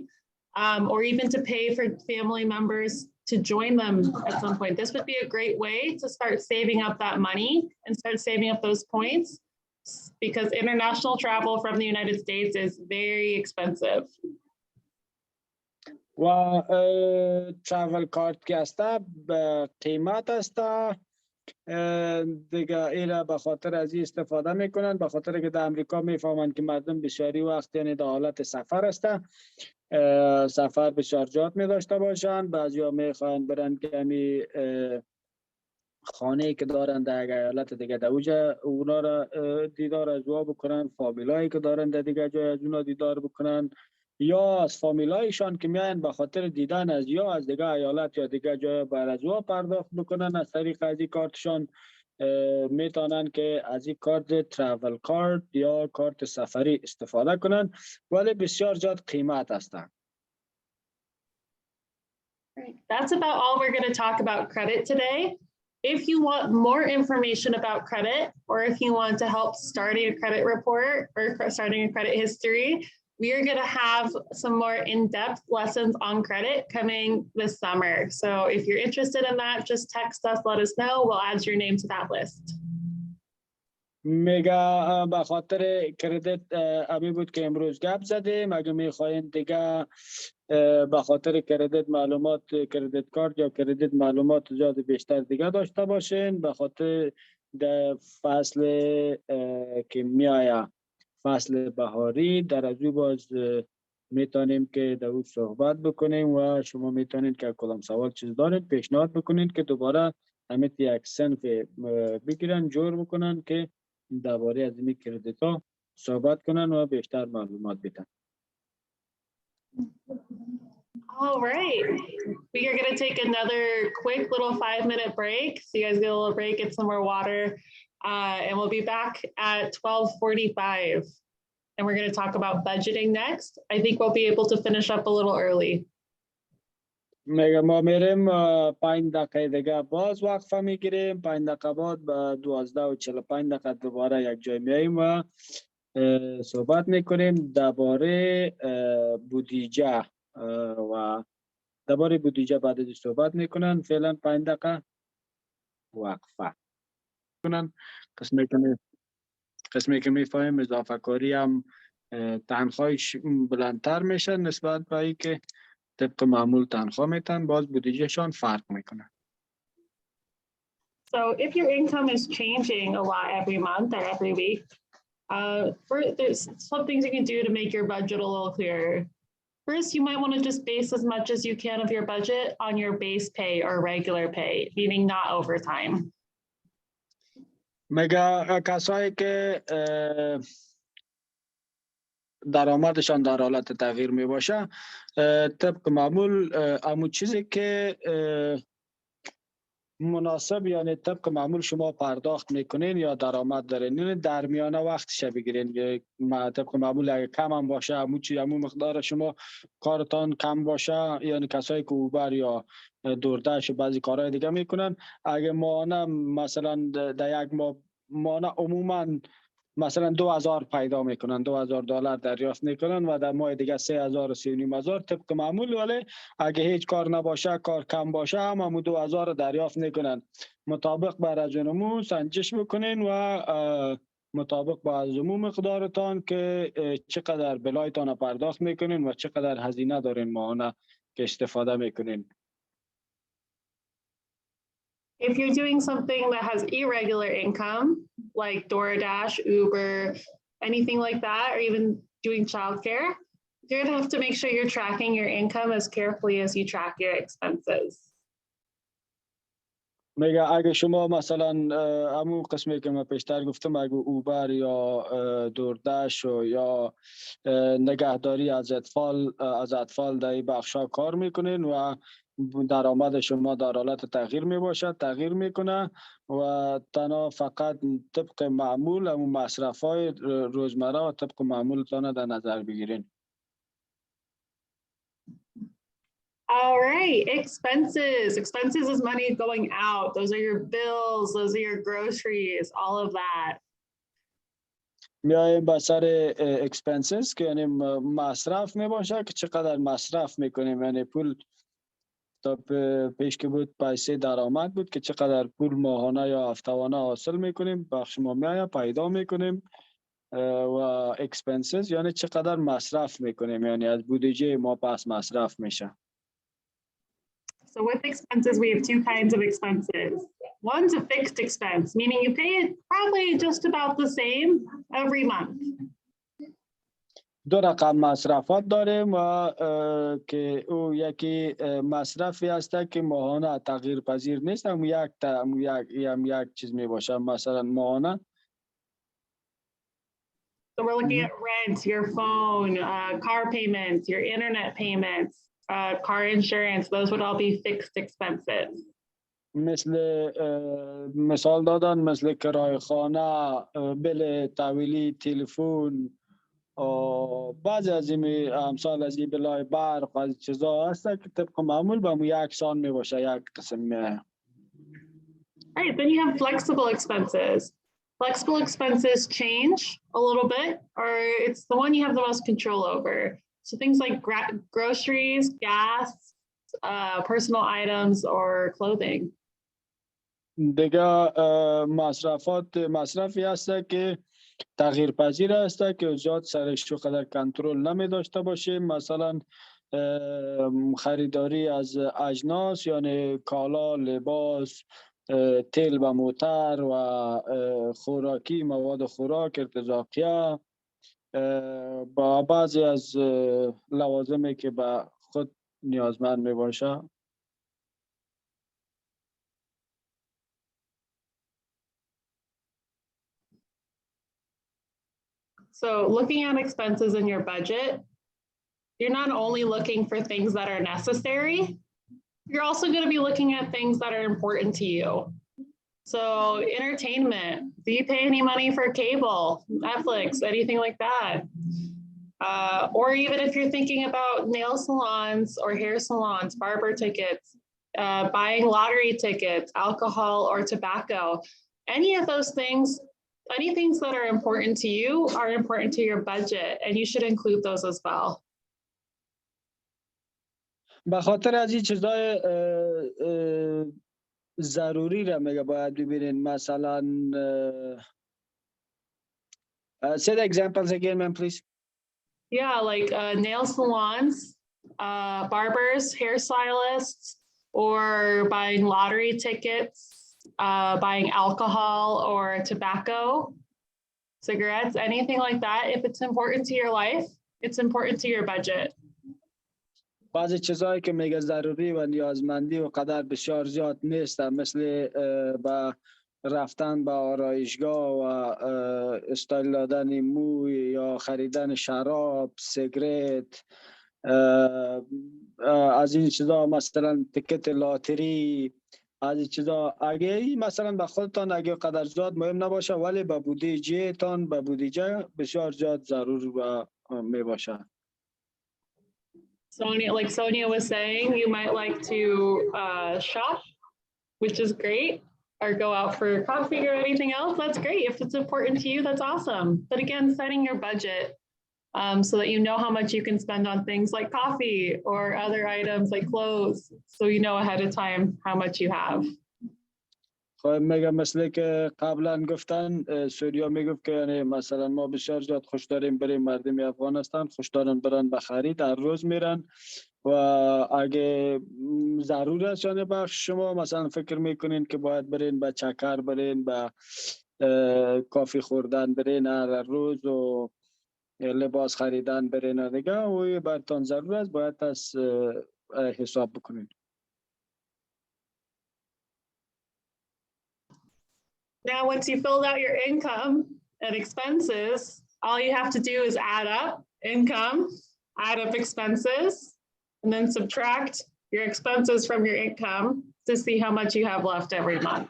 or even to pay for family members to join them at some point. This would be a great way to start saving up that money and start saving up those points, because international travel from the United States is very expensive. و ترافل کارت که است به قیمت است دیگه اینا به خاطر از این استفاده میکنن، به خاطر که در امریکا میفهمند که مردم بسیاری وقت یعنی در حالت سفر هستن، سفر بسیار جات می داشته باشن، بعضیا میخوان برن کمی خانه که دارن در ایالت دیگه در اوجه اونا را دیدار از او بکنن، فامیلایی که دارن در دیگه جای از اونا دیدار بکنن، یا از فامیلایشان که میان به خاطر دیدن از یا از دیگه ایالت یا دیگه جای بر از او پرداخت بکنن. از طریق از این کارتشان میتونن که از این کارت ترافل کارت یا کارت سفری استفاده کنن، ولی بسیار زیاد قیمت هستن. That's about all we're going to talk about credit today. If you want more information about credit, or if you want to help starting a credit report or starting a credit history, we are going to have some more in-depth lessons on credit coming this summer. So if you're interested in that, just text us, let us know. We'll add your name to that list. میگه به خاطر کردیت ابی بود که امروز گپ زدیم. اگه میخواین دیگه به خاطر کردیت معلومات، کردیت کارت یا کردیت معلومات زیاد بیشتر دیگه داشته باشین، به خاطر در فصل که میایه فصل بهاری در از او باز میتونیم که در او صحبت بکنیم و شما میتونید که کدام سوال چیز دارید پیشنهاد بکنید که دوباره همه یک صنف بگیرن جور بکنن که درباره از این کردیت ها صحبت کنن و بیشتر معلومات بدن. All right, we are going to take another quick little 5-minute break. So you guys get a little break, get some more water, and we'll be back at 12:45. And we're going to talk about budgeting next. I think we'll be able to finish up a little early. میگه ما میریم 5 دقیقه دیگه باز وقفه میگیریم، 5 دقیقه بعد به 12:45 دقیقه دوباره یک جای میاییم و صحبت میکنیم درباره بودجه و درباره بودجه بعد از صحبت میکنن. فعلا 5 دقیقه وقفه کنن. قسمی که میفهمیم اضافه کاری هم تنخواهش بلندتر میشه نسبت به ای که طبق معمول تنخواه میتن، باز بودجهشان فرق میکنه. So if your income is changing a lot every month or every week, there's some things you can do to make your budget a little clearer. First, you might want to just base as much as you can of your budget on your base pay or regular pay, meaning not overtime. مگه کسایی که درآمدشان در حالت تغییر می باشه، طبق معمول همون چیزی که مناسب یعنی طبق معمول شما پرداخت میکنین یا درآمد دارین، یعنی در میانه وقتش بگیرین. طبق معمول اگه کم هم باشه همون مقدار شما کارتان کم باشه، یعنی کسایی که اوبر یا دوردش و بعضی کارهای دیگه میکنن، اگه ماهانه مثلا در یک ماهانه عموما مثلا 2000 پیدا میکنن، $2000 دریافت میکنن و در ماه دیگه 3000 و 3500 طبق معمول. ولی اگه هیچ کار نباشه، کار کم باشه، همون 2000 دریافت میکنن. مطابق بر از اونمو سنجش بکنین و مطابق با از اونمو مقدارتان که چقدر بلایتان پرداخت میکنین و چقدر هزینه دارین ماهانه که استفاده میکنین. If you're doing something that has irregular income, like DoorDash, Uber, anything like that, or even doing childcare, you're going to have to make sure you're tracking your income as carefully as you track your expenses. میگه اگه شما مثلا همون قسمی که من پیشتر گفتم، اگه اوبر یا دوردش یا نگهداری از اطفال در این بخشا کار میکنین و درآمد شما در حالت تغییر میکنه و تنها فقط طبق معمول همون مصرف های روزمره و طبق معمولتان در نظر بگیرین. All right, expenses. Expenses is money going out. Those are your bills, those are your groceries, all of that. میایم به سر expenses که یعنی مصرف میباشه که چقدر مصرف میکنیم، یعنی پول تا پیش که بود پیسه درآمد بود که چقدر پول ماهانه یا هفتوانه حاصل میکنیم، بخش ما میایم پیدا میکنیم و expenses یعنی چقدر مصرف میکنیم، یعنی از بودجه ما پس مصرف میشه. So with expenses, we have two kinds of expenses. One's a fixed expense, meaning you pay it probably just about the same every month. دو رقم مصرفات داریم و که او یکی مصرفی هست که ماهانه تغییر پذیر نیست، هم یک چیز می باشه، مثلا ماهانه. So we're looking at rent, your phone, car payments, your internet payments, car insurance. Those would all be fixed expenses. مثال دادن مثل کرایه خانه، بل تحویلی تلفن، بعضی از این امثال از این بلای برق و از چیزا هست که طبق معمول به مو یک سان می باشه، یک قسم می. Right, then you have flexible expenses. Flexible expenses change a little bit, or it's the one you have the most control over. So things like groceries, gas, personal items, or clothing. دیگه مصرفی هست که تغییر پذیر است که زیاد سرش رو قدر کنترل نمی داشته باشیم، مثلا خریداری از اجناس یعنی کالا، لباس، تیل و موتر و خوراکی، مواد خوراک، ارتزاقیه، با بعضی از لوازمی که به خود نیازمند می باشه. So looking at expenses in your budget, you're not only looking for things that are necessary, you're also going to be looking at things that are important to you. So entertainment, do you pay any money for cable, Netflix, anything like that? Or even if you're thinking about nail salons or hair salons, barber tickets, buying lottery tickets, alcohol or tobacco, any of those things, any things that are important to you are important to your budget, and you should include those as well. به خاطر از این چیزای ضروری را میگه باید ببینین، مثلا say the examples again, man, please. Yeah, like nail salons, barbers, hairstylists, or buying lottery tickets, buying alcohol or tobacco, cigarettes, anything like that. If it's important to your life, it's important to your budget. بعضی چیزایی که میگه ضروری و نیازمندی و قدر بسیار زیاد نیست، مثل با رفتن به آرایشگاه و استایل دادن موی یا خریدن شراب، سیگرت، از این چیزا، مثلا تیکت لاتری، از این چیزا اگه مثلا به خودتان اگه قدر زیاد مهم نباشه ولی به بودجه تان به بودجه بسیار زیاد ضرور می باشه. Sonia, like Sonia was saying, you might like to shop, which is great, or go out for coffee or anything else. That's great. If it's important to you, that's awesome. But again, setting your budget so that you know how much you can spend on things like coffee or other items like clothes, so you know ahead of time how much you have. خب میگم مثل که قبلا گفتن سوریا میگفت که یعنی مثلا ما بسیار زیاد خوش داریم بریم، مردم افغانستان خوش دارن برن به خرید، هر روز میرن و اگه ضرور است یعنی بخش شما مثلا فکر میکنین که باید برین به چکر، برین به کافی خوردن، برین هر روز و لباس خریدن برین دیگه و برتان ضرور است باید از حساب بکنین. Now, once you filled out your income and expenses, all you have to do is add up income, add up expenses, and then subtract your expenses from your income to see how much you have left every month.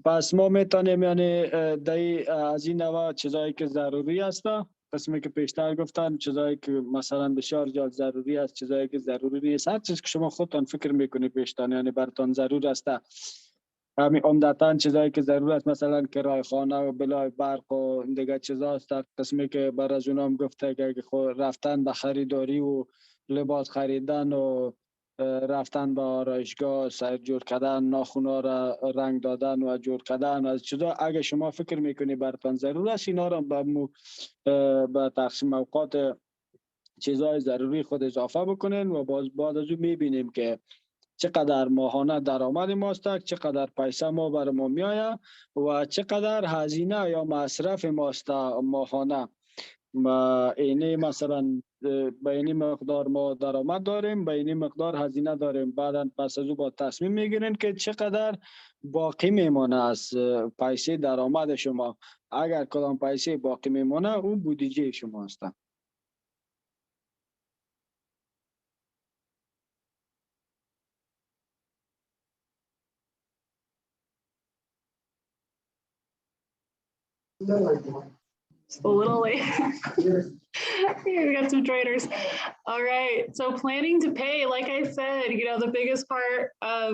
پس ما میتونیم یعنی از این نوع چیزایی که ضروری است، قسمی که پیشتر گفتن چیزایی که مثلا بسیار زیاد ضروری است، چیزایی که ضروری نیست، هر چیز که شما خودتان فکر میکنید پیشتان یعنی براتان ضرور است، همین عمدتاً چیزایی که ضرور است مثلا کرایه خانه و بلای برق و دیگه چیزا است. قسمی که بر از اونام گفته که رفتن به خریداری و لباس خریدن و رفتن به آرایشگاه، سر جور کردن، ناخونا را رنگ دادن و جور کردن از چیزا، اگه شما فکر میکنی براتان ضرور است اینا را به تقسیم اوقات چیزای ضروری خود اضافه بکنین و بعد از اون میبینیم که چقدر ماهانه درآمد ماست، چقدر پیسه ما بر ما میآید و چقدر هزینه یا مصرف ماست ماهانه. اینی مثلا به این مقدار ما درآمد داریم، به این مقدار هزینه داریم، بعدا پس از او با تصمیم میگیرین که چقدر باقی میمونه از پیسه درآمد شما. اگر کدام پیسه باقی میمونه اون بودجه شما است. Just a little late. Here, we got some traders. All right. So planning to pay, like I said, the biggest part of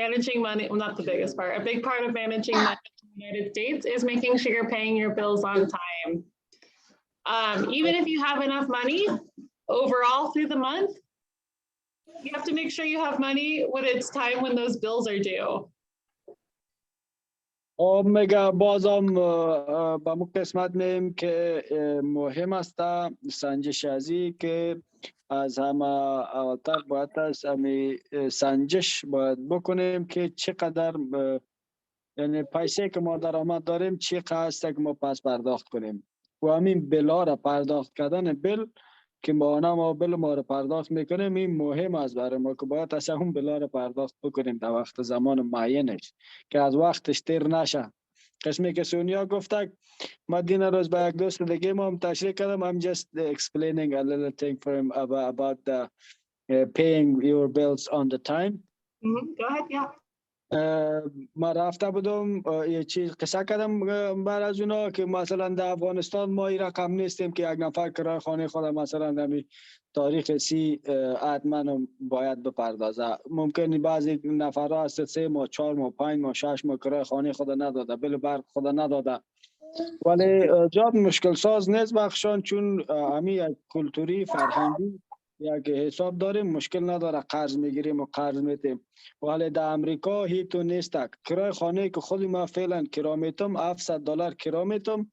managing money, well, not the biggest part, a big part of managing money in the United States is making sure you're paying your bills on time. Even if you have enough money overall through the month, you have to make sure you have money when it's time when those bills are due. میگه بازم با مو قسمت میم که مهم است سنجش ازی که از همه اولتر باید از همی سنجش باید بکنیم که چقدر یعنی پیسه که ما درآمد داریم چقدر است که ما پس پرداخت کنیم و همین بلا را پرداخت کردن بل که ما بل ما را پرداخت میکنیم این مهم است برای ما که باید از اون بلا را پرداخت بکنیم در وقت زمان معینش که از وقتش تیر نشه. قسمی که سونیا گفته ما دین روز با یک دوست دیگه ما هم تشریح کردم. I'm just explaining a little thing for him about the paying your bills on the time. Go ahead, yeah. ما رفته بودم یه چیز قصه کردم بر از اونا که مثلا در افغانستان ما این رقم نیستیم که یک نفر کرایه خانه خود مثلا در تاریخ 30 حتما باید بپردازه. ممکنه بعضی نفرها هست 3 ماه 4 ماه 5 ماه 6 ماه کرایه خانه خود نداده، بل برق خود نداده، ولی جاب مشکل ساز نیست بخشان چون همین کلتوری فرهنگی یک حساب داریم، مشکل نداره قرض میگیریم و قرض میتیم. ولی در امریکا هیچ نیست. کرایه خانه که خود ما فعلا کرا میتم $700 کرا میتم،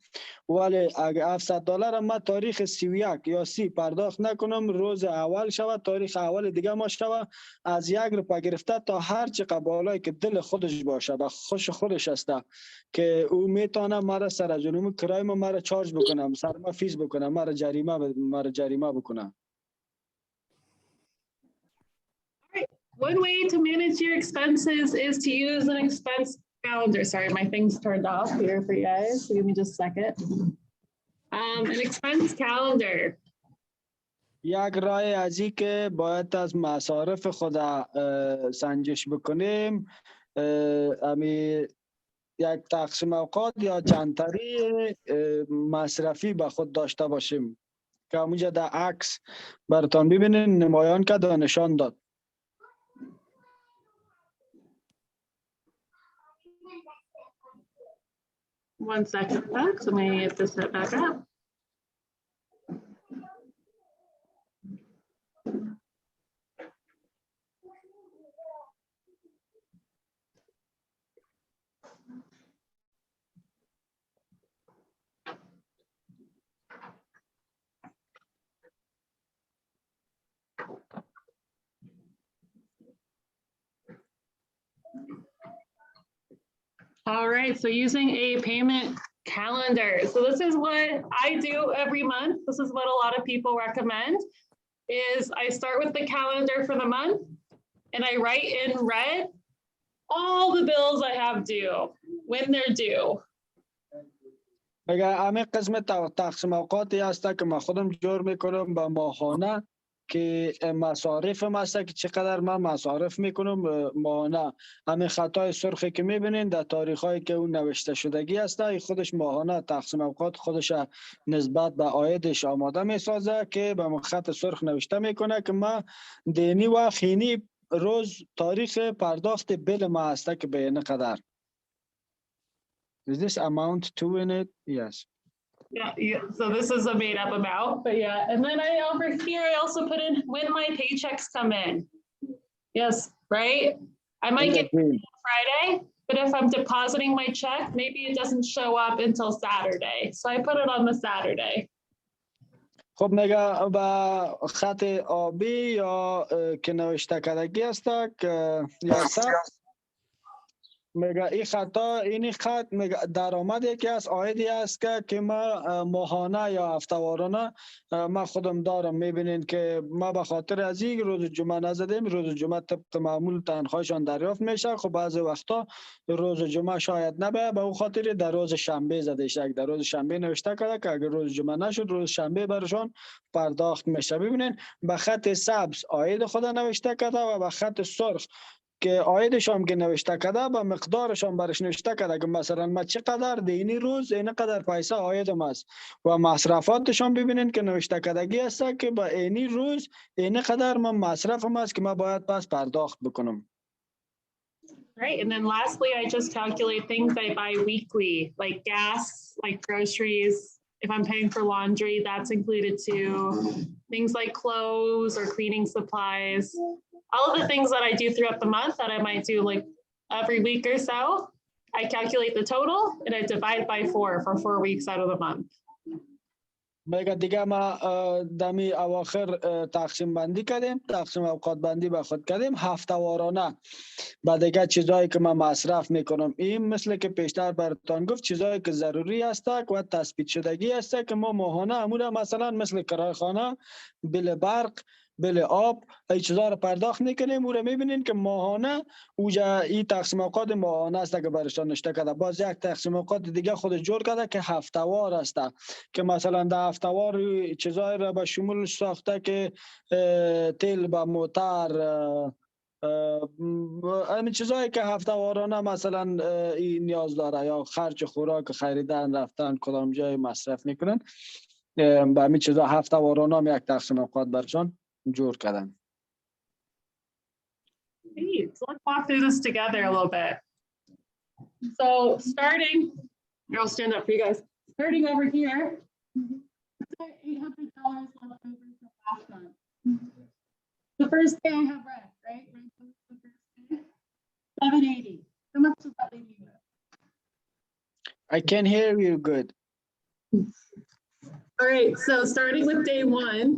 ولی اگه $700 ما تاریخ 31 یا 30 پرداخت نکنم روز اول شود، تاریخ اول دیگه ما شود از 1 روپیه گرفته تا هر چه بالایی که دل خودش باشه با خوش خودش است که او میتونه مرا سر از اونم کرایه ما مرا چارج بکنم، سر ما فیس بکنم، مرا جریمه بکنم. One way to manage your expenses is to use an expense calendar. Sorry, my thing's turned off here for you guys. So give me just a second. An expense calendar. یک راه ازی که باید از مصارف خود سنجش بکنیم امی یک تقسیم اوقات یا چندتری مصرفی به خود داشته باشیم که اونجا در عکس براتون ببینین نمایان کرد و نشان داد. One second, folks. I'm going to get this set back up. All right, so using a payment calendar. So this is what I do every month. This is what a lot of people recommend, is I start with the calendar for the month and I write in red all the bills I have due. when they're due. اگر همه قسم تقسیم اوقاتی هست که من خودم جور میکنم به ماهانه که مصارفم هست که چقدر من مصارف میکنم ماهانه. همین خطای سرخی که میبینین در تاریخ هایی که اون نوشته شدگی هست خودش ماهانه تقسیم اوقات خودش نسبت به عایدش آماده میسازه که به خط سرخ نوشته میکنه که من دینی و خینی روز تاریخ پرداخت بیل ما هست که به این قدر. Is this amount two in it? Yes. Yeah, so this is a made up amount, but yeah. And then I over here, I also put in when my paychecks come in. Yes, right? I might get paid on Friday, but if I'm depositing my check, maybe it doesn't show up until Saturday. So I put it on the Saturday. خب میگه با خط آبی یا که نوشته کردگی است که یا میگه این خطا این خط میگه درآمد یکی از عایدی است که ما ماهانه یا هفته‌وارانه ما خودم دارم. میبینین که ما به خاطر از این روز جمعه نزدیم. روز جمعه طبق معمول تنخواهشان دریافت میشه. خب بعضی وقتا روز جمعه شاید نبه، به اون خاطر در روز شنبه زده شد. در روز شنبه نوشته کرده که اگر روز جمعه نشد روز شنبه برشان پرداخت میشه. ببینین به خط سبز عاید خود نوشته کرده و به خط سرخ که عایدش هم که نوشته کرده با مقدارش هم برش نوشته کرده که مثلا ما چقدر دینی روز این قدر پیسه عایدم است و مصرفاتش هم ببینین که نوشته کردگی است که با اینی روز این قدر من مصرفم است که ما باید پس پرداخت بکنم. Right, and then lastly, I just calculate things I buy weekly, like gas, like groceries. If I'm paying for laundry, that's included too. Things like clothes or cleaning supplies. All of the things that I do throughout the month that I might do like every week or so, I calculate the total and I divide by 4 for 4 weeks out of the month. میگه دیگه ما دمی اواخر تقسیم بندی کردیم، تقسیم اوقات بندی به خود کردیم هفته‌وارانه. بعد دیگه چیزایی که من مصرف میکنم این مثل که پیشتر براتون گفت چیزایی که ضروری است و تثبیت شدگی است که ما ماهانه همون مثلا مثل کرایه خانه، بیل برق، بیل آب ای چیزا رو پرداخت میکنیم. او رو میبینین که ماهانه اوجا این تقسیم اوقات ماهانه است که برشان نوشته کرده. باز یک تقسیم اوقات دیگه خود جور کرده که هفته‌وار است که مثلا در هفته‌وار چیزایی رو به شمول ساخته که تیل به موتر، همین چیزایی که هفته‌وارانه مثلا این نیاز داره یا خرج خوراک خریدن رفتن کدام جای مصرف میکنن. به همین چیزا هفته‌وارانه هم یک تقسیم اوقات برشان جور کردن. So let's walk through this together a little bit. So starting, I'll stand up for you guys. Starting over here, $800 left over from last month. The first day I have rent, right? Rent was the first day. $780. How much does that leave you with? I can hear you good. All right, so starting with day one,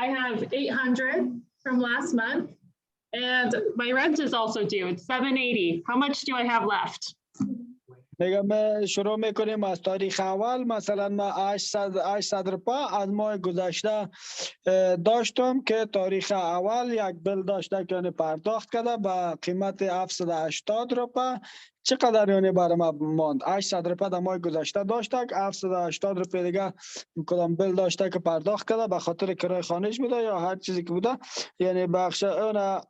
I have 800 from last month, and my rent is also due. It's 780. How much do I have left? میگم شروع میکنیم از تاریخ اول. مثلا ما 800 روپا از ماه گذشته داشتم که تاریخ اول یک بیل داشته که پرداخت کرده با قیمت 780 روپا. چقدر یعنی برای ما ماند؟ 800 روپا در ماه گذشته داشته که 780 روپا دیگه کدام بیل داشته که پرداخت کرده به خاطر کرایه خانه‌اش بوده یا هر چیزی که بوده. یعنی بخش اون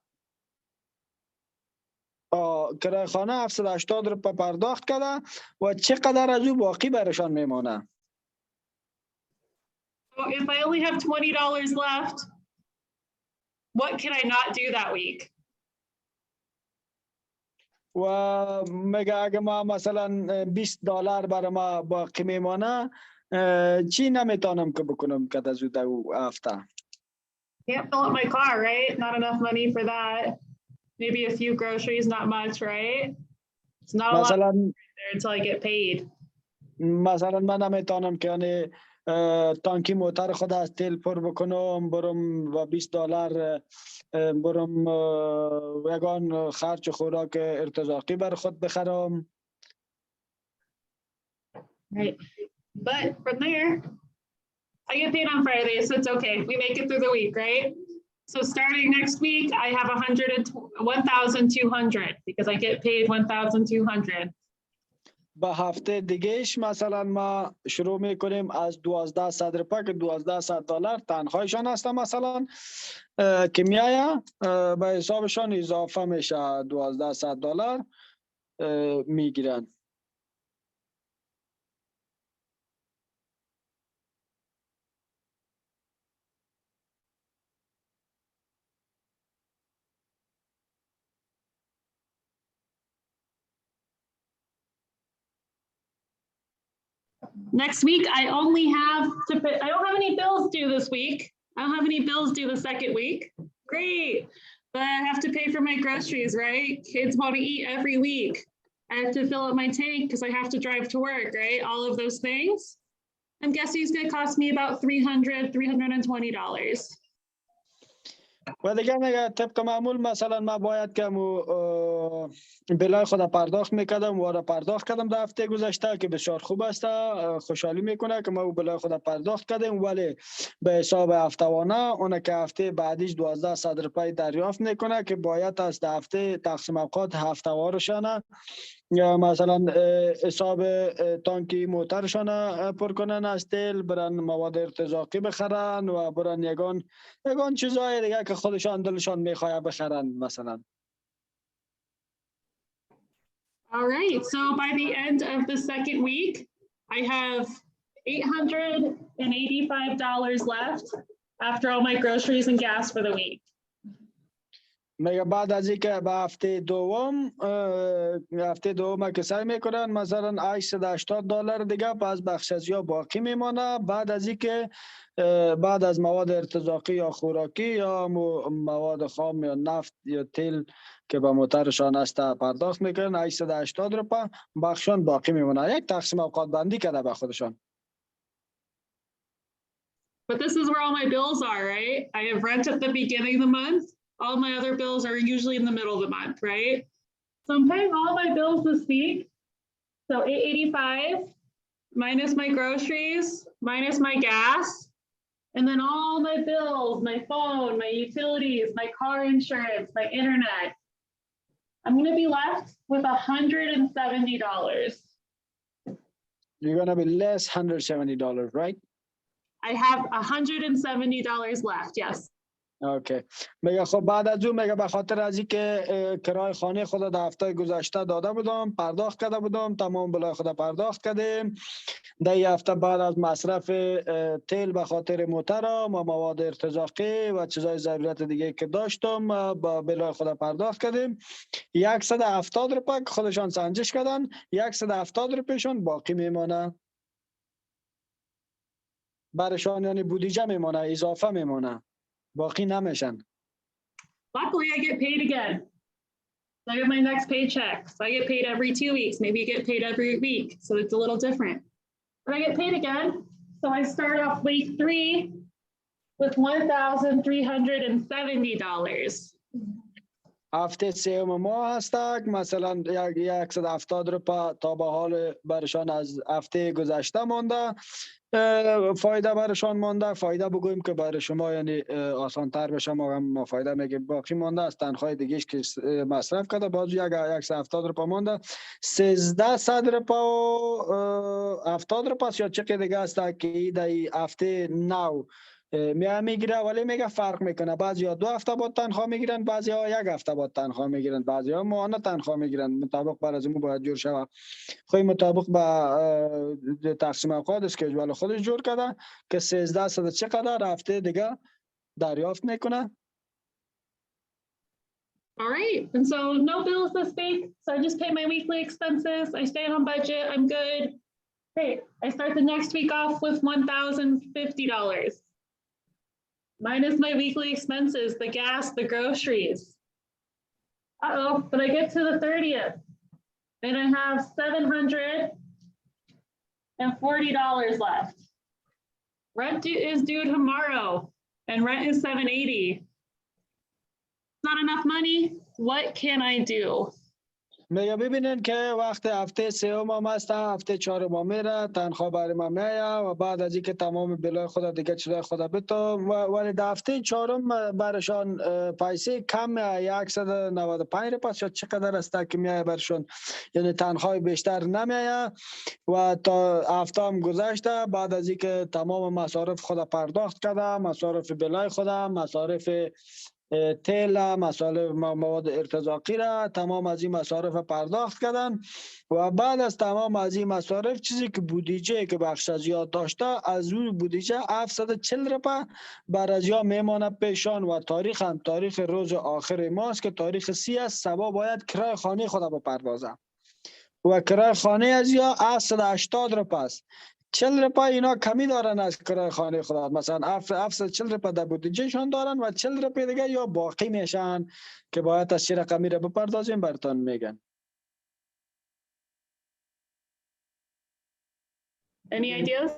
کرایه خانه 780 روپا پرداخت کرده و چقدر از او باقی برشان میمانه. So if I only have $20 left, what can I not do that week? و میگه اگه ما مثلا $20 برای ما باقی میمانه چی نمیتونم که بکنم که از او هفته؟ Can't fill up my car, right? Not enough money for that. Maybe a few groceries, not much, right? It's not a lot there until I get paid. مثلا من نمیتونم که یعنی تانکی موتر خود از تیل پر بکنم برم و $20 برم یگان خرج خوراک ارتزاقی بر خود بخرم. Right. But from there, I get paid on Friday, so it's okay. We make it through the week, right? So starting next week, I have 1,200 because I get paid 1,200. به هفته دیگهش مثلا ما شروع میکنیم از 1200 روپیه که $1200 تنخواهشان هست مثلا که میایه به حسابشان اضافه میشه $1200 میگیرن. Next week, I only have to pay, I don't have any bills due this week. I don't have any bills due the second week. Great. But I have to pay for my groceries, right? Kids want to eat every week. I have to fill up my tank because I have to drive to work, right? All of those things. I'm guessing it's going to cost me about $320. و دیگه میگه طبق معمول مثلا ما باید که بلای خود پرداخت میکردم و را پرداخت کردم در هفته گذشته که بسیار خوب است، خوشحالی میکنه که ما بلای خود پرداخت کردیم، ولی به حساب هفتوانه اون که هفته بعدیش 1200 روپیه دریافت میکنه که باید از هفته تقسیم اوقات هفتوارشانه یا مثلا حساب تانکی موترشان پر کنن از تیل، برن مواد ارتزاقی بخرن و برن یگان چیزهای دیگه که خودشان دلشان میخواه بخرن مثلا. All right, so by the end of the second week, I have $885 left after all my groceries and gas for the week. میگه بعد از اینکه به هفته دوم که سعی میکنن مثلا $880 دیگه باز بخش از یا باقی میمانه، بعد از اینکه بعد از مواد ارتزاقی یا خوراکی یا مواد خام یا نفت یا تیل که به موترشان است پرداخت میکنن 880 روپیه بخشان باقی میمونه. یک تقسیم اوقات بندی کرده به خودشان. But this is where all my bills are, right? I have rent at the beginning of the month. All my other bills are usually in the middle of the month, right? So I'm paying all my bills this week. So $885 minus my groceries, minus my gas, and then all my bills, my phone, my utilities, my car insurance, my internet. I'm going to be left with $170. You're going to be less $170, right? I have $170 left, yes. اوکی. میگه خب بعد از اون میگه به خاطر از اینکه کرای خانه خود در هفته گذشته داده بودم، پرداخت کرده بودم، تمام بلای خود پرداخت کردیم. در این هفته بعد از مصرف تیل به خاطر موتر و مواد ارتزاقی و چیزای ضرورت دیگه که داشتم با بلای خود پرداخت کردیم. 170 روپیه که خودشان سنجش کردن، 170 روپیشون باقی میمانه برشان، یعنی بودجه میمانه، اضافه میمانه، باقی نمیشن. Luckily, I get paid again. I get my next paycheck. So I get paid every 2 weeks. Maybe you get paid every week. So it's a little different. But I get paid again. So I start off week 3 with $1,370. هفته سوم ماه هستک مثلا 170 روپیه تا به حال برشان از هفته گذشته مانده، فایده برشان مانده. فایده بگویم که برای شما یعنی آسان تر بشه، ما فایده میگیم. باقی مانده از تنخواه دیگهش که مصرف کرده باز 170 روپیه مانده. 1300 روپیه و 70 روپیه یا چه دیگه است که در هفته نو میگیره، ولی میگه فرق میکنه. بعضیا 2 هفته بعد تنخواه میگیرن، بعضیا 1 هفته بعد تنخواه میگیرن، بعضیا ماهانه تنخواه میگیرن. مطابق بر از باید جور شود. خواهی مطابق با تقسیم اوقات اسکیجول خودش جور کرده که 1300 چقدر هفته دیگه دریافت میکنه. All right. And so no bills this week. So I just pay my weekly expenses. I stay on budget. I'm good. Great. I start the next week off with $1,050. Minus my weekly expenses, the gas, the groceries. Uh-oh, but I get to the 30th and I have $740 left. Rent is due tomorrow and rent is $780. Not enough money. What can I do? میگه ببینین که وقت هفته سوم هم است، هفته چهارم میره، تنخواه برای ما میاد و بعد از اینکه تمام بلای خدا دیگه چیزای خدا بتو، ولی در هفته چهارم برشان پیسه کم 195 پس شد چقدر است که میاد برشان، یعنی تنخواه بیشتر نمیاد و تا هفته هم گذشته. بعد از اینکه تمام مصارف خدا پرداخت کرده، مصارف بلای خدا، مصارف تیل، مصارف مواد ارتزاقی را، تمام از این مصارف پرداخت کردن و بعد از تمام از این مصارف چیزی که بودجه که بخش از یاد داشته، از اون بودجه 740 روپیه بر از یا میمانه پیشان و تاریخ هم تاریخ روز آخر ماست که تاریخ 30 است. سبا باید کرای خانه خدا بپردازه و کرای خانه از یا 780 روپیه است. 40 روپیه اینا کمی دارن از کرای خانه خدا، مثلا 740 روپیه در بودجهشان دارن و 40 روپیه دیگه یا باقی میشن که باید از چه رقمی را بپردازیم برتان میگن. Any ideas?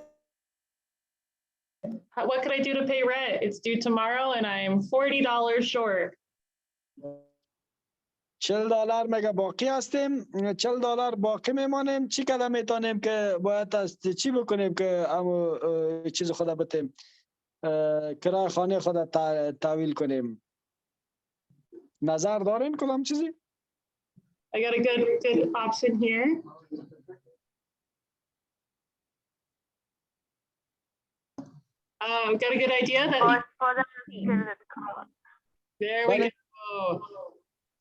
What could I do to pay rent? It's due tomorrow and I'm $40 short. $40 میگه باقی هستیم، $40 باقی میمانیم. چی کدام میتونیم که باید از چی بکنیم که امو چیز خدا بتیم، کرای خانه خدا تحویل کنیم؟ نظر دارین کدام چیزی؟ I got a good option here. Got a good idea that there we go.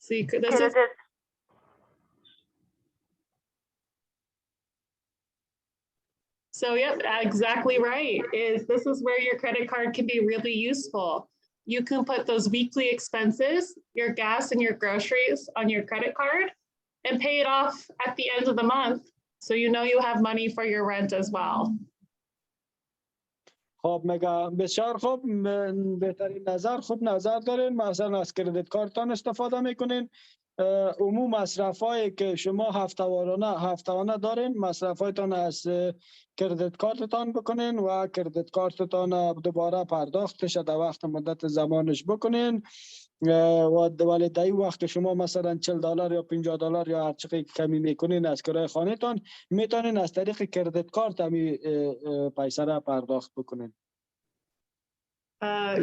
See, this is so yep, exactly right. This is where your credit card can be really useful. You can put those weekly expenses, your gas and your groceries on your credit card and pay it off at the end of the month. So you know you have money for your rent as well. خب میگه بسیار خوب، بهترین نظر، خوب نظر دارین. مثلا از کردیت کارتان استفاده میکنین، عموم مصرف هایی که شما هفتوانه دارین، مصرف هایتان از کردیت کارتتان بکنین و کردیت کارتتان دوباره پرداختش در وقت مدت زمانش بکنین ولی در این وقت شما مثلا $40 یا $50 یا هر چقدر کمی میکنین از کرایه خانه تان، میتونین از طریق کردیت کارت همی پیسه را پرداخت بکنین.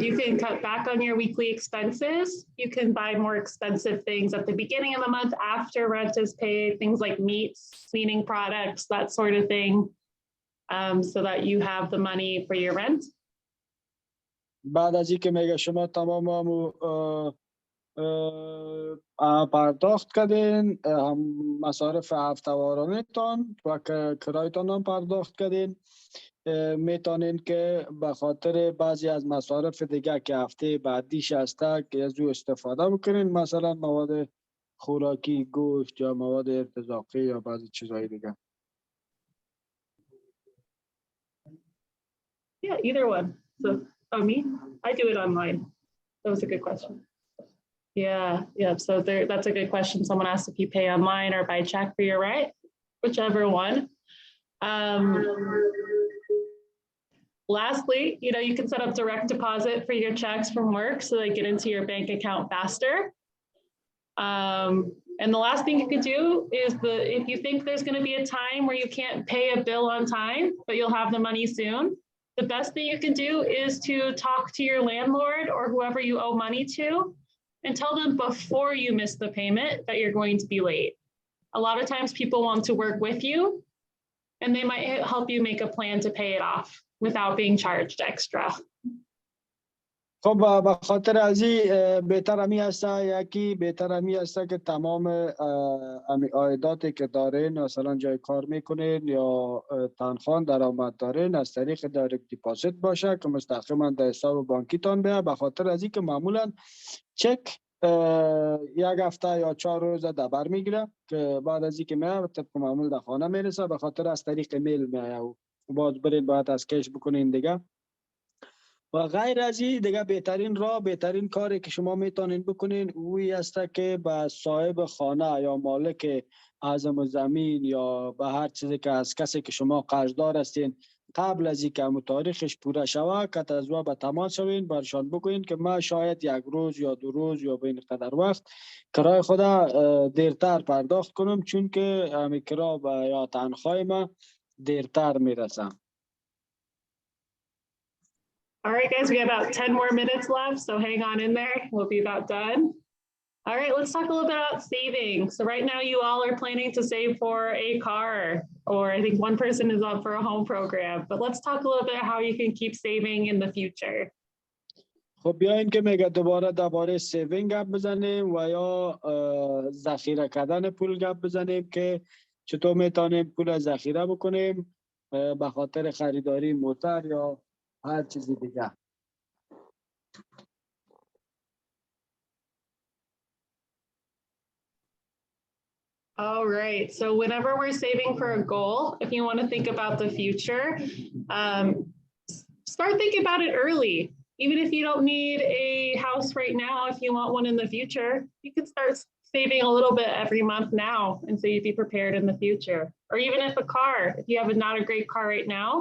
You can cut back on your weekly expenses. You can buy more expensive things at the beginning of the month after rent is paid, things like meats, cleaning products, that sort of thing, so that you have the money for your rent. بعد از اینکه میگه شما تمام پرداخت کردین، مصارف هفته‌وارانه تان و کرایتان هم پرداخت کردین، میتونین که به خاطر بعضی از مصارف دیگه که هفته بعدیش هسته که از او استفاده بکنین، مثلا مواد خوراکی، گوشت یا مواد ارتزاقی یا بعضی چیزهای دیگه. Yeah, either one. So, oh, me? I do it online. That was a good question. Yeah. So that's a good question. Someone asked if you pay online or by check for your rent, whichever one. Lastly, you can set up direct deposit for your checks from work so they get into your bank account faster. And the last thing you could do is if you think there's going to be a time where you can't pay a bill on time, but you'll have the money soon, the best thing you can do is to talk to your landlord or whoever you owe money to and tell them before you miss the payment that you're going to be late. A lot of times people want to work with you and they might help you make a plan to pay it off without being charged extra. خب به خاطر از این بهتر همی هسته، یکی بهتر همی هسته که تمام عایداتی که دارین، مثلا جای کار میکنین یا تنخواه درآمد دارین، از طریق دایرکت دیپازیت باشه که مستقیما در حساب بانکی تان بیاد. به خاطر از این که معمولا چک یک هفته یا 4 روز دبر میگیره که بعد از این که میاد طبق معمول در خانه میرسه، به خاطر از طریق میل میاد و باز برید باید از کش بکنین دیگه. و غیر از این دیگه بهترین کاری که شما میتونین بکنین اوی است که به صاحب خانه یا مالک اعظم زمین یا به هر چیزی که از کسی که شما قرضدار هستین قبل از اینکه همون تاریخش پوره شوه که از به تماس شوین برشان بگوین که ما شاید 1 روز یا 2 روز یا بین قدر وقت کرای خود دیرتر پرداخت کنم، چون که همین کرا یا تنخواه ما دیرتر میرسم. All right, guys, we have about 10 more minutes left, so hang on in there. We'll be about done. All right, let's talk a little bit about saving. So right now you all are planning to save for a car, or I think one person is on for a home program, but let's talk a little bit how you can keep saving in the future. خب بیاین که میگه دوباره درباره سیوینگ گپ بزنیم و یا ذخیره کردن پول گپ بزنیم که چطور میتونیم پول ذخیره بکنیم به خاطر خریداری موتر یا هر چیزی دیگه. All right, so whenever we're saving for a goal, if you want to think about the future, start thinking about it early. Even if you don't need a house right now, if you want one in the future, you can start saving a little bit every month now, and so you'd be prepared in the future. Or even if a car, if you have not a great car right now,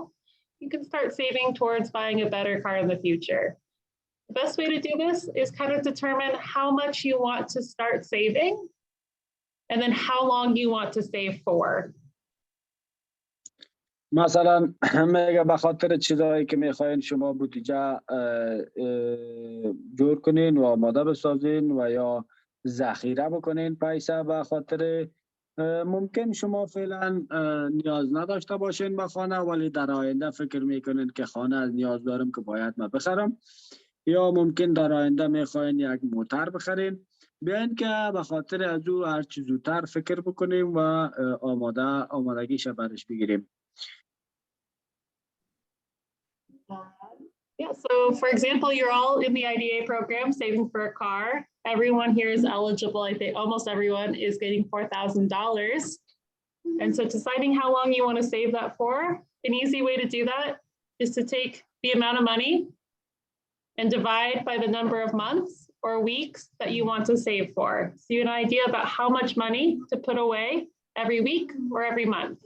you can start saving towards buying a better car in the future. The best way to do this is kind of determine how much you want to start saving, and then how long you want to save for. مثلا میگه به خاطر چیزایی که میخواین شما بودجه جور کنین و آماده بسازین و یا ذخیره بکنین پیسه، به خاطر ممکن شما فعلا نیاز نداشته باشین به خانه، ولی در آینده فکر میکنین که خانه از نیاز دارم که باید من بخرم، یا ممکن در آینده میخواین یک موتر بخرین. بیاین که به خاطر از او هر چیز زودتر فکر بکنیم و آمادگیش برش بگیریم. Yeah, so for example, you're all in the IDA program saving for a car. Everyone here is eligible. I think almost everyone is getting $4,000. And so deciding how long you want to save that for, an easy way to do that is to take the amount of money and divide by the number of months or weeks that you want to save for. So you have an idea about how much money to put away every week or every month.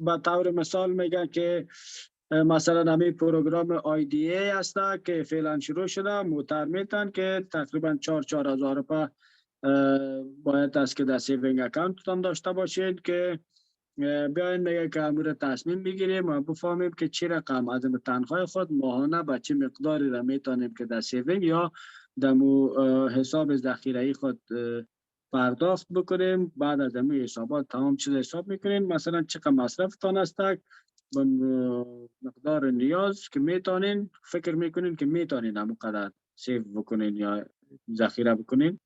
با طور مثال میگن که مثلا همین پروگرام IDA هسته که فعلا شروع شده، موتر میتن که تقریبا 4,000 روپیه باید است که در سیوینگ اکانتتان داشته باشید، که بیاین میگه که امور تصمیم بگیریم و بفهمیم که چی رقم از تنخواه خود ماهانه به چه مقداری را میتونیم که در سیوینگ یا در حساب ذخیره‌ای خود پرداخت بکنیم. بعد از این حسابات تمام چیز حساب میکنین، مثلا چقدر مصرفتان است به مقدار نیاز که میتونین فکر میکنین که میتونین همونقدر سیو بکنین یا ذخیره بکنین.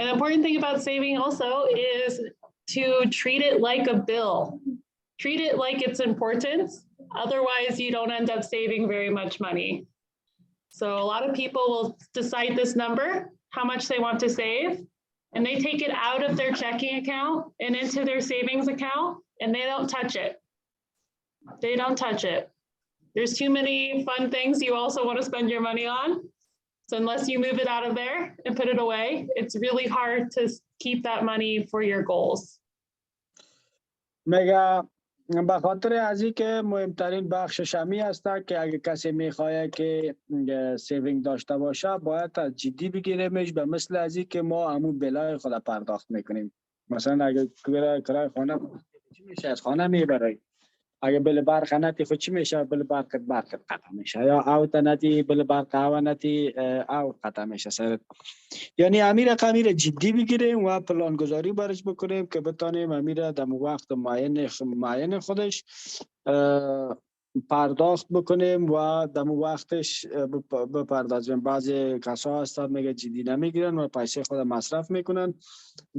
An important thing about saving also is to treat it like a bill. Treat it like it's important. Otherwise, you don't end up saving very much money. So a lot of people will decide this number, how much they want to save, and they take it out of their checking account and into their savings account, and they don't touch it. They don't touch it. There's too many fun things you also want to spend your money on. So unless you move it out of there and put it away, it's really hard to keep that money for your goals. مگه به خاطر از این که مهمترین بخشش همی است که اگه کسی میخواه که سیوینگ داشته باشه باید جدی بگیریمش، به مثل از این که ما همون بلای خود پرداخت میکنیم. مثلا اگه کرای خانه چی میشه از خانه میبری، اگه بل برق نتی خود چی میشه، بل برق قطع میشه، یا اوت نتی بل برق هوا نتی اوت قطع میشه سر. یعنی امیر رقمی را جدی بگیریم و پلان گذاری برش بکنیم که بتانیم امیر در وقت معین خودش پرداخت بکنیم و در وقتش بپردازیم. بعضی کسا هستن میگه جدی نمیگیرن و پیسه خود مصرف میکنن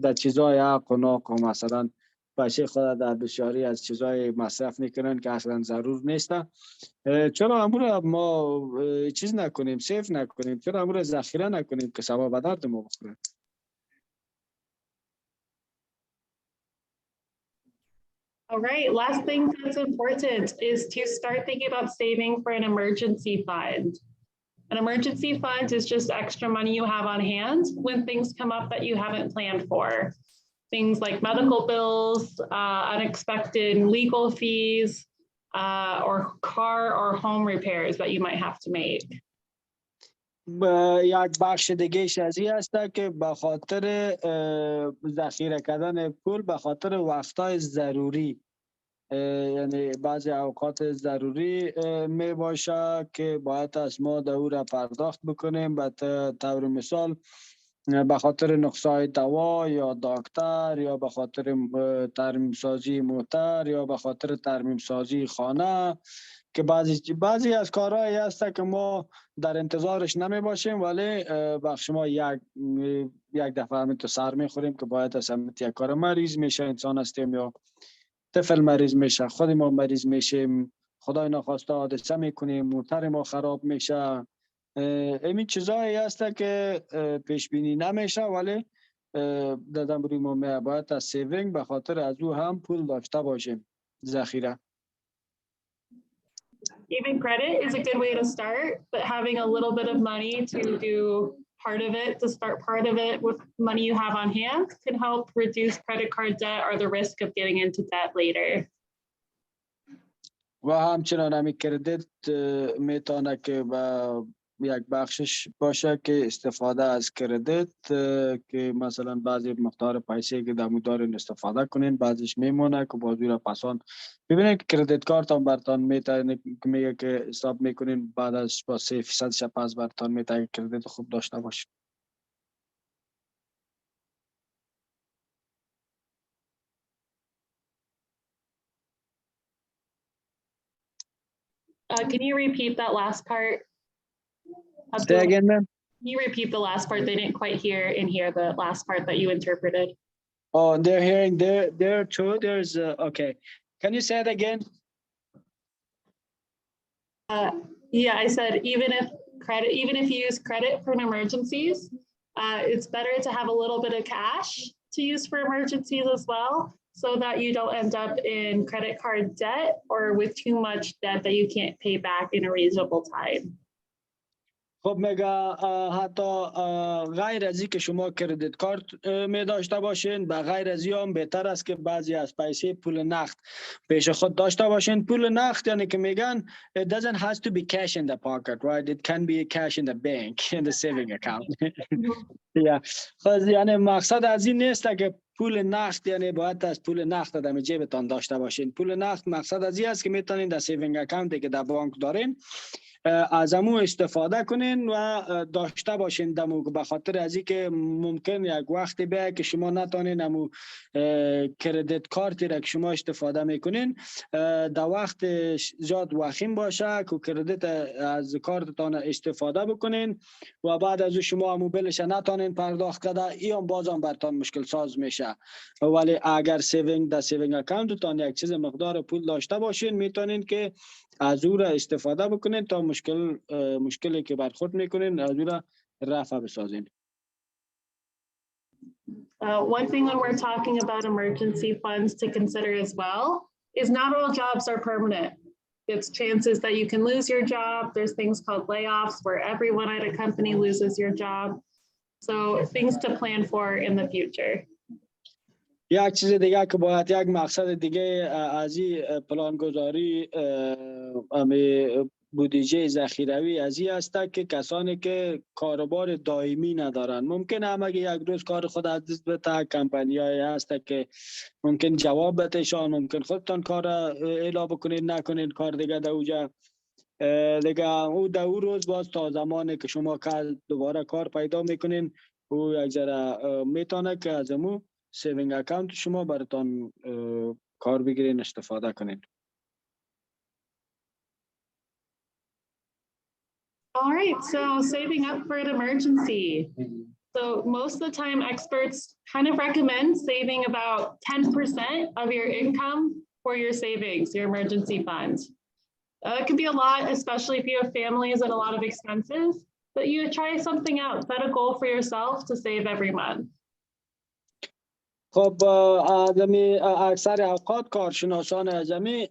در چیزای حق و ناق، و مثلا پیسه خود در بسیاری از چیزای مصرف میکنن که اصلا ضرور نیسته. چرا امور ما چیز نکنیم، سیف نکنیم؟ چرا امور ذخیره نکنیم که سبب به درد ما بخوره؟ All right, last thing that's important is to start thinking about saving for an emergency fund. An emergency fund is just extra money you have on hand when things come up that you haven't planned for. Things like medical bills, unexpected legal fees, or car or home repairs that you might have to make. یک بخش دیگه از این است که به خاطر ذخیره کردن پول به خاطر وقتای ضروری، یعنی بعضی اوقات ضروری می باشه که باید از ما او را پرداخت بکنیم. به طور مثال به خاطر نقصای دوا یا دکتر، یا به خاطر ترمیم سازی موتر، یا به خاطر ترمیم سازی خانه، که بعضی از کارهایی هست که ما در انتظارش نمی باشیم، ولی بخش ما یک دفعه همین تو سر می خوریم که باید از همین یک کار مریض میشه، انسان هستیم، یا طفل مریض میشه، خود ما مریض میشیم، خدای ناخواسته حادثه میکنیم، موتر ما خراب میشه. این چیزایی هست که پیش بینی نمیشه، ولی دادم روی ما باید از سیوینگ به خاطر از او هم پول داشته باشیم، ذخیره. Even credit is a good way to start, but having a little bit of money to do part of it, to start part of it with money you have on hand, can help reduce credit card debt or the risk of getting into debt later. و همچنان همین کردیت میتونه که با یک بخشش باشه که استفاده از کردیت، که مثلا بعضی مقدار پیسه که دمو دارین استفاده کنین، بعضیش میمونه که بازوی را پسان ببینید که کردیت کارت هم برتان میتونه که میگه که حساب میکنین بعد از با 3% شپاس برتان میتونه کردیت خوب داشته باشین. Can you repeat that last part? Say again, ma'am. Can you repeat the last part? They didn't quite hear the last part that you interpreted. Oh, they're hearing there too. There's okay. Can you say it again? Yeah, I said even if you use credit for emergencies, it's better to have a little bit of cash to use for emergencies as well, so that you don't end up in credit card debt or with too much debt that you can't pay back in a reasonable time. خب میگه حتی غیر از این که شما کردیت کارت می داشته باشین، به غیر از هم بهتر است که بعضی از پیسه پول نقد پیش خود داشته باشین. پول نقد یعنی که میگن it doesn't has to be cash in the pocket, right? It can be cash in the bank, in the saving account. yeah. خب یعنی مقصد از این نیست که پول نقد یعنی باید از پول نقد در جیبتان داشته باشین. پول نقد مقصد از این است که میتونین در سیوینگ اکانتی که در بانک دارین از امو استفاده کنین و داشته باشین دمو، به خاطر از این که ممکن یک وقتی بیاید که شما نتونین امو کردیت کارتی را که شما استفاده میکنین در وقت زیاد وخیم باشه که کردیت از کارتتان استفاده بکنین و بعد از شما امو بلش نتونین پرداخت کرده، این هم بازم برتان مشکل ساز میشه. ولی اگر سیوینگ در سیوینگ اکانتتان یک چیز مقدار پول داشته باشین، میتونین که از او را استفاده بکنین تا مشکلی که برخورد میکنین از او را رفع بسازین. One thing when we're talking about emergency funds to consider as well is not all jobs are permanent. It's chances that you can lose your job. There's things called layoffs where everyone at a company loses your job. So things to plan for in the future. یک چیز دیگه که باید یک مقصد دیگه از این پلان گذاری بودجه ذخیروی از این است که کسانی که کاروبار دائمی ندارن، ممکن همه یک روز کار خود از دست بده، کمپانیایی هست که ممکن جواب بتشان، ممکن خودتان کار اعلام بکنید نکنید کار دیگه در اوجا دیگه او در او روز باز تا زمانی که شما دوباره کار پیدا میکنین او یک ذره میتونه که از امو سیوینگ اکانت شما براتون کار بگیرین استفاده کنین. All right, so saving up for an emergency. So most of the time experts kind of recommend saving about 10% of your income for your savings, your emergency funds. It can be a lot, especially if you have families and a lot of expenses, but you try something out, set a goal for yourself to save every month. خب اکثر اوقات کارشناسان ازمی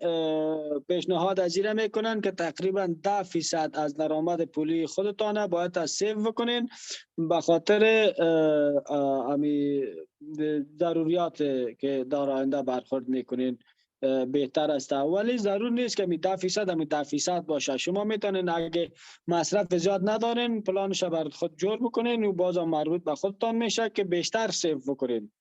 پیشنهاد از این میکنن که تقریبا 10% از درآمد پولی خودتان باید از سیو بکنین به خاطر امی ضروریات که در آینده برخورد میکنین بهتر است. ولی ضرور نیست که 10% باشه. شما میتونین اگه مصرف زیاد ندارین پلانش بر خود جور بکنین و بازم مربوط به خودتان میشه که بیشتر سیو بکنین.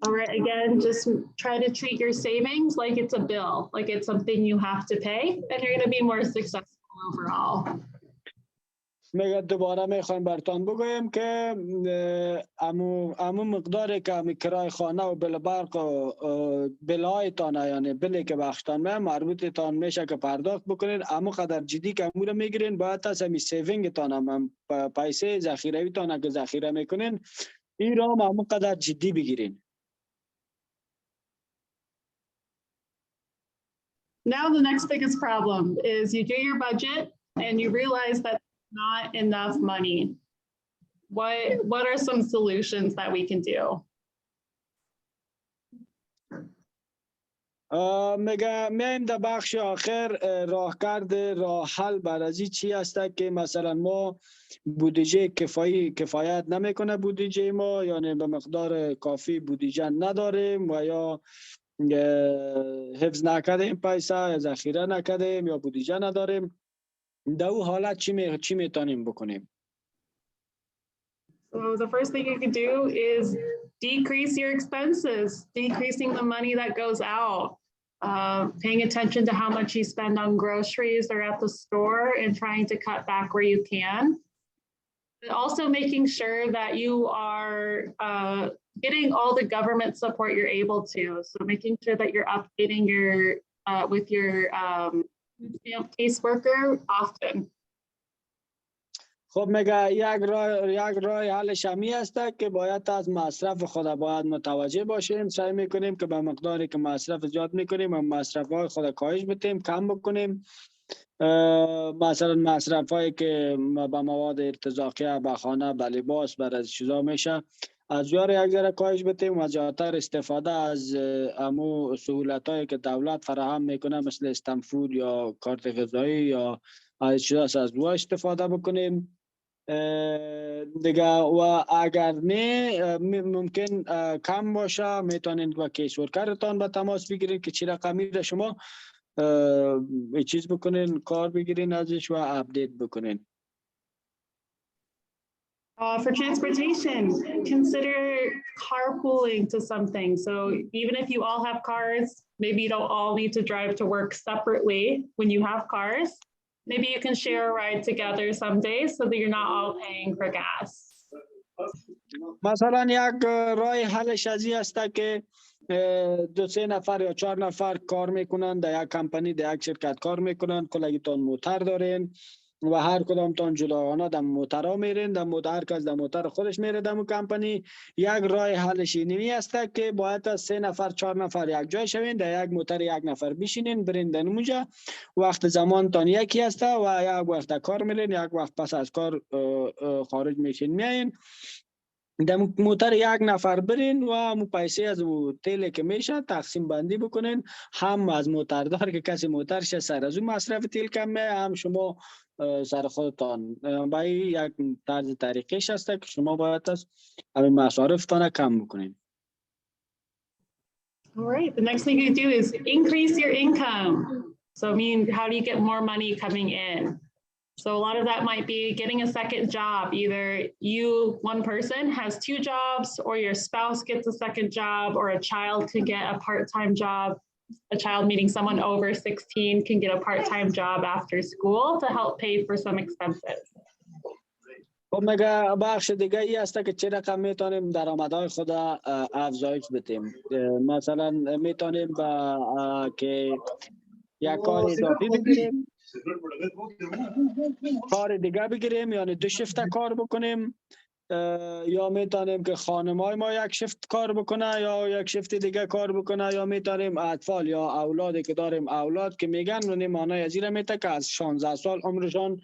All right, again, just try to treat your savings like it's a bill, like it's something you have to pay, and you're going to be more successful overall. میگه دوباره میخوایم برتان بگویم که امو مقداری که امی کرای خانه و بل برق و بلای تانه یعنی بلی که بخشتان مربوط تان میشه که پرداخت بکنین امو قدر جدی که امو رو میگیرین باید از امی سیوینگ تانه پیسه ذخیروی تانه که ذخیره میکنین این را امو قدر جدی بگیرین. Now the next biggest problem is you do your budget and you realize that not enough money. What are some solutions that we can do? میگه میایم در بخش آخر راه حل بر از چی است که مثلا ما بودجه کفایت نمیکنه بودجه ما یعنی به مقدار کافی بودجه نداریم و یا حفظ نکردیم پیسه یا ذخیره نکردیم یا بودجه نداریم در اون حالت چی میتونیم بکنیم؟ So the first thing you can do is decrease your expenses, decreasing the money that goes out, paying attention to how much you spend on groceries or at the store and trying to cut back where you can. But also making sure that you are getting all the government support you're able to. So making sure that you're updating your with your caseworker often. خب میگه یک راه حلش همی است که باید از مصرف خود باید متوجه باشیم. سعی میکنیم که به مقداری که مصرف زیاد میکنیم و مصرف های خود کاهش بدیم کم بکنیم. مثلا مصرف هایی که به مواد ارتزاقیه به خانه به لباس بر از چیزا میشه از یار یک ذره کاهش بدیم و زیادتر استفاده از امو سهولت هایی که دولت فراهم میکنه مثل استنفود یا کارت غذایی یا از چیزا از دو استفاده بکنیم دیگه. و اگر نه ممکن کم باشه میتونید با کیس ورکرتان به تماس بگیرید که چی رقمی را شما چیز بکنین کار بگیرین ازش و اپدیت بکنین. For transportation, consider carpooling to something. So even if you all have cars, maybe you don't all need to drive to work separately when you have cars. Maybe you can share a ride together some days so that you're not all paying for gas. مثلا یک راه حلش ازی است که 2-3 نفر یا 4 نفر کار میکنن در یک کمپانی در یک شرکت کار میکنن کلگیتان موتر دارین و هر کدام تان جداگانه در موترها میرین در هر کس در موتر خودش میره در کمپانی. یک راه حلش اینی است که باید از 3 نفر 4 نفر یک جای شوین در یک موتر یک نفر بشینین برین در اونجا وقت زمان تان یکی است و یک وقت کار میرین یک وقت پس از کار خارج میشین میاین در موتر یک نفر برین و همون پیسه از تیل که میشه تقسیم بندی بکنین هم از موتردار که کسی موترش سر از اون مصرف تیل کم میه هم شما سر خودتان با یک طرز طریقش هست که شما باید از همین مصارفتان کم بکنین. All right, the next thing you do is increase your income. So I mean, how do you get more money coming in? So a lot of that might be getting a second job. Either you, one person, has 2 jobs, or your spouse gets a second job, or a child can get a part-time job. A child, meaning someone over 16, can get a part-time job after school to help pay for some expenses. خب مگه بخش دیگه ای است که چه رقم میتونیم درآمدهای خود افزایش بدیم. مثلا میتونیم با که یک کار اضافی بگیریم کار دیگه بگیریم یعنی 2 شیفت کار بکنیم یا میتونیم که خانمای ما یک شیفت کار بکنه یا یک شیفت دیگه کار بکنه یا میتونیم اطفال یا اولادی که داریم اولاد که میگن و معنای ازیره میته که از 16 سال عمرشان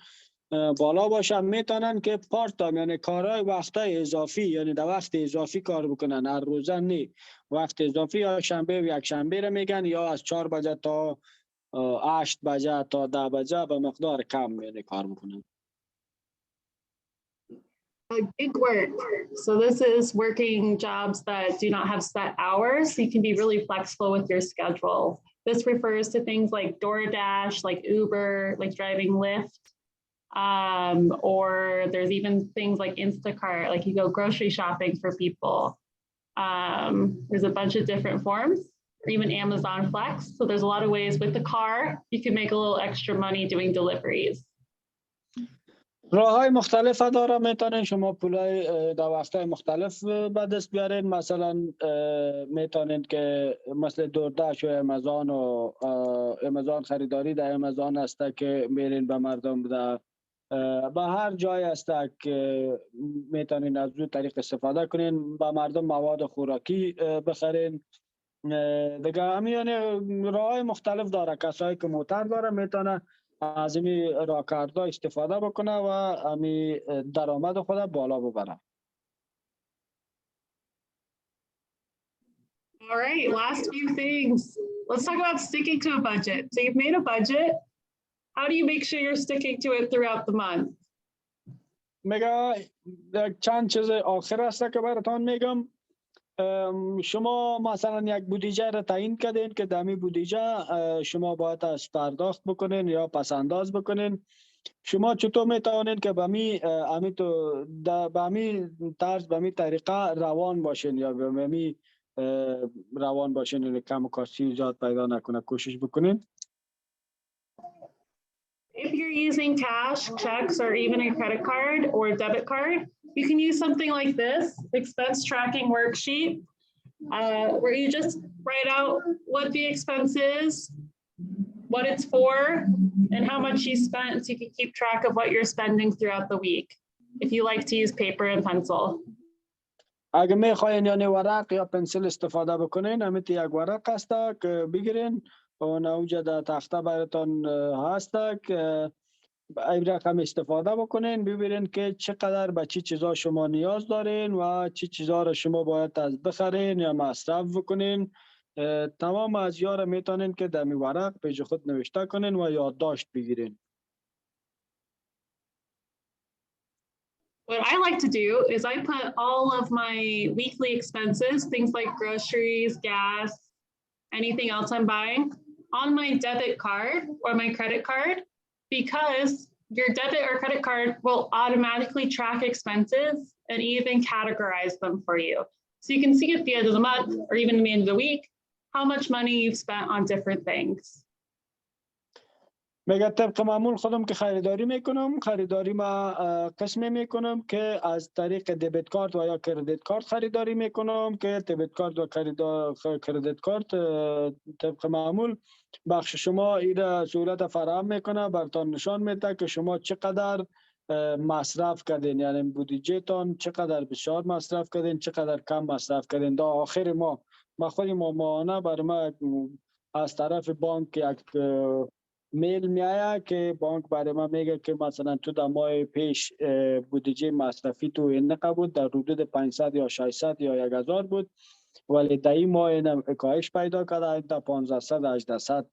بالا باشه میتونن که پارت تایم یعنی کارهای وقتای اضافی یعنی در وقت اضافی کار بکنن، هر روزه نی وقت اضافی یا شنبه و یک شنبه رو میگن یا از 4 بجه تا 8 بجه تا 10 بجه به مقدار کم یعنی کار بکنن. Gig work. So this is working jobs that do not have set hours. So you can be really flexible with your schedule. This refers to things like DoorDash, like Uber, like driving Lyft. Or there's even things like Instacart, like you go grocery shopping for people. There's a bunch of different forms, or even Amazon Flex. So there's a lot of ways with the car, you can make a little extra money doing deliveries. راه‌های مختلف داره، میتونین شما پولای در وقت‌های مختلف به دست بیارین. مثلا میتونین که مثل دورداش و امازون خریداری در امازون هست که میرین به مردم به هر جای هست که میتونین از دو طریق استفاده کنین، به مردم مواد خوراکی بخرین. دیگه همین یعنی راه‌های مختلف داره. کسایی که موتر داره میتونه از این راهکارها استفاده بکنه و همین درآمد خود بالا ببره. All right, last few things. Let's talk about sticking to a budget. So you've made a budget. How do you make sure you're sticking to it throughout the month? میگه چند چیز آخر است که براتون میگم. شما مثلا یک بودجه را تعیین کردین که دمی بودجه شما باید از پرداخت بکنین یا پس انداز بکنین. شما چطور میتوانید که به می طرز به می طریقه روان باشین یا به می روان باشین یعنی کم و کاستی زیاد پیدا نکنه کوشش بکنین. If you're using cash, checks, or even a credit card or debit card, you can use something like this expense tracking worksheet, where you just write out what the expense is, what it's for, and how much you spent, so you can keep track of what you're spending throughout the week, if you like to use paper and pencil. اگه میخواین یعنی ورق یا پنسل استفاده بکنین، همیت یک ورق هست که بگیرین اون اوجه در تخته براتون هست که این رقم استفاده بکنین، ببینین که چقدر به چی چیزا شما نیاز دارین و چی چیزا را شما باید از بخرین یا مصرف بکنین. تمام از یارا میتونین که در ورق پیش خود نوشته کنین و یادداشت بگیرین. What I like to do is I put all of my weekly expenses, things like groceries, gas, anything else I'm buying, on my debit card or my credit card, because your debit or credit card will automatically track expenses and even categorize them for you. So you can see at the end of the month or even at the end of the week how much money you've spent on different things. میگه طبق معمول خودم که خریداری میکنم، خریداری ما قسمی میکنم که از طریق دبیت کارت و یا کردیت کارت خریداری میکنم که دبیت کارت و کردیت کارت طبق معمول بخش شما این سهولت فراهم میکنه، براتون نشان میده که شما چقدر مصرف کردین، یعنی بودجه تان چقدر بسیار مصرف کردین، چقدر کم مصرف کردین. تا آخر ما خودی ماهانه بر ما از طرف بانک یک میل میایه که بانک برای ما میگه که مثلا تو در ماه پیش بودجه مصرفی تو اینقدر بود، در حدود 500 یا 600 یا 1000 بود، ولی در این ماه اینم کاهش پیدا کرده تا 1500 800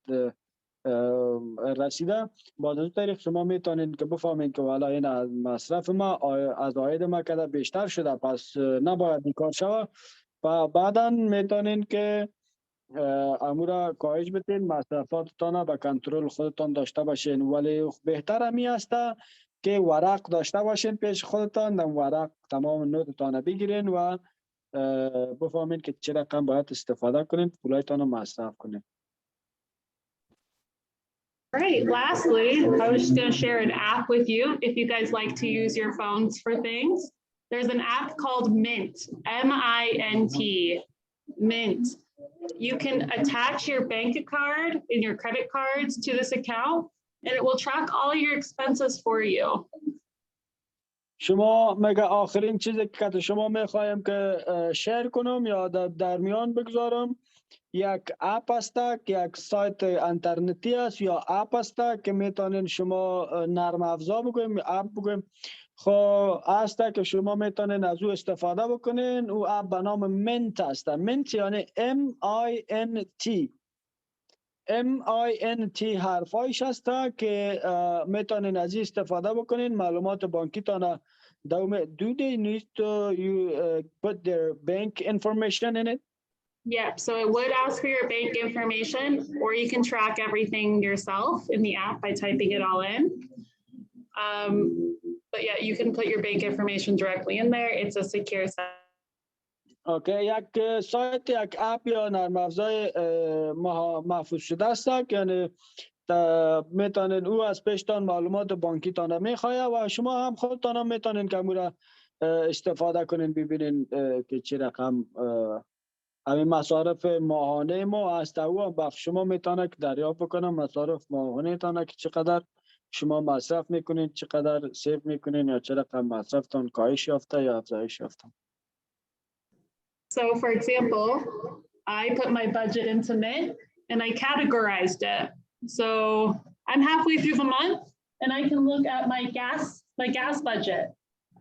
رسیده. با این طریق شما میتونید که بفهمید که والا این از مصرف ما از عاید ما کده بیشتر شده، پس نباید بیکار شود و بعدا میتونید که امورا کاهش بدین، مصرفاتتان به کنترل خودتان داشته باشین. ولی بهتر همی است که ورق داشته باشین پیش خودتان، در ورق تمام نوتتان بگیرین و بفهمین که چه رقم باید استفاده کنین، پولایتان رو مصرف کنین. All right, lastly, I was just going to share an app with you if you guys like to use your phones for things. There's an app called Mint, M-I-N-T, Mint. You can attach your bank card and your credit cards to this account, and it will track all your expenses for you. شما مگه آخرین چیزی که شما میخوایم که شیر کنم یا در میان بگذارم یک اپ است که یک سایت اینترنتی است یا اپ است که میتونین شما نرم افزار بگویم اپ بگویم خب است که شما میتونین از او استفاده بکنین. او اپ به نام منت است. منت یعنی MINT حرفایش است که میتونین از این استفاده بکنین معلومات بانکی تان do they need to you put their bank information in it? Yep, so it would ask for your bank information, or you can track everything yourself in the app by typing it all in. But yeah, you can put your bank information directly in there. It's a secure site. اوکی یک سایت یک اپ یا نرم افزار محفوظ شده است که یعنی میتونین او از پیشتان معلومات بانکی تان میخواه و شما هم خودتان هم میتونین که را استفاده کنین ببینین که چی رقم همین مصارف ماهانه ما است. او بخش شما میتونه که دریافت بکنم مصارف ماهانه تانه که چقدر شما مصرف میکنین چقدر سیو میکنین یا چه رقم مصرفتان کاهش یافته یا افزایش یافته. So for example, I put my budget into Mint and I categorized it. So I'm halfway through the month and I can look at my gas budget.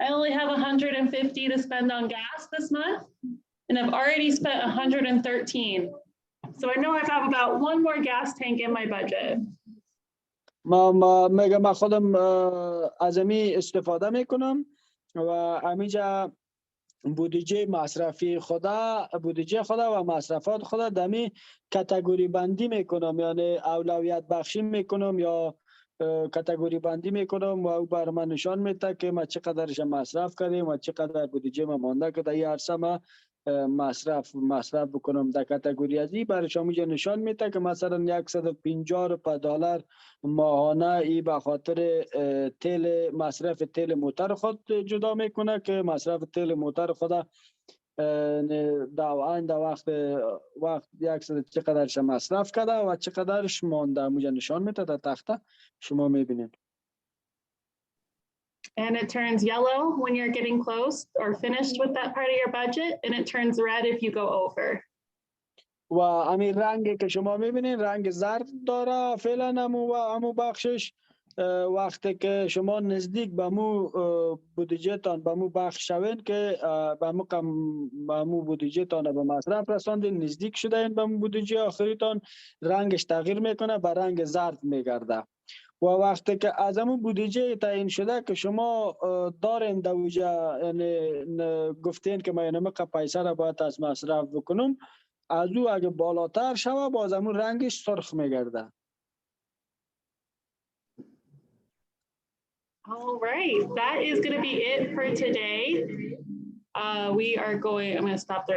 I only have 150 to spend on gas this month and I've already spent 113. So I know I have about one more gas tank in my budget. من خودم از امی استفاده میکنم و همینجا بودجه مصرفی بودجه خدا و مصرفات خدا دمی کاتگوری بندی میکنم یعنی اولویت بخشی میکنم یا کاتگوری بندی میکنم و او بر من نشان میده که ما چقدرش مصرف کردیم و چقدر بودجه ما مانده که در این عرصه ما مصرف بکنم. در کاتگوری ازی برای شما نشان میده که مثلا $150 ماهانه ای به خاطر مصرف تیل موتر خود جدا میکنه که مصرف تیل موتر خود در آینده وقت 100 چقدرش مصرف کرده و چقدرش مانده موجه نشان میده در تخته شما میبینید. And it turns yellow when you're getting close or finished with that part of your budget, and it turns red if you go over. و همین رنگی که شما میبینید رنگ زرد داره فعلا همو بخشش. وقتی که شما نزدیک به مو بودجه تان به مو بخش شوین که به مو بودجه تان به مصرف رساندین نزدیک شده این به مو بودجه آخری تان رنگش تغییر میکنه به رنگ زرد میگرده. و وقتی که از همون بودجه تعیین شده که شما دارین دوجه یعنی گفتین که من اینمقه پیسه را باید از مصرف بکنم از او اگه بالاتر شوه باز همون رنگش سرخ میگرده. All right, that is going to be it for today. I'm going to stop there.